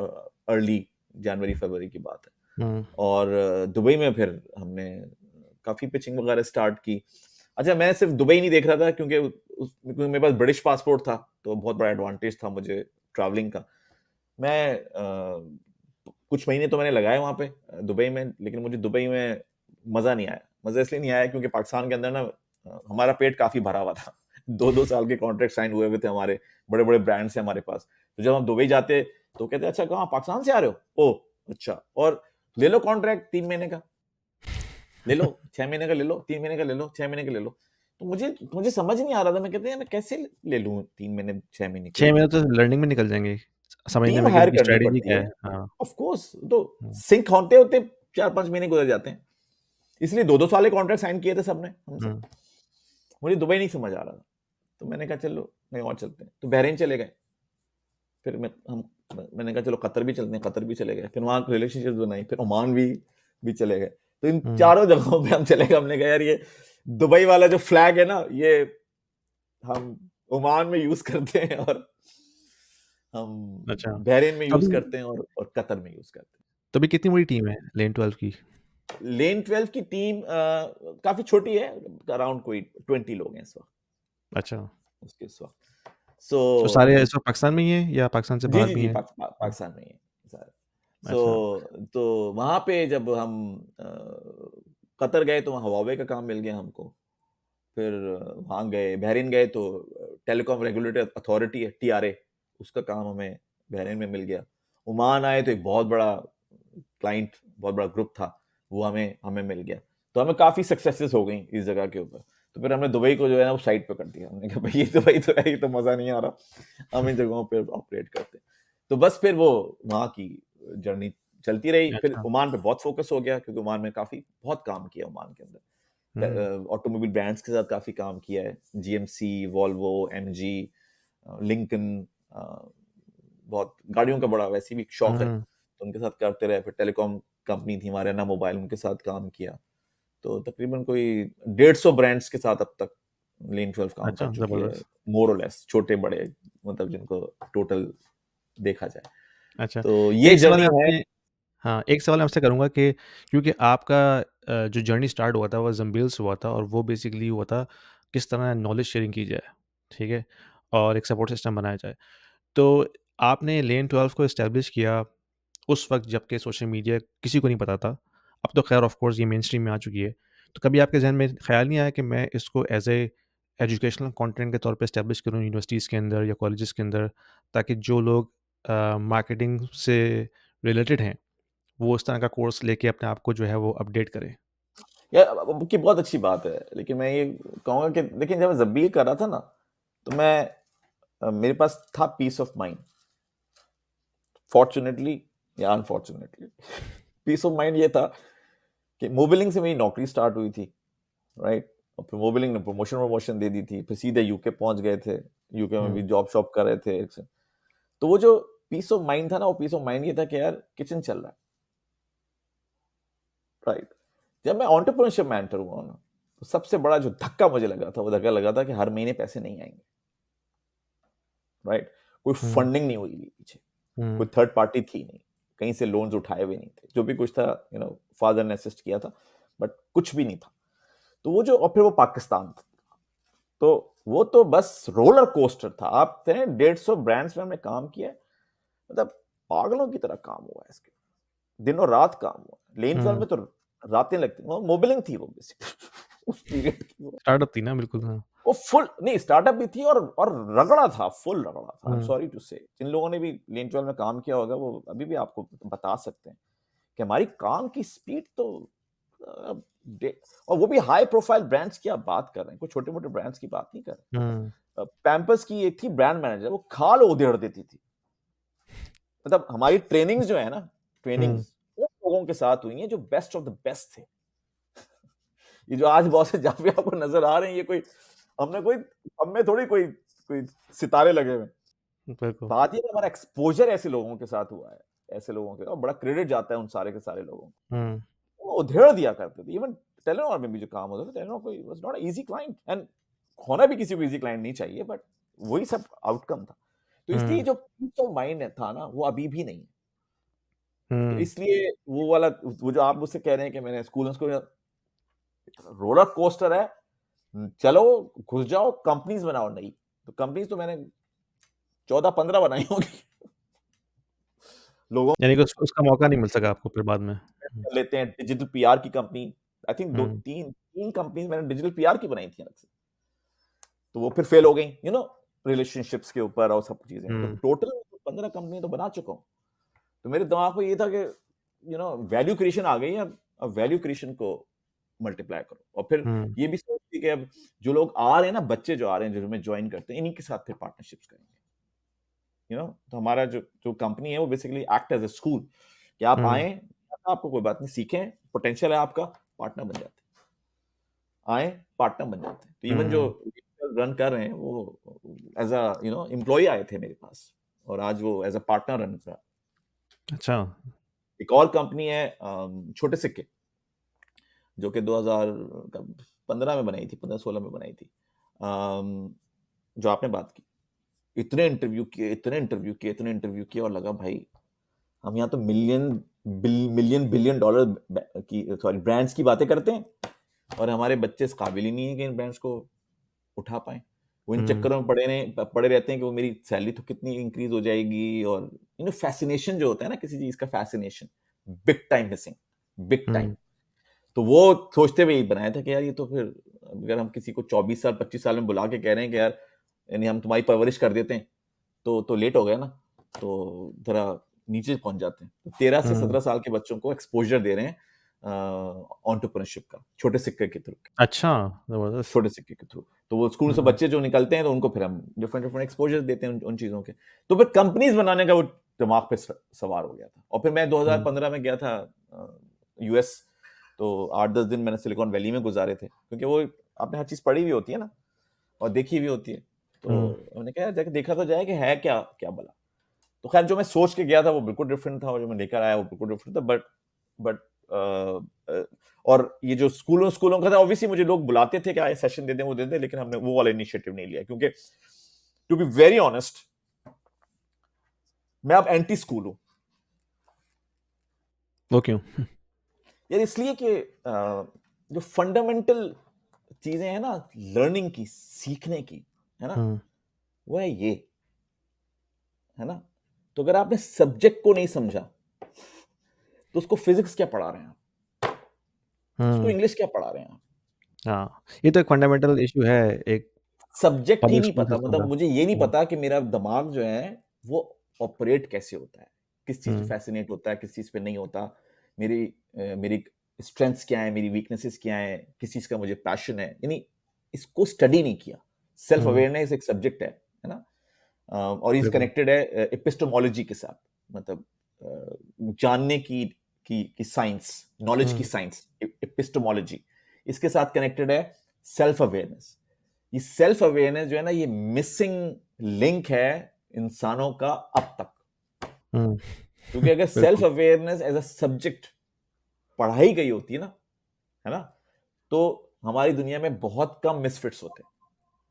अर्ली जनवरी-फरवरी की बात है। हुँ, और दुबई में फिर हमने काफ़ी पिचिंग वगैरह स्टार्ट की। अच्छा मैं सिर्फ़ दुबई नहीं देख रहा था क्योंकि मेरे पास ब्रिटिश पासपोर्ट था, तो बहुत बड़ा एडवांटेज था मुझे ट्रैवलिंग का। मैं कुछ महीने तो मैंने लगाए वहाँ पे दुबई में, लेकिन मुझे दुबई में मज़ा नहीं आया। मज़ा इसलिए नहीं आया क्योंकि पाकिस्तान के अंदर ना हमारा पेट काफ़ी भरा हुआ था। 2-2 साल के कॉन्ट्रैक्ट साइन हुए हुए थे हमारे, बड़े-बड़े ब्रांड्स हैं हमारे पास। तो जब हम दुबई जाते तो कहते अच्छा कहाँ पाकिस्तान से आ रहे हो? ओह! अच्छा और ले लो कॉन्ट्रैक्ट 3 महीने का, ले लो, 6 महीने का ले लो, 3 महीने का ले लो, 6 महीने का ले लो। तो मुझे समझ नहीं आ रहा था, मैं कहते यार मैं कैसे ले लूँ 3 महीने, 6 महीने के 6 लिए? महीने तो लर्निंग में निकल जाएँगे, समझने टीम में कि हायर इनकी करनी स्ट्रैटेजी पड़ती क्या है। है। हाँ, ऑफ कोर्स तो हुँ, सिंक होते-होते 4-5 महीने गुज़र जाते हैं। इसलिए 2-2 साल के कॉन्ट्रैक्ट साइन किए थे सबने हमसे। हुँ, मुझे दुबई नहीं समझ आ रहा था। तो मैंने कहा चलो कहीं और चलते हैं। तो बहरीन चले गए। फिर मैंने कहा चलो कतर भी चलते हैं, कतर भी चले गए। फिर वहाँ रिलेशनशिप्स बनाई, फिर ओमान भी चले गए। तो इन हुँ, चारों जगहों पे हम चले गए। हमने कहा यार ये दुबई वाला जो फ्लैग है ना, ये हम ओमान में यूज़ करते हैं और हम अच्छा। बहरीन में तो यूज़ अभी करते हैं और कतर में यूज़ करते हैं। तो अभी कितनी बड़ी टीम है लेन 12 की? लेन 12 की टीम काफ़ी छोटी है, अराउंड कोई 20 लोग हैं इस वक़्त अच्छा, उसके इस वक़्त। सो तो सारे इस वक़्त पाकिस्तान में ही हैं या पाकिस्तान से जी, बाहर जी, भी जी, हैं? हुँ, पाकिस्तान में ही है सारे। अच्छा, तो वहाँ पे जब हम कतर गए तो वहाँ हुआवे का काम मिल गया हमको। फिर वहाँ गए, बहरीन गए तो टेलीकॉम रेगुलेटरी अथॉरिटी है, टीआरए, उसका काम हमें बहरीन में मिल गया। ओमान आए तो एक बहुत बड़ा क्लाइंट, बहुत बड़ा ग्रुप था, वो हमें हमें मिल गया। तो हमें काफ़ी सक्सेसेस हो गई इस जगह के ऊपर। तो फिर हमने दुबई को जो है ना वो साइड पे कर दिया। हमने कहा भाई ये दुबई तो है, ये तो मज़ा नहीं आ रहा, हम इन जगहों पे ऑपरेट करते हैं। तो बस फिर वो वहाँ की जर्नी चलती रही। फिर अच्छा। ओमान पे बहुत फोकस हो गया, क्योंकि ओमान में काफ़ी बहुत काम किया ओमान के हुँ, अंदर। ऑटोमोबाइल ब्रांड्स के साथ काफ़ी काम किया है, जीएमसी, वॉल्वो, एमजी, लिंकन, बहुत गाड़ियों का बड़ा वैसे भी शौक है, हुँ। तो उनके साथ करते रहे। फिर टेलीकॉम कंपनी थी हमारे ना मोबाइल, उनके साथ काम किया। तो तकरीबन कोई 150 ब्रांड्स के साथ अब तक लेन 12 काम कर अच्छा, चुकी है, ज़बरदस्त। मोर और लेस, छोटे बड़े, मतलब जिनको टोटल देखा जाए। अच्छा, तो ये एक सवाल जर्नी मैं है। आपसे हाँ, एक सवाल मैं आपसे करूँगा कि क्योंकि आपका जो जर्नी स्टार्ट हुआ था वो ज़ंबील से हुआ था और वो बेसिकली हुआ था किस तरह नॉलेज शेयरिंग की जाए, ठीक है? और एक सपोर्ट सिस्टम बनाया जाए। तो आपने लेन 12 को एस्टेब्लिश किया उस वक़्त जबकि सोशल मीडिया किसी को नहीं पता था। अब तो ख़ैर ऑफ़ कोर्स ये मेनस्ट्रीम में आ चुकी है। तो कभी आपके ज़हन में ख़्याल नहीं आया कि मैं इसको एज़ ए एजुकेशनल कंटेंट के तौर पे एस्टेब्लिश करूँ यूनिवर्सिटीज़ के अंदर या कॉलेजेस के अंदर ताकि जो लोग मार्केटिंग से रिलेटेड हैं, वो उस तरह का कोर्स लेके अपने आप को जो है वो अपडेट करें? यार अब की बहुत अच्छी बात है, लेकिन मैं ये कहूँगा कि देखिए जब मैं ज़ब्बील कर रहा था ना, तो मैं मेरे पास था पीस ऑफ माइंड, फॉर्च्यूनेटली या अनफॉर्च्यूनेटली। पीस ऑफ माइंड ये था कि मोबिलिंग से मेरी नौकरी स्टार्ट हुई थी, राइट? और फिर मोबिलिंग ने प्रमोशन प्रमोशन दे दी थी, फिर सीधे यूके पहुंच गए थे, यूके में हुँ, भी जॉब शॉप कर रहे थे। तो वो जो पीस ऑफ माइंड था ना, वो पीस ऑफ माइंड ये था कि यार किचन चल रहा है, राइट? जब मैं एंटरप्रेन्योरशिप में एंटर हुआ ना, तो सबसे बड़ा जो धक्का मुझे लगा था, वो धक्का लगा था कि हर महीने पैसे नहीं आएंगे, राइट? कोई हुँ, फंडिंग नहीं हुई पीछे, कोई हुँ, थर्ड पार्टी थी नहीं, कहीं से लोन्स उठाए हुए नहीं थे, जो भी कुछ था फादर ने असिस्ट किया था, बट कुछ भी नहीं था। तो वो जो, और फिर वो पाकिस्तान था, तो वो तो बस रोलर कोस्टर था। आप थे 150 ब्रांड्स में हमने काम किया है, मतलब पागलों की तरह काम हुआ है इसके, दिनों रात काम हुआ। लेन 12 हुँ। में तो रातें लगती, वो मोबिलिंग थी वो बेसिकली उस पीरियड की स्टार्टअप थी ना बिल्कुल, हाँ। वो फुल नहीं स्टार्टअप भी थी, और रगड़ा था, फुल रगड़ा था। I am um, sorry to say, जिन लोगों ने भी लेन 12 में काम किया होगा वो अभी भी आपको बता सकते हैं कि हमारी काम की स्पीड तो अ, और वो भी हाई प्रोफाइल ब्रांड्स की आप बात कर रहे हैं, कोई छोटे मोटे ब्रांड्स की बात नहीं कर हुँ, रहे। पैम्पर्स की एक थी ब्रांड मैनेजर, वो खाल उधेड़ देती थी। मतलब हमारी ट्रेनिंग्स जो है ना, हुँ। ट्रेनिंग्स उन लोगों के साथ हुई हैं जो बेस्ट ऑफ द बेस्ट थे। ये जो आज बॉस जहाँ भी आपको नजर आ रहे हैं, ये कोई हमने कोई हम में थोड़ी कोई कोई सितारे लगे हुए हैं। बिल्कुल। बात ये है कि हमारा एक्सपोजर ऐसे लोगों के साथ हुआ है, ऐसे लोगों के, और बड़ा क्रेडिट जाता है उन सारे के सारे लोगों हुँ, को। वो उधेड़ दिया करते थे। इवन टेलीनॉर में भी जो काम होता था, टेलीनॉर कोई was not easy client, and होना भी किसी को इजी क्लाइंट नहीं चाहिए, बट वही सब आउटकम था। तो इसलिए हुँ, जो पीस ऑफ माइंड था ना, वो अभी भी नहीं है। तो हुँ, इसलिए वो वाला, वो जो आप मुझसे कह रहे हैं कि मैंने स्कूल रोलर कोस्टर है, चलो घुस जाओ, कंपनीज बनाओ नई। तो कंपनीज तो मैंने 14-15 बनाई होंगी। लोगों यानी कि उसका मौका नहीं मिल सका आपको फिर बाद में। हुँ, कर लेते हैं डिजिटल पीआर की कंपनी। आई थिंक दो हुँ, तीन तीन कंपनीज मैंने डिजिटल पीआर की बनाई थी अलग से। तो वो फिर फेल हो गई, रिलेशनशिप्स के ऊपर और सब चीजें। तो हुँ, टोटल 15 कंपनी तो बना चुका हूँ। तो मेरे दिमाग में ये था कि वैल्यू क्रिएशन आ गई है, अब वैल्यू क्रिएशन को मल्टीप्लाई करो। और फिर हुँ, ये भी सोचती कि अब जो लोग आ रहे हैं ना, बच्चे जो आ रहे हैं, जो हमें ज्वाइन करते हैं, इन्हीं के साथ फिर पार्टनरशिप्स करेंगे। तो हमारा जो जो कंपनी है वो basically act as a school, कि आप हुँ, आए, आपको कोई बात नहीं, सीखें, पोटेंशियल है आपका, पार्टनर बन जाते हैं, आए पार्टनर बन जाते हैं। तो इवन जो हुँ। रन कर रहे हैं वो एज अ एम्प्लॉय आए थे मेरे पास, और आज वो एज अ पार्टनर रन कर रहा है। अच्छा। एक और कंपनी है छोटे सिक्के, जो कि 2015 में बनाई थी, 15-16 में बनाई थी। जो आपने बात की, इतने इंटरव्यू किए, इतने इंटरव्यू किए, इतने इंटरव्यू किए, और लगा भाई हम यहाँ तो मिलियन बिलियन डॉलर की, सॉरी, ब्रांड्स की बातें करते हैं, और हमारे बच्चे इस काबिल ही नहीं है कि इन ब्रांड्स को उठा पाएं। वो इन हुँ, चक्करों में पड़े रहते हैं कि वो मेरी सैलरी तो कितनी इंक्रीज हो जाएगी, और फैसिनेशन जो होता है ना किसी चीज का, fascination big time missing, big time. Hmm, तो वो सोचते हुए ही बनाया था कि यार ये तो फिर, अगर हम किसी को 24 साल 25 साल में बुला के कह रहे हैं कि यार यानी हम तुम्हारी परवरिश कर देते हैं, तो लेट हो गया ना। तो जरा नीचे पहुंच जाते हैं। तो 13 से 17 हुँ। साल के बच्चों को एक्सपोज़र दे रहे हैं एंटरप्रेन्योरशिप का, छोटे सिक्के के थ्रू। अच्छा, ज़बरदस्त। छोटे सिक्के के थ्रू। तो वो स्कूल से हुँ, बच्चे जो निकलते हैं तो उनको फिर हम डिफरेंट डिफरेंट एक्सपोज़र देते हैं उन चीज़ों के। तो फिर कंपनीज़ बनाने का वो दिमाग पे सवार हो गया था। और फिर मैं हुँ, 2015 में गया था यूएस। तो 8-10 दिन मैंने सिलिकॉन वैली में गुज़ारे थे, क्योंकि वो आपने हर चीज़ पढ़ी हुई होती है ना, और देखी हुई होती है। हुँ, तो मैंने कहा जाके देखा तो जाए कि है क्या क्या भला। तो खैर जो मैं सोच के गया था वो बिल्कुल डिफरेंट था, और जो मैं लेकर आया वो बिल्कुल डिफरेंट था। बट और ये जो स्कूलों स्कूलों का था, ऑब्वियसली मुझे लोग बुलाते थे कि आए सेशन दे दें, वो दे दें, लेकिन हमने वो वाला इनिशिएटिव नहीं लिया, क्योंकि टू बी वेरी ऑनेस्ट मैं अब एंटी स्कूल हूं। वो क्यों? यार इसलिए कि जो फंडामेंटल चीजें हैं ना लर्निंग की, सीखने की, है ना, हुँ, वो है ये, है ना। तो अगर आपने सब्जेक्ट को नहीं समझा तो उसको फिजिक्स क्या पढ़ा रहे हैं आप, उसको हुँ, इंग्लिश क्या पढ़ा रहे हैं आप। हाँ, ये तो एक फंडामेंटल इश्यू है एक सब्जेक्ट ही पब्लिक नहीं स्कूल पता, सिस्टम मतलब का। मुझे ये नहीं हुँ, पता कि मेरा दिमाग जो है वो ऑपरेट कैसे होता है, किस चीज पे हुँ, फैसिनेट होता है, किस चीज पे नहीं होता। मेरी स्ट्रेंथ्स क्या है, मेरी वीकनेसेस क्या है, किस चीज का मुझे पैशन है, यानी इसको स्टडी नहीं किया। सेल्फ हुँ, अवेयरनेस एक सब्जेक्ट है ना। और इज बिल्कुल। कनेक्टेड है एपिस्टेमोलॉजी के साथ, मतलब जानने की साइंस, नॉलेज की हुँ, साइंस, एपिस्टेमोलॉजी, इसके साथ कनेक्टेड है सेल्फ अवेयरनेस। ये सेल्फ अवेयरनेस जो है ना, ये मिसिंग लिंक है इंसानों का अब तक। हुँ, क्योंकि अगर सेल्फ बिल्कुल, अवेयरनेस एज अ सब्जेक्ट पढ़ाई गई होती है ना, तो हमारी दुनिया में बहुत कम मिसफिट्स होते हैं।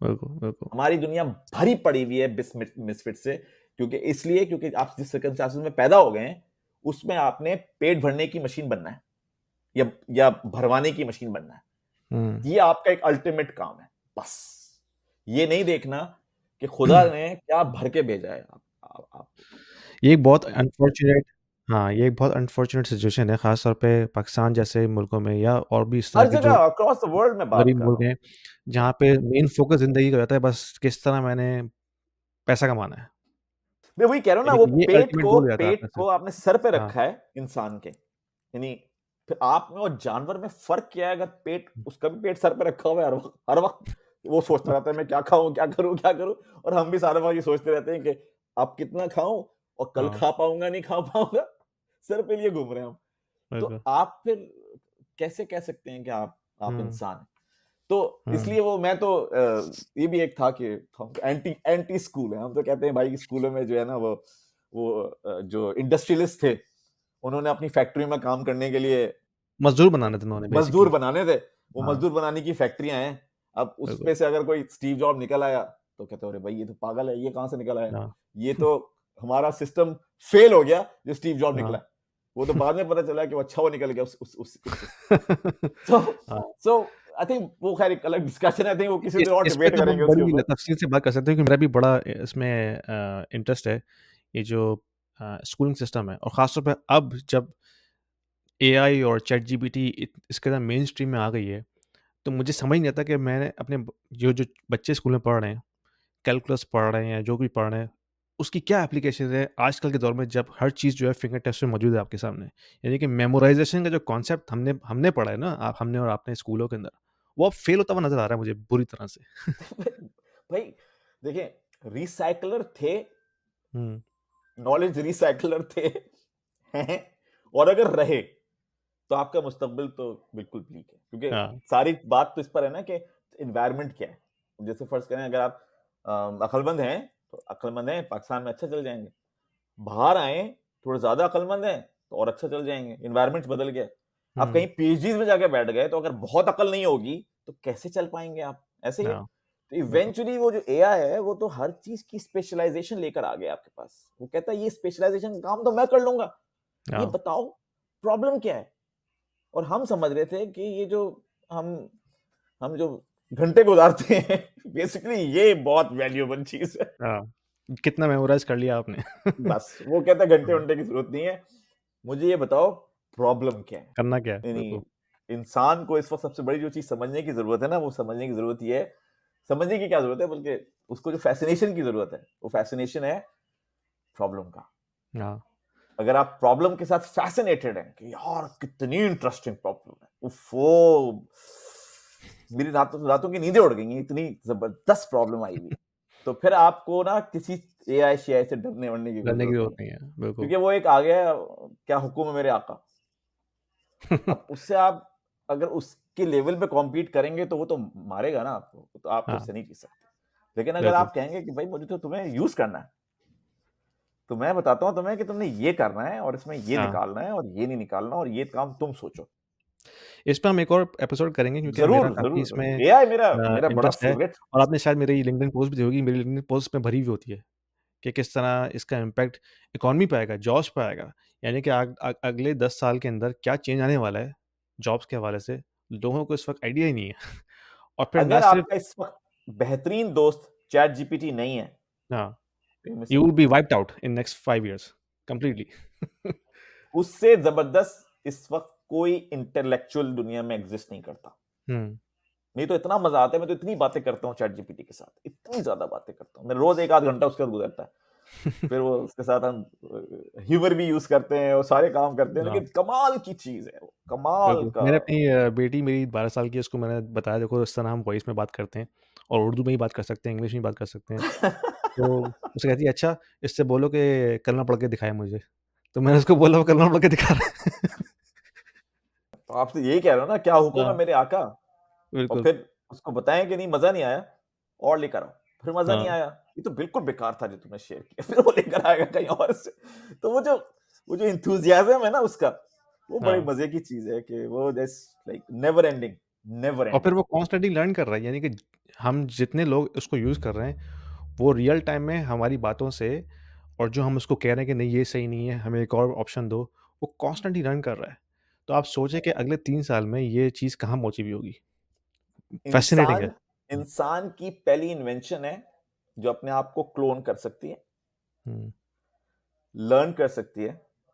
बिल्कुल, बिल्कुल। हमारी दुनिया भरी पड़ी हुई है मिसफिट से। क्योंकि आप जिस सर्कमस्टांसेस में पैदा हो गए हैं, उसमें आपने पेट भरने की मशीन बनना है, या भरवाने की मशीन बनना है। हुँ। ये आपका एक अल्टीमेट काम है, बस। ये नहीं देखना कि खुदा ने क्या भर के भेजा है आपको। ये एक बहुत तो अनफॉर्च्यूनेट हाँ, ये एक बहुत अनफॉर्च्यूनेट सिचुएशन है, ख़ास तौर पे पाकिस्तान जैसे मुल्कों में या और भी इस तरह हर के जगह जो अक्रॉस द वर्ल्ड में बात गरीब कर रहा मुल्क हूं। हैं, जहाँ पे मेन फ़ोकस ज़िंदगी का रहता है बस किस तरह मैंने पैसा कमाना है। मैं वही कह रहा हूं ना, यानी वो कि ये अल्टीमेट गोल हो जाता है आपका सिर्फ़। पेट को आपने सर पे हाँ। रखा है इंसान के, यानी फिर आप में और जानवर में फर्क क्या है। अगर पेट, उसका भी पेट सर पे रखा हुआ है, हर वक्त वो सोचता रहता है मैं क्या खाऊं, क्या करूं, क्या करूं। और हम भी सारे वक्त ये सोचते रहते हैं कि अब कितना खाऊं, और कल हाँ, खा पाऊंगा नहीं खा पाऊंगा। सर पे लिए घूम रहे हैं हम। तो बिल्कुल। आप फिर कैसे कह सकते हैं कि आप हुँ, इंसान हैं। तो हुँ, इसलिए वो मैं तो ये भी एक था कि हम एंटी एंटी स्कूल है। हम तो कहते हैं भाई कि स्कूलों में जो है ना, वो जो इंडस्ट्रियलिस्ट थे, उन्होंने अपनी फैक्ट्री में काम करने के लिए मज़दूर बनाने थे उन्होंने मजदूर बेसिकली। बनाने थे। वो हाँ, मजदूर बनाने की फैक्ट्रियां हैं। अब बिल्कुल। उसपे से अगर कोई स्टीव जॉब निकल आया तो कहते अरे भाई ये तो पागल है, ये कहां से निकल आया, हाँ, ये तो हमारा सिस्टम फेल हो गया जो स्टीव जॉब हाँ। निकला। वो तो बाद में पता चला कि वो अच्छा वो निकल गया उस सिस्टम से। सो हाँ, सो आई थिंक वो खैर एक अलग डिस्कशन है। आई थिंक वो किसी दिन और इस पे डिबेट तो हम करेंगे उसके बड़ी ऊपर। तफ़सील से बात कर सकते हैं क्योंकि मेरा भी बड़ा इसमें इंटरेस्ट है। ये जो स्कूलिंग सिस्टम है और ख़ास तौर पे अब जब एआई और चैटजीपीटी इसके अंदर मेन स्ट्रीम में आ गई है, तो मुझे समझ नहीं आता कि मैंने अपने जो जो बच्चे स्कूल में पढ़ रहे हैं, कैलकुलस पढ़ रहे हैं, जो भी पढ़ रहे हैं, उसकी क्या एप्लीकेशन है आजकल के दौर में जब हर चीज़ जो है फिंगर टिप्स में मौजूद है आपके सामने। यानी कि मेमोराइज़ेशन का जो कॉन्सेप्ट हमने हमने पढ़ा है ना, हमने और आपने स्कूलों के अंदर, वो अब फेल होता हुआ नज़र आ रहा है मुझे बुरी तरह से। भाई देखिए, रिसाइकलर थे, हुँ, नॉलेज रिसाइकलर थे, हैं, और अगर रहे तो आपका मुस्तकबिल तो बिल्कुल ब्लीक है। क्योंकि हाँ, सारी बात तो इस पर है ना कि एनवायरनमेंट क्या है। जैसे फर्ज करें, अगर आप अक्लमंद हैं तो अक्लमंद हैं, पाकिस्तान में अच्छा चल जाएंगे। बाहर आए, थोड़े ज्यादा अक्लमंद हैं तो और अच्छा चल जाएंगे, एनवायरनमेंट बदल गया। आप हुँ, कहीं पीएचडी में जाके बैठ गए तो अगर बहुत अकल नहीं होगी तो कैसे चल पाएंगे आप, ऐसे ही है। हाँ, तो बिल्कुल। इवेंचुअली वो जो एआई है वो तो हर चीज की स्पेशलाइजेशन लेकर आ गया आपके पास। वो कहता है ये स्पेशलाइजेशन काम तो मैं कर लूंगा, ये हाँ, बताओ प्रॉब्लम क्या है। और हम समझ रहे थे कि ये जो हम हम जो घंटे गुजारते हैं बेसिकली ये बहुत वैल्यूएबल चीज है। हाँ। कितना मेमोराइज़ कर लिया आपने? बस वो कहता है घंटे हाँ, घंटे की जरूरत नहीं है, मुझे ये बताओ प्रॉब्लम क्या है। करना क्या है? यानी बिल्कुल। इंसान को इस वक्त सबसे बड़ी जो चीज समझने की जरूरत है ना, वो समझने की जरूरत ये है, समझने की क्या जरूरत है, बल्कि उसको जो फैसिनेशन की जरूरत है, वो फैसिनेशन है प्रॉब्लम का। हाँ। अगर आप प्रॉब्लम के साथ फैसिनेटेड हैं कि यार कितनी इंटरेस्टिंग प्रॉब्लम है, उफ़ो, मेरी रातों रातों की नींदें उड़ गई हैं, इतनी जबरदस्त प्रॉब्लम आई हुई है। तो फिर आपको ना किसी एआई शेआई से डरने-वरने की कोई डरने की ज़रूरत ज़रूरत नहीं है। नहीं है, बिल्कुल। क्योंकि वो एक आ गया, क्या हुक्म है मेरे आका। अब उससे आप अगर उसके लेवल पे कॉम्पीट करेंगे तो वो तो मारेगा ना आपको, तो आप तो हाँ, उससे नहीं जीत सकते। लेकिन अगर बिल्कुल। आप कहेंगे कि भाई मुझे तो तुम्हें यूज़ करना है, तो मैं बताता हूँ तुम्हें कि तुमने ये करना है और इसमें ये हाँ, निकालना है और ये नहीं निकालना और ये काम तुम सोचो। इस पे हम एक और एपिसोड करेंगे क्योंकि मेरा ज़रूर, काफ़ी ज़रूर, ज़रूर। इसमें एआई मेरा मेरा बड़ा इंटरेस्ट है फ़ेवरेट और आपने शायद मेरी लिंक्डइन पोस्ट भी देखी होगी, मेरी लिंक्डइन पोस्ट में भरी हुई होती है कि किस तरह इसका इम्पैक्ट इकॉनमी पे आएगा, जॉब्स पे आएगा। यानी कि अगले 10 साल के अंदर क्या चेंज आने वाला है, जॉब्स के हवाले से, लोगों को इस वक़्त आइडिया ही नहीं है। और फिर ना अगर सिर्फ आपका इस वक़्त बेहतरीन दोस्त चैट जीपीटी नहीं है, हाँ, तो you you missing will out. Be wiped out in next 5 years completely. उससे ज़बरदस्त इस वक़्त कोई इंटेलेक्चुअल दुनिया में एग्ज़िस्ट नहीं करता। हुँ, नहीं तो इतना मज़ा आता है, मैं तो इतनी बातें करता हूँ चैट जीपीटी के साथ, इतनी ज़्यादा बातें करता हूँ। मैं रोज़ 1 आध घंटा उसके साथ गुज़रता है। फिर वो उसके साथ हम ह्यूमर भी यूज़ करते हैं और सारे काम करते हैं, हाँ। लेकिन कमाल की चीज़ है वो, कमाल बिल्कुल, का। मैंने अपनी बेटी मेरी 12 साल की है, उसको मैंने बताया देखो इस तरह हम वॉइस में बात करते हैं और उर्दू में ही बात कर सकते हैं, इंग्लिश में भी बात कर सकते हैं। तो उसे कहती है अच्छा इससे बोलो कि कलमा पढ़ के दिखाए मुझे। तो मैंने उसको बोला वो कलमा पढ़ के दिखा रहा है। तो आप तो यही कह रहे हो ना, क्या हुक्म है हाँ, मेरे आका? और बिल्कुल। फिर उसको बताएँ कि नहीं मज़ा नहीं आया, और लेकर आओ। फिर मज़ा नहीं हाँ, आया, ये तो बिल्कुल बेकार था जो तुमने शेयर किया, फिर वो लेकर आएगा कहीं और से। तो वो जो एंथुसियाज़्म है ना उसका, वो बड़ी हाँ। मज़े की चीज़ है कि वो just like never ending, never और एंडिंग। फिर वो कॉन्स्टेंटली लर्न कर रहा है यानी कि हम जितने लोग उसको यूज़ कर रहे हैं, वो रियल टाइम में हमारी बातों से और जो हम उसको कह रहे हैं कि नहीं ये सही नहीं है, हमें एक और ऑप्शन दो, वो कॉन्स्टेंटली लर्न कर रहा है। तो आप सोचिए कि अगले 3 साल में ये चीज़ कहाँ पहुँची हुई होगी। फ़ैसिनेटिंग है। इंसान इंसान की पहली इन्वेंशन है, जो अपने आप को क्लोन कर सकती है, हुँ, लर्न कर सकती है,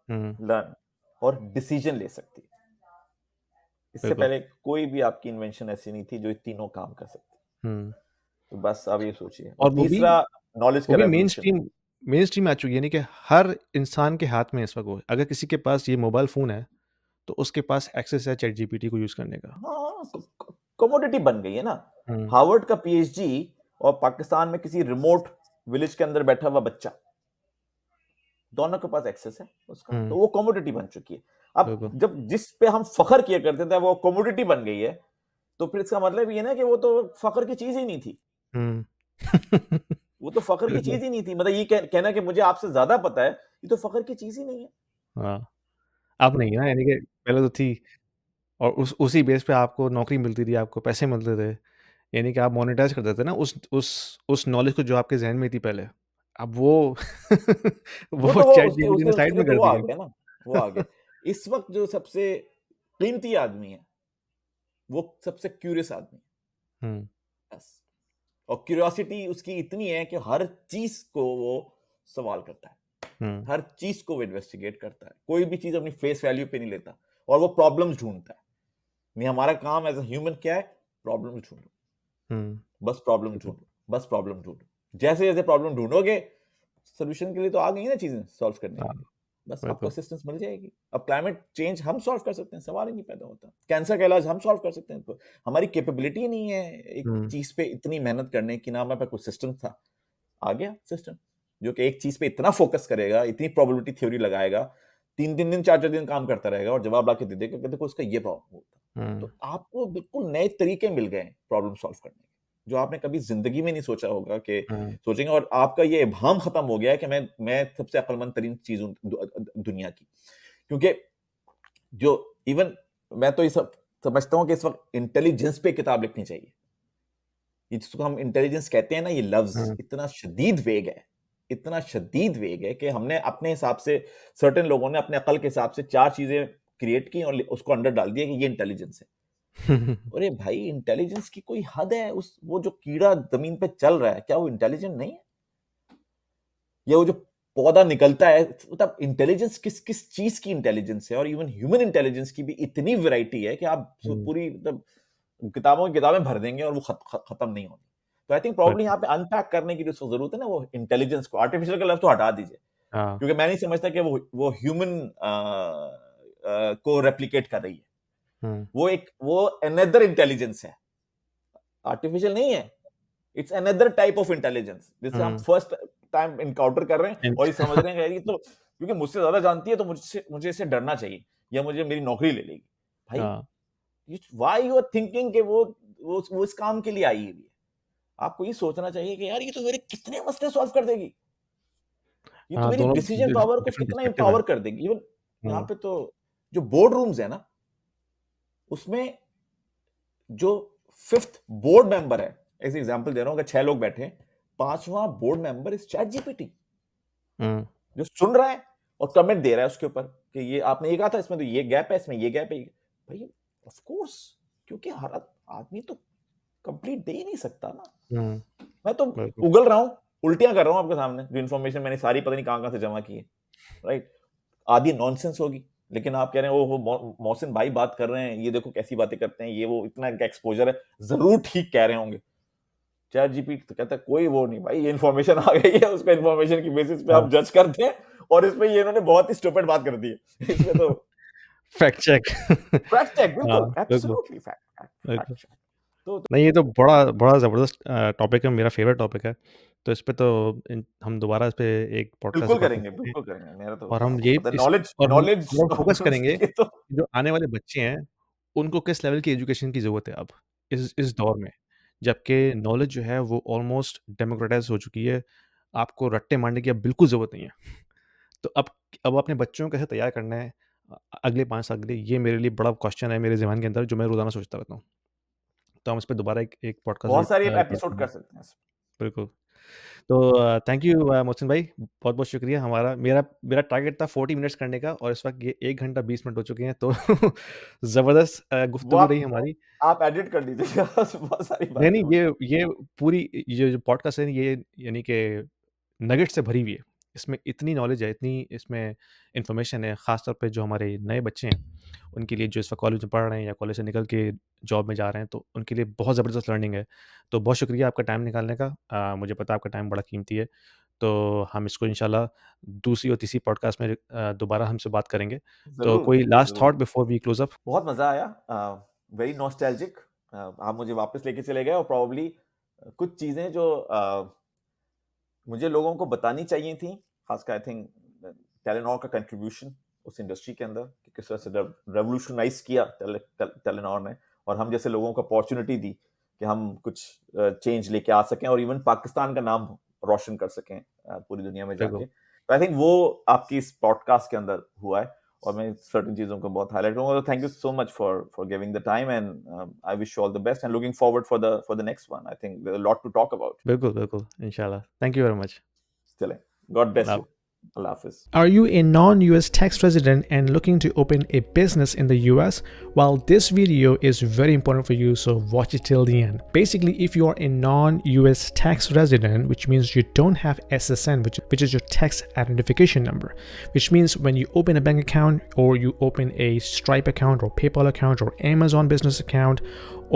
हुँ, लर्न और डिसीजन ले सकती है। इससे बिल्कुल। पहले कोई भी आपकी इन्वेंशन ऐसी नहीं थी जो ये तीनों काम कर सकती। हुँ, तो बस आप ये सोचिए। और और तीसरा, नॉलेज वो का भी रेवोल्यूशन। मेनस्ट्रीम आ चुकी है, यानी कि हर इंसान के हाथ में है इस वक़्त वो। अगर किसी के पास ये मोबाइल फ़ोन है, तो उसके पास एक्सेस है चैट जीपीटी को यूज़ करने का। हाँ, कमोडिटी बन गई है ना। हुँ, हार्वर्ड का पीएचडी और पाकिस्तान में किसी रिमोट विलेज के अंदर बैठा हुआ बच्चा, दोनों के पास एक्सेस है उसका, हुँ, तो वो कमोडिटी बन चुकी है। अब बिल्कुल। जब जिस पे हम फखर किया करते थे वो कमोडिटी बन गई है, तो फिर इसका मतलब ये ना कि वो तो फखर की चीज ही नहीं थी। हुँ। वो तो फखर की बिल्कुल, चीज ही नहीं थी, मतलब ये कहना कि मुझे आपसे ज्यादा पता है, ये तो फखर की चीज ही नहीं है। हाँ। अब नहीं है ना, यानी कि पहले तो थी और उसी बेस पे आपको नौकरी मिलती थी, आपको पैसे मिलते थे। यानी कि आप मोनेटाइज़ करते थे ना उस नॉलेज को जो आपके ज़हन में थी पहले। अब वो वो वो तो वो चैट उसके जीपीटी उसके ने साइड उसके लिए में तो कर वो दी आ है। गया ना, वो आ गया। इस वक्त जो सबसे कीमती आदमी है, वो सबसे क्यूरियस आदमी हुँ, है, बस। और क्यूरियोसिटी उसकी इतनी है कि हर चीज को वो सवाल करता है, हुँ, हर चीज को वो इन्वेस्टिगेट करता है, कोई भी चीज अपनी फेस वैल्यू पे नहीं लेता, और वो प्रॉब्लम्स ढूंढता है। नहीं, हमारा काम एज अ ह्यूमन क्या है? प्रॉब्लम ढूंढो, हुँ, बस प्रॉब्लम बिल्कुल। ढूंढो, बस प्रॉब्लम ढूंढो। जैसे जैसे प्रॉब्लम ढूंढोगे, सोल्यूशन के लिए तो आ गई ना चीजें सॉल्व करने के हाँ, लिए, बस आपको बिल्कुल। असिस्टेंस मिल जाएगी। अब क्लाइमेट चेंज हम सॉल्व कर सकते हैं, सवाल ही नहीं पैदा होता। कैंसर का इलाज हम सॉल्व कर सकते हैं, तो हमारी कैपेबिलिटी नहीं है एक हुँ, चीज पे इतनी मेहनत करने की, ना हमारे पास कोई सिस्टम था। आ गया सिस्टम जो कि एक चीज पे इतना फोकस करेगा, इतनी प्रोबेबिलिटी थ्योरी लगाएगा, 3 3 दिन 4 4 दिन काम करता रहेगा और जवाब लाके दे देगा कि देखो इसका ये प्रॉब्लम होता। हुँ, तो आपको बिल्कुल नए तरीके मिल गए प्रॉब्लम सॉल्व करने के, जो आपने कभी जिंदगी में नहीं सोचा होगा कि हुँ, सोचेंगे। और आपका ये इबाम खत्म हो गया है कि मैं सबसे अक्लमंद तरीन चीज हूं दुनिया की। क्योंकि जो इवन मैं तो ये सब समझता हूँ कि इस वक्त इंटेलिजेंस पे किताब लिखनी चाहिए। ये जिसको हम इंटेलिजेंस कहते हैं ना, ये लफ्ज हुँ, इतना शदीद वेग है, इतना शदीद वेग है कि हमने अपने हिसाब से, सर्टेन लोगों ने अपने अकल के हिसाब से 4 चीजें क्रिएट की और उसको अंडर डाल दिया कि ये इंटेलिजेंस है। अरे भाई, इंटेलिजेंस की कोई हद है? उस वो जो कीड़ा जमीन पे चल रहा है, क्या वो इंटेलिजेंट नहीं है? या वो जो पौधा निकलता है, मतलब इंटेलिजेंस किस किस चीज की इंटेलिजेंस है? और इवन ह्यूमन इंटेलिजेंस की भी इतनी वैरायटी है कि आप हुँ, पूरी, मतलब किताबों की किताबें भर देंगे और वो खत्म नहीं होनी। तो आई थिंक प्रॉब्ली बिल्कुल। यहाँ पे अनपैक करने की जो जरूरत है ना, वो इंटेलिजेंस को, आर्टिफिशियल का लफ्ज तो हटा दीजिए। हाँ। क्योंकि मैं नहीं समझता कि वो ह्यूमन को रेप्लिकेट कर रही है। हुँ, वो अनदर इंटेलिजेंस है, आर्टिफिशियल नहीं है। It's another type of intelligence जिससे हम हुँ। फर्स्ट टाइम इनकाउंटर कर रहे हैं इन और ये समझ रहे हैं कि यार ये तो क्योंकि मुझसे ज्यादा जानती है तो मुझे इससे डरना चाहिए या मुझे मेरी नौकरी ले लेगी। भाई हाँ, व्हाई यू आर थिंकिंग कि वो इस काम के लिए आई है। आपको ये सोचना चाहिए कि यार ये तो मेरे कितने मसले सॉल्व कर देगी, ये तो हाँ, मेरी दोनों डिसीजन डि पावर को डिफरेंट कितना पर्सपेक्टिव है। एम्पावर कर देगी। इवन यहाँ हुँ, पे तो जो बोर्ड रूम्स है ना, उसमें जो फिफ्थ बोर्ड मेंबर है, ऐसे एग्जांपल दे रहा हूं, अगर 6 लोग बैठे हैं, पांचवा board member is chat GPT, हुँ, जो सुन रहा है और कमेंट दे रहा है उसके ऊपर कि ये आपने ये कहा था, इसमें तो ये गैप है, इसमें ये गैप है। भाई ऑफ कोर्स, क्योंकि हर आदमी तो कंप्लीट दे ही नहीं सकता ना। हुँ, मैं तो बिल्कुल। उगल रहा हूँ, उल्टियां कर रहा हूँ आपके सामने, जो इन्फॉर्मेशन मैंने सारी पता नहीं कहां कहां से जमा की है, राइट। आधी नॉनसेंस होगी, लेकिन आप कह रहे हैं वो मोहसिन भाई बात कर रहे हैं, ये देखो कैसी बातें करते हैं, ये वो इतना इनका एक्सपोजर है, जरूर ठीक कह रहे होंगे। चैट जीपीटी तो कहता है कोई वो नहीं भाई, ये इन्फॉर्मेशन आ गई है, उसको इन्फॉर्मेशन की बेसिस पे हाँ, हम जज करते हैं, और इसमें ये इन्होंने बहुत ही स्टूपिड बात कर दी है इसमें तो फैक्ट चेक। फैक्ट चेक, हाँ, बिल्कुल बिल्कुल, एब्सोल्युटली फैक्ट बिल्कुल। Fact check. तो नहीं, ये तो बड़ा बड़ा ज़बरदस्त टॉपिक है, मेरा फ़ेवरेट टॉपिक है। तो इस पे तो हम दोबारा इस पे एक पॉडकास्ट रिकॉर्ड कर सकते हैं बिल्कुल करेंगे, मेरा तो और हम आपको ये पता है, इस नॉलेज और हम नॉलेज और हम फ़ोकस करेंगे ये तो कि जो आने वाले बच्चे हैं, उनको किस लेवल की एजुकेशन की ज़रूरत है अब, इस दौर में। जबकि नॉलेज जो है वो ऑलमोस्ट डेमोक्रेटाइज़ हो चुकी है। आपको रट्टे मारने की अब बिल्कुल ज़रूरत नहीं है। तो अब अपने बच्चों को कैसे तैयार करना है अगले 5 साल के लिए, ये मेरे लिए बड़ा क्वेश्चन है मेरे ज़हन के अंदर, जो मैं रोज़ाना सोचता रहता हूँ। तो हम इस पे दोबारा एक एक पॉडकास्ट बहुत सारी रिकॉर्ड एपिसोड करेंगे। कर सकते हैं। बिल्कुल। तो थैंक यू मोहसिन भाई, बहुत-बहुत शुक्रिया। हमारा मेरा मेरा टारगेट था 40 मिनट्स करने का और इस वक़्त ये 1 घंटा 20 मिनट हो चुके हैं, तो ज़बरदस्त वो गुफ्तगू रही हमारी। आप एडिट कर लीजिएगा बहुत सारी नहीं, बातें नहीं, हो गई। ये पूरी ये जो पॉडकास्ट है ये यानी कि नगेट्स से भरी हुई है। इसमें इतनी नॉलेज है, इतनी इसमें इन्फॉर्मेशन है, ख़ास तौर पे जो हमारे नए बच्चे हैं, उनके लिए जो इस वक़्त कॉलेज में पढ़ रहे हैं या कॉलेज से निकल के जॉब में जा रहे हैं, तो उनके लिए बहुत ज़बरदस्त लर्निंग है। तो बहुत शुक्रिया आपका टाइम निकालने का। मुझे पता है आपका टाइम बड़ा कीमती है। तो हम इसको इंशाल्लाह दूसरी और तीसरी पॉडकास्ट में दोबारा हमसे बात करेंगे। तो जरूर कोई लास्ट जरूर, thought before we close up? बहुत मजा आया, वेरी नॉस्टैल्जिक। आप मुझे वापस लेके चले गए, और प्रॉब्ली कुछ चीजें जो मुझे लोगों को बतानी चाहिए थी, खासकर आई थिंक टेलेनॉर का कंट्रीब्यूशन उस इंडस्ट्री के अंदर कि किस तरह से रेवोल्यूशनाइज किया टेलेनॉर ने, और हम जैसे लोगों को अपॉर्चुनिटी दी कि हम कुछ चेंज लेके आ सकें और इवन पाकिस्तान का नाम रोशन कर सकें पूरी दुनिया में बिल्कुल, जाके। तो आई थिंक वो आपकी इस पॉडकास्ट के अंदर हुआ है, और मैं सर्टेन चीजों को बहुत हाईलाइट करूंगा। तो thank you so much for giving the time, and I wish you all the best and looking forward for the next one. I think there is a lot to talk about. बिल्कुल, बिल्कुल, इंशाल्लाह। Thank you very much. चलें, god bless Allah you, अल्लाह हाफिज। Are you a non US tax resident and looking to open a business in the US? Well, this video is very important for you, so watch it till the end. Basically, if you are a non US tax resident, which means you don't have SSN, which is your tax identification number, which means when you open a bank account or you open a Stripe account or PayPal account or Amazon business account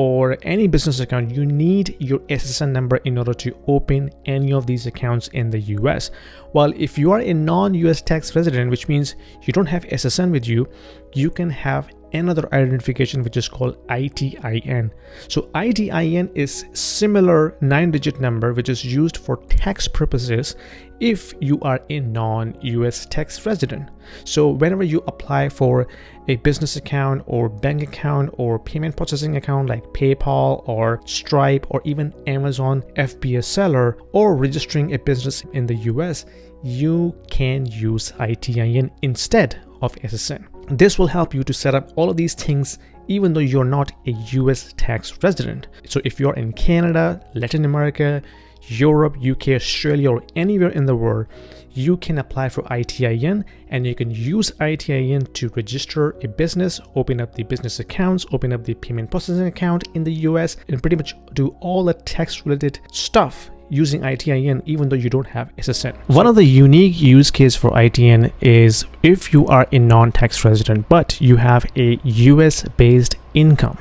or any business account, you need your SSN number in order to open any of these accounts in the US. Well, if you are a non-US tax resident, which means you don't have SSN with you, you can have another identification which is called ITIN. So ITIN is similar 9-digit number which is used for tax purposes if you are a non-US tax resident. So whenever you apply for a business account or bank account or payment processing account like PayPal or Stripe or even Amazon FBA seller, or registering a business in the US, you can use ITIN instead of SSN. This will help you to set up all of these things even though you're not a US tax resident. So if you're in Canada, Latin America, Europe, UK, Australia, or anywhere in the world, you can apply for ITIN, and you can use ITIN to register a business, open up the business accounts, open up the payment processing account in the US, and pretty much do all the tax related stuff using ITIN even though you don't have SSN. One of the unique use case for ITIN is if you are a non-tax resident but you have a US based income,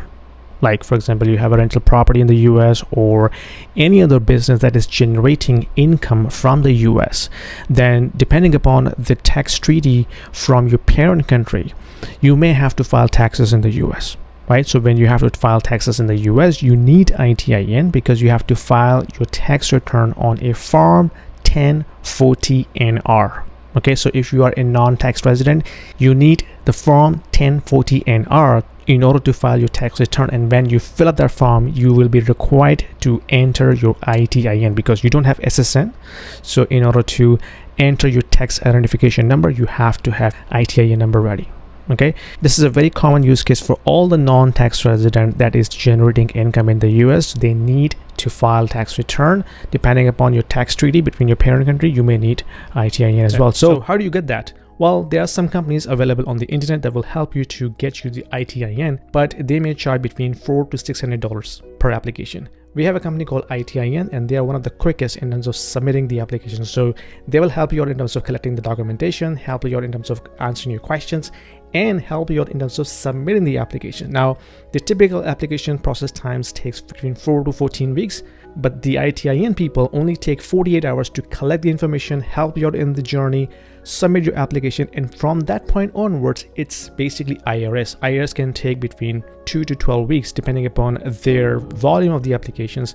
like for example you have a rental property in the US or any other business that is generating income from the US, then depending upon the tax treaty from your parent country, you may have to file taxes in the US, right? So when you have to file taxes in the US, you need ITIN because you have to file your tax return on a Form 1040-NR. Okay, so if you are a non-tax resident, you need the Form 1040-NR in order to file your tax return, and when you fill out that form, you will be required to enter your ITIN because you don't have SSN. So in order to enter your tax identification number, you have to have ITIN number ready. Okay, this is a very common use case for all the non-tax resident that is generating income in the US. They need to file tax return. Depending upon your tax treaty between your parent country, you may need ITIN as well. So how do you get that? Well, there are some companies available on the internet that will help you to get you the ITIN, but they may charge between $400 to $600 per application. We have a company called ITIN, and they are one of the quickest in terms of submitting the application. So they will help you out in terms of collecting the documentation, help you out in terms of answering your questions, and help you out in terms of submitting the application. Now, the typical application process times takes between 4 to 14 weeks, but the ITIN people only take 48 hours to collect the information, help you out in the journey, submit your application, and from that point onwards, it's basically IRS. IRS can take between 2 to 12 weeks depending upon their volume of the applications,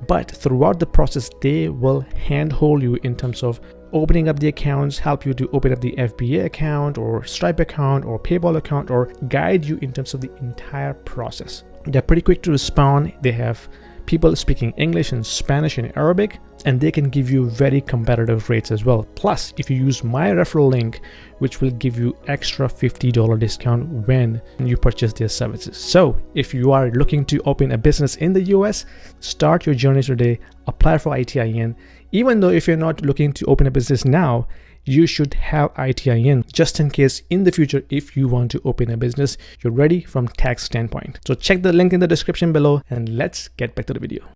but throughout the process, they will handhold you in terms of opening up the accounts, help you to open up the FBA account or Stripe account or PayPal account, or guide you in terms of the entire process. They're pretty quick to respond. They have people speaking English and Spanish and Arabic, and they can give you very competitive rates as well. Plus, if you use my referral link, which will give you extra $50 discount when you purchase their services. So if you are looking to open a business in the US, start your journey today, apply for ITIN. Even though if you're not looking to open a business now, you should have ITIN just in case in the future if you want to open a business, you're ready from tax standpoint. So check the link in the description below, and let's get back to the video.